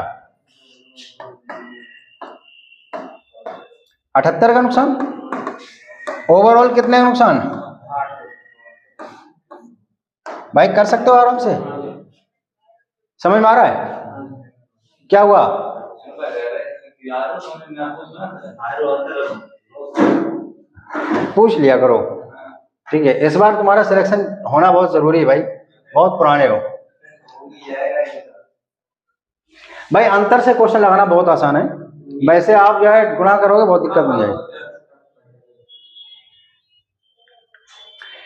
78 का नुकसान, ओवरऑल कितने का नुकसान भाई, कर सकते हो आराम से, समझ में आ रहा है। क्या हुआ? पूछ लिया करो, ठीक है। इस बार तुम्हारा सिलेक्शन होना बहुत जरूरी है भाई, बहुत पुराने हो भाई। अंतर से क्वेश्चन लगाना बहुत आसान है, वैसे आप जो है गुणा करोगे बहुत दिक्कत बन जाएगी।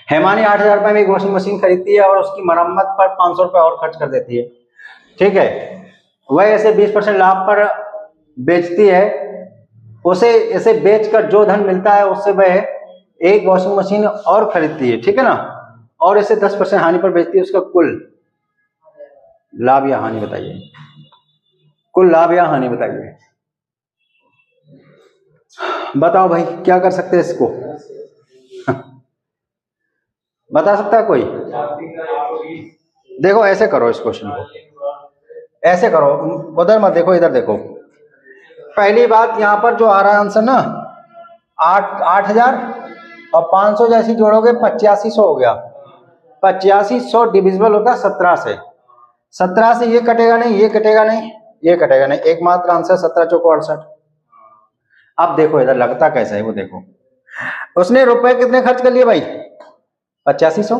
हेमानी 8,000 रुपए में एक वॉशिंग मशीन खरीदती है और उसकी मरम्मत पर 500 रुपए और खर्च कर देती है, ठीक है। वह ऐसे 20% लाभ पर बेचती है, उसे इसे बेचकर जो धन मिलता है उससे वह एक वॉशिंग मशीन और खरीदती है, ठीक है ना, और इसे 10% हानि पर बेचती है। उसका कुल लाभ या हानि बताइए, कुल लाभ या हानि बताइए। बताओ भाई, क्या कर सकते हैं इसको? बता सकता है कोई? देखो ऐसे करो, इस क्वेश्चन को ऐसे करो, उधर मत देखो, इधर देखो। पहली बात, यहाँ पर जो आ रहा है आंसर ना, 8,000 और 500 जैसी जोड़ोगे 8500 हो गया। 8500 डिविजिबल होता है 17 से। 17 से ये कटेगा नहीं, ये कटेगा नहीं, ये कटेगा नहीं, एकमात्र आंसर 17 चौको 68। अब देखो इधर लगता कैसा है वो देखो। उसने रुपए कितने खर्च कर लिए भाई? 8500।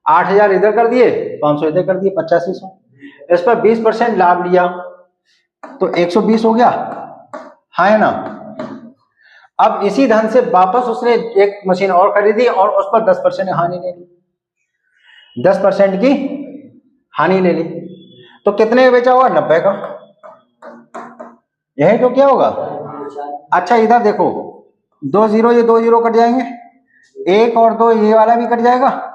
8,000 इधर कर दिए, 500 इधर कर दिए, 8500। इस पर 20% लाभ लिया तो 120 हो गया, हाँ है ना। अब इसी धन से वापस उसने एक मशीन और खरीदी और उस पर 10% हानि ले ली, 10% की हानि ले ली, तो कितने का बेचा होगा? 90 का। यही तो क्या होगा? अच्छा इधर देखो, 2 जीरो, ये 2 जीरो कट जाएंगे, 1 और 2 ये वाला भी कट जाएगा।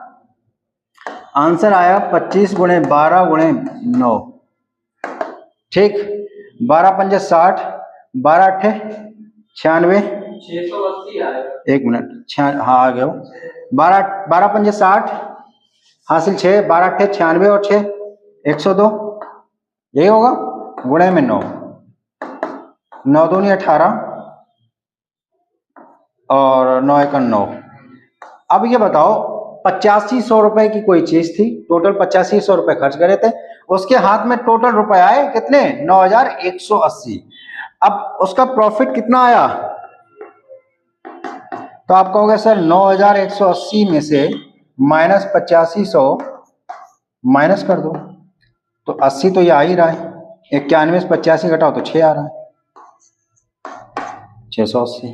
आंसर आया 25 गुणे 12 गुणे 9, ठीक। 12 पंजे 60, 12 अट्ठे 96, 680 आएगा। एक मिनट, हाँ आ गया। 12 पंजे 60 हासिल 6, 12 अट्ठे 96 और 6 102, यही होगा। गुणे में 9, 9 दूनी 18 और 9 एकम 9। अब ये बताओ, 8500 रुपए की कोई चीज थी, टोटल 8500 रुपए खर्च करे थे, उसके हाथ में टोटल रुपए आए कितने? 9180। अब उसका प्रॉफिट कितना आया? तो आप कहोगे सर 9180 में से माइनस 8500 माइनस कर दो, तो 80 तो ये आ ही रहा है। 91 से 85 घटाओ तो 6 आ रहा है, 680।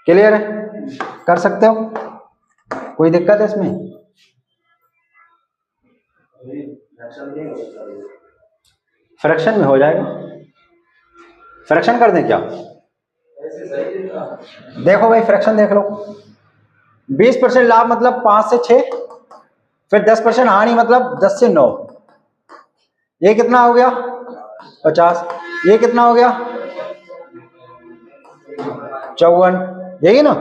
क्लियर है? कर सकते हो? कोई दिक्कत है इसमें? फ्रैक्शन में हो जाएगा, फ्रैक्शन कर दें क्या? देखो भाई फ्रैक्शन देख लो, 20% लाभ मतलब 5 से 6, फिर 10% हानि मतलब 10 से 9, ये कितना हो गया? 50। ये कितना हो गया? 54, यही ना।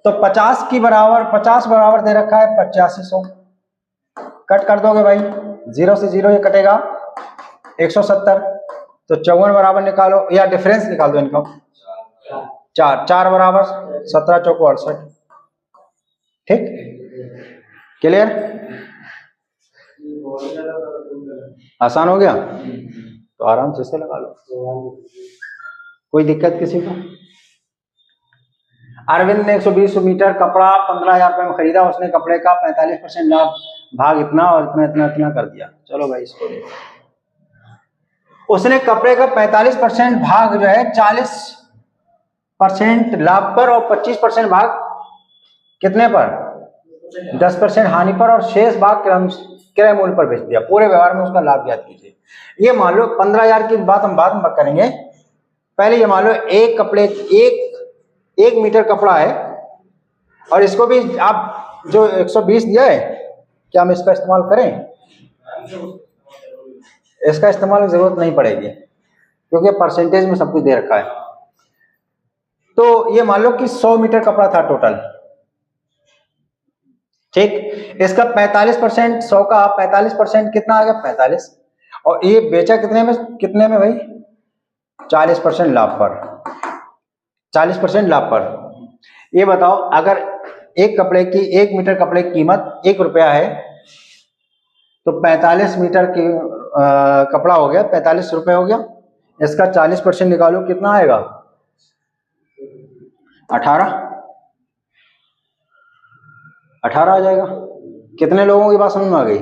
तो 50 की बराबर, 50 बराबर दे रखा है 8500, कट कर दोगे भाई, 0 से 0 ये कटेगा, 170। तो 54 बराबर निकालो या डिफरेंस निकाल दो इनका, 4 बराबर 17 चौको 68, ठीक। क्लियर? आसान हो गया, तो आराम से लगा लो। कोई दिक्कत किसी को? अरविंद ने 120 मीटर कपड़ा 15,000 रुपए में खरीदा, उसने कपड़े का 45% लाभ भाग इतना और इतना इतना इतना कर दिया। चलो भाई इसको देखो, उसने कपड़े का 45% भाग जो है 40% लाभ पर और 25% भाग कितने पर? 10% हानि पर और शेष भाग क्रय मूल्य पर बेच दिया। पूरे व्यवहार में उसका लाभ ज्ञात कीजिए। ये मान लो 15,000 की बात हम बाद में करेंगे, पहले ये मान लो एक कपड़े, एक मीटर कपड़ा है और इसको भी आप जो 120 दिया है, क्या हम इसका इस्तेमाल करें? इसका इस्तेमाल की जरूरत नहीं पड़ेगी क्योंकि परसेंटेज में सब कुछ दे रखा है। तो ये मान लो कि 100 मीटर कपड़ा था टोटल, ठीक। इसका 45%, 100 का 45% कितना आ गया? 45। और ये बेचा कितने में? कितने में भाई? 40% लाभ पर, 40% लाभ पर। ये बताओ, अगर एक कपड़े की, 1 मीटर कपड़े की कीमत 1 रुपया है तो 45 मीटर की कपड़ा हो गया 45 रुपए हो गया, इसका 40% निकालो कितना आएगा 18 आ जाएगा। कितने लोगों की बात समझ में आ गई?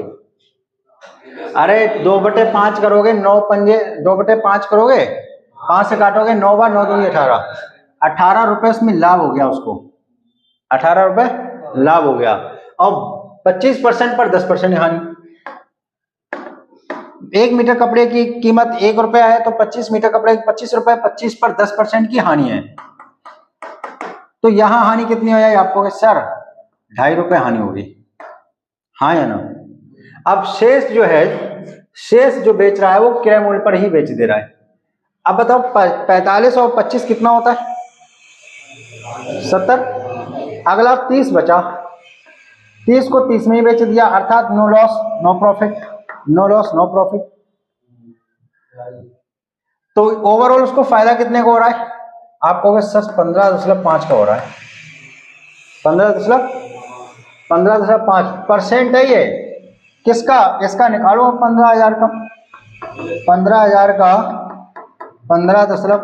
अरे 2/5 करोगे, 9 पंजे 2/5 करोगे, 5 से काटोगे, 9 बार 9 दूनी 18 रुपए उसमें लाभ हो गया उसको, 18 रुपए लाभ हो गया। और 25% पर 10% हानि। 1 मीटर कपड़े की कीमत 1 रुपया है तो 25 मीटर कपड़े 25 रुपए, 25 पर 10% की हानि है। तो यहां हानि कितनी हो जाएगी आपको? सर 2.5 रुपए हानि होगी, हाँ या ना? अब शेष जो है, शेष जो बेच रहा है वो क्रय मूल्य पर ही बेच दे रहा है। अब बताओ 45 और 25 कितना होता है? 70। अगला 30 बचा, 30 को 30 में ही बेच दिया, अर्थात no loss no profit, no loss no profit. तो ओवरऑल उसको फायदा कितने का हो रहा है? आप कहोगे सर 15.5 का हो रहा है। 15.5% है ये। किसका? इसका निकालो 15,000 का। 15,000 का 15,000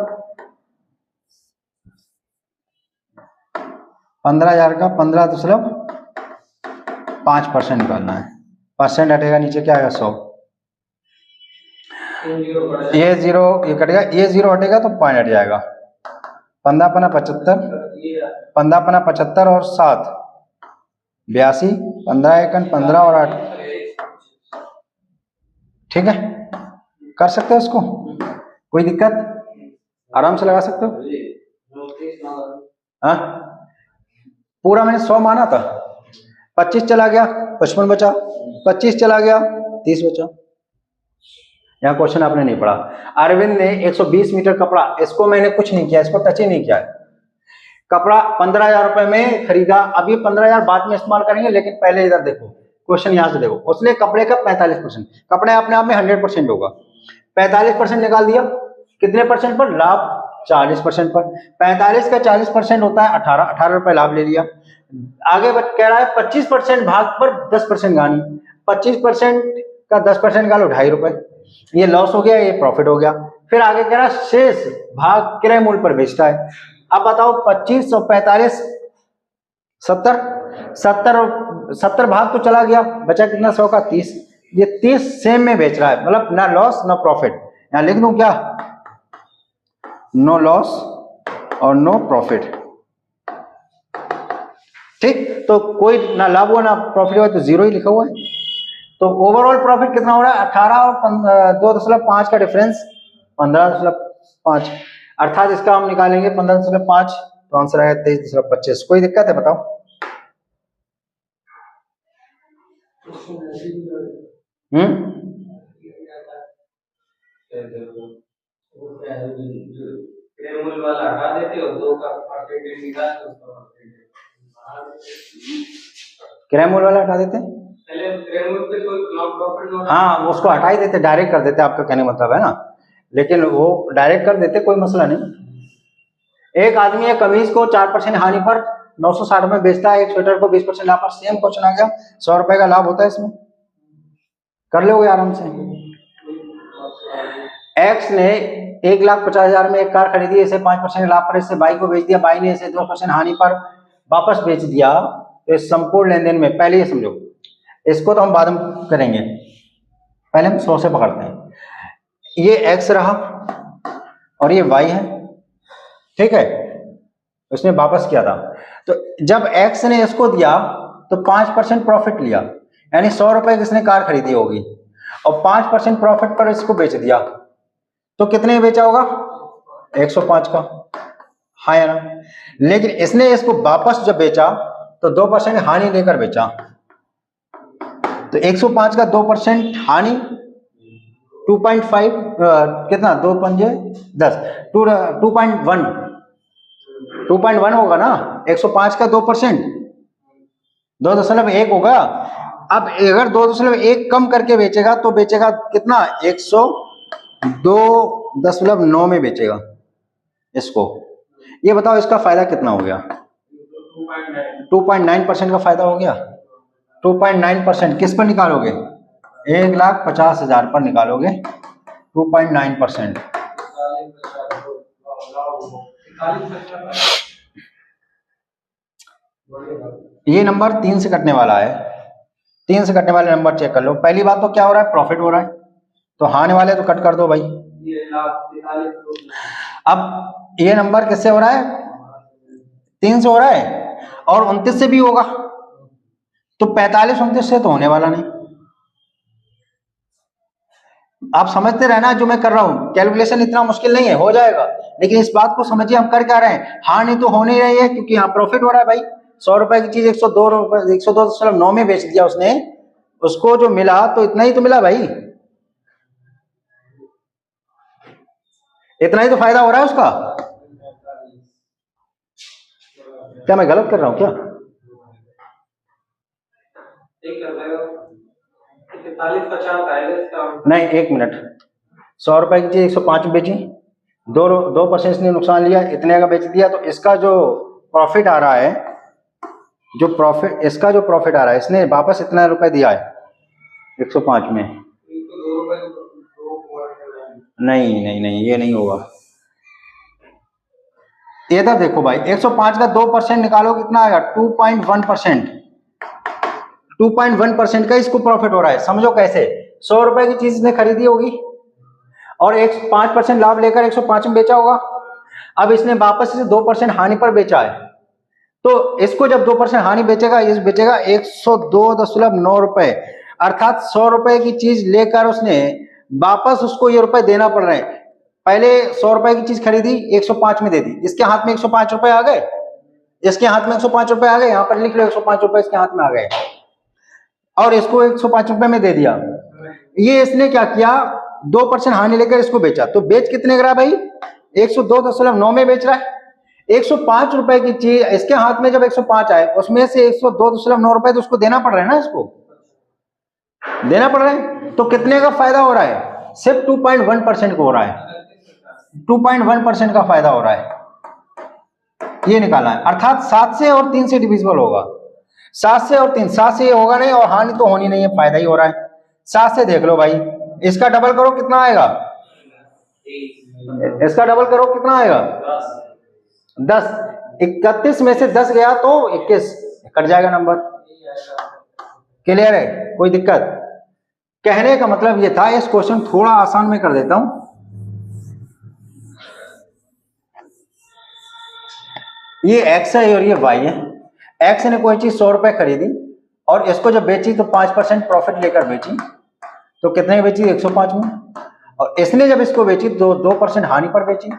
निकालना है। परसेंट हटेगा नीचे क्या आएगा 100। ये जीरो ये कटेगा, ये जीरो हटेगा तो पॉइंट हट जाएगा। 15 × 75, 15 × 75 और 7 82, 15 × 15 और 8। ठीक है, कर सकते हो इसको, कोई दिक्कत? आराम से लगा सकते हो। हाँ पूरा मैंने 100 माना था, 25 चला गया 55 बचा, 25 चला गया 30 बचा। यहाँ क्वेश्चन आपने नहीं पढ़ा। अरविंद ने 120 मीटर कपड़ा, इसको मैंने कुछ नहीं किया, इसको टच ही नहीं किया है। कपड़ा 15,000 रुपए में खरीदा। अब ये 15,000 बाद में इस्तेमाल करेंगे, लेकिन पहले इधर देखो क्वेश्चन, यहां से देखो। उसने कपड़े का 45%, कपड़े अपने आप में 100% होगा, 45% निकाल दिया। कितने परसेंट पर? लाभ 40% पर। 45 का 40% होता है 18 रुपए लाभ ले लिया। आगे कह रहा है 25% भाग पर 10% हानि। 25% का 10% निकालो 2.5 रुपए, ये लॉस हो गया, ये प्रॉफिट हो गया। फिर आगे कह रहा है शेष भाग क्रय मूल्य पर बेचता है। अब बताओ 25 और 45 70 भाग तो चला गया, बचा कितना 100 का 30। ये 30 सेम में बेच रहा है, मतलब ना लॉस ना प्रॉफिट। यहां लिख दूं क्या? नो लॉस और नो प्रॉफिट। ठीक, तो कोई ना लाभ हुआ ना प्रॉफिट हुआ, तो जीरो ही लिखा हुआ है। तो ओवरऑल प्रॉफिट कितना हो रहा है? 18 और 2.5 का डिफरेंस 15.5, अर्थात इसका हम निकालेंगे 15.5, तो आंसर आएगा 23.25। कोई दिक्कत है बताओ? वाला हटा देते हो, 2 का परसेंटेज निकाल के उसका क्रय मूल्य वाला हटा देते, पहले क्रय मूल्य पे कोई प्रॉफिट, हाँ उसको हटा ही देते, डायरेक्ट कर देते, आपका कहने मतलब है ना, लेकिन वो डायरेक्ट कर देते, कोई मसला नहीं। एक आदमी एक कमीज को 4% हानि पर 960 में बेचता है, एक स्वेटर को 20% लाभ पर। सेम क्वेश्चन आ गया, 100 रुपए का लाभ होता है इसमें, कर लोगे आराम से। एक्स ने 1,50,000 में एक कार खरीदी, इसे 5% लाभ पर इससे बाई को बेच दिया, बाई ने इसे 2% हानि पर वापस बेच दिया। तो इस संपूर्ण लेन देन में, पहले ये समझो, इसको तो हम बाद में करेंगे, पहले हम 100 से पकड़ते हैं। ये एक्स रहा और ये वाई है, ठीक है, उसने वापस किया था। तो जब एक्स ने इसको दिया तो 5% प्रॉफिट लिया, यानी 100 रुपए की इसने कार खरीदी होगी और 5% प्रॉफिट पर इसको बेच दिया, तो कितने बेचा होगा? 105 का, हाँ या ना? लेकिन इसने इसको वापस जब बेचा तो 2% हानि लेकर बेचा, तो 105 का 2% हानि 2.5 कितना, 2 पंजे 10, 2.1 होगा ना। 105 का 2% 2.1 होगा। अब अगर 2.1 कम करके बेचेगा तो बेचेगा कितना? 102.9 में बेचेगा इसको। ये बताओ इसका फायदा कितना हो गया? 2.9% का फायदा हो गया। 2.9% किस पर निकालोगे? 1,50,000 पर निकालोगे 2.9%। ये नंबर 3 से कटने वाला है। 3 से कटने वाले नंबर चेक कर लो। पहली बात तो क्या हो रहा है, प्रॉफिट हो रहा है, तो हारने वाले तो कट कर दो भाई। अब ये नंबर किससे हो रहा है, 3 से हो रहा है, और 29 से भी होगा, तो 45-29 से तो होने वाला नहीं। आप समझते रहना जो मैं कर रहा हूं, कैलकुलेशन इतना मुश्किल नहीं है, हो जाएगा, लेकिन इस बात को समझिए हम कर क्या रहे हैं। हानि तो हो नहीं रही है, क्योंकि यहाँ प्रॉफिट हो रहा है भाई। 100 रुपए की चीज 102 रुपए 102.9 में बेच दिया उसने, उसको जो मिला तो इतना ही तो मिला भाई, इतना ही तो फायदा हो रहा है उसका। क्या मैं गलत कर रहा हूं क्या? नहीं, 1 मिनट। 100 रुपए की चीज 105 में बेची, 2% इसने नुकसान लिया, इतने का बेच दिया, तो इसका जो प्रॉफिट आ रहा है, इसका जो प्रॉफिट आ रहा है, इसने वापस इतना रुपए दिया है 105 में। नहीं नहीं नहीं, ये नहीं होगा। इधर देखो भाई, 105 का 2% निकालो, कितना आएगा, 2.1%। 2.1% का इसको प्रॉफिट हो रहा है। समझो कैसे, 100 रुपए की चीज इसने खरीदी होगी और 5% लाभ लेकर 105 में बेचा होगा। अब इसने वापस से 2% हानि पर बेचा है, तो इसको जब 2% हानि बेचेगा, इस बेचेगा 102.9 रुपए, अर्थात 100 रुपए की चीज लेकर उसने वापस उसको ये रुपए देना पड़ रहे हैं। पहले 100 रुपए की चीज खरीदी, 105 में दे दी, इसके हाथ में 105 रुपए आ गए, इसके हाथ में 105 रुपए आ गए, यहां पर लिख लो 105 रुपए इसके हाथ में आ गए, और इसको 105 रुपए में दे दिया। ये इसने क्या किया, 2% हानि लेकर इसको बेचा, तो बेच कितने का रहा भाई, 102.9 में बेच रहा है। 105 रुपए की चीज इसके हाथ में जब 105 आए, उसमें से 102.9 रुपए तो उसको देना पड़ रहा है ना, इसको देना पड़ रहा है, तो कितने का फायदा हो रहा है, सिर्फ 2.1% को हो रहा है, 2.1% का फायदा हो रहा है, ये निकालना है। अर्थात 7 से और 3 से डिविजिबल होगा, 7 से और 3, 7 से ये होगा नहीं, और हानि तो होनी नहीं है, फायदा ही हो रहा है। 7 से देख लो भाई, इसका डबल करो कितना आएगा, इसका डबल करो कितना आएगा, 10। 31 में से 10 गया तो 21, कट जाएगा नंबर। क्लियर है, कोई दिक्कत? कहने का मतलब ये था, इस क्वेश्चन थोड़ा आसान में कर देता हूं। ये x है और ये y है। x ने कोई चीज 100 रुपए खरीदी और इसको जब बेची तो 5% प्रॉफिट लेकर बेची, तो कितने बेची, 105 में, और इसने जब इसको बेची तो 2% हानि पर बेची,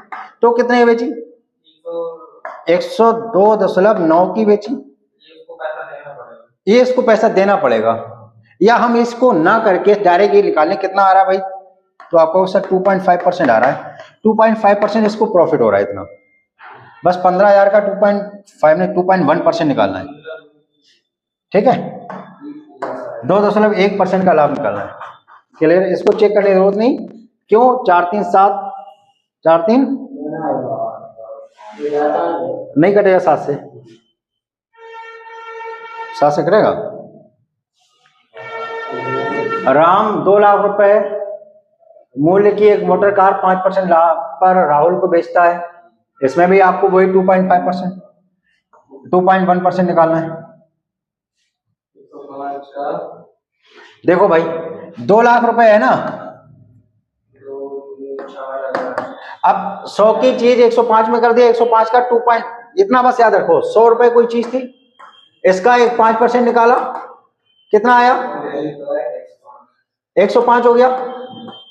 तो कितने बेची, 102.9 की बेची। ये इसको पैसा देना पड़ेगा, या हम इसको ना करके डायरेक्ट ये निकालें कितना आ रहा है भाई, तो आपको सर 2.5% आ रहा है, 2.5% इसको प्रॉफिट हो रहा है इतना, बस 15,000 का 2.5 में 2.1% निकालना है, ठीक है, 2.1% का लाभ निकालना है। क्लियर? इसको चेक करने की जरूरत नहीं, क्यों, 4 3 7 4 3 नहीं कटेगा, 7 से कटेगा। राम 2 लाख रुपए मूल्य की एक मोटर कार 5% लाभ पर राहुल को बेचता है, इसमें भी आपको वही 2.5%, 2.1% निकालना है। देखो भाई, 2 लाख रुपए है ना, अब 100 की चीज 105 में कर दिया, 105 का 2 इतना बस याद रखो, 100 रुपए कोई चीज थी, इसका 5% निकाला, कितना आया, 105 हो गया।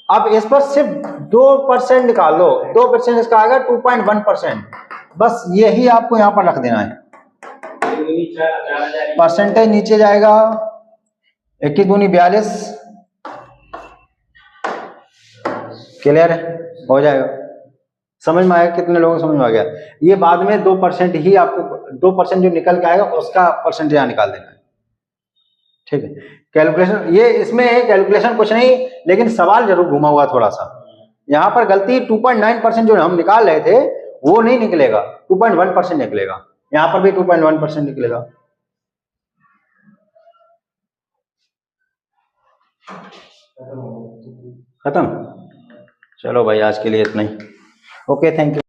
अब इस पर सिर्फ 2% निकाल लो, 2% इसका आएगा 2.1%, बस यही आपको यहां पर रख देना है, परसेंटेज नीचे जाएगा, 21 दूनी 42। क्लियर है, हो जाएगा, समझ में आएगा, कितने लोगों को समझ में आ गया? ये बाद में 2% ही आपको, 2% जो निकल के आएगा उसका परसेंटेज यहां निकाल देना है, ठीक है। कैलकुलेशन ये इसमें कैलकुलेशन कुछ नहीं, लेकिन सवाल जरूर घुमा हुआ थोड़ा सा, यहां पर गलती 2.9% जो हम निकाल रहे थे वो नहीं निकलेगा, 2.1% निकलेगा, यहां पर भी 2.1% निकलेगा। खत्म। चलो भाई आज के लिए इतना ही। Okay, thank you.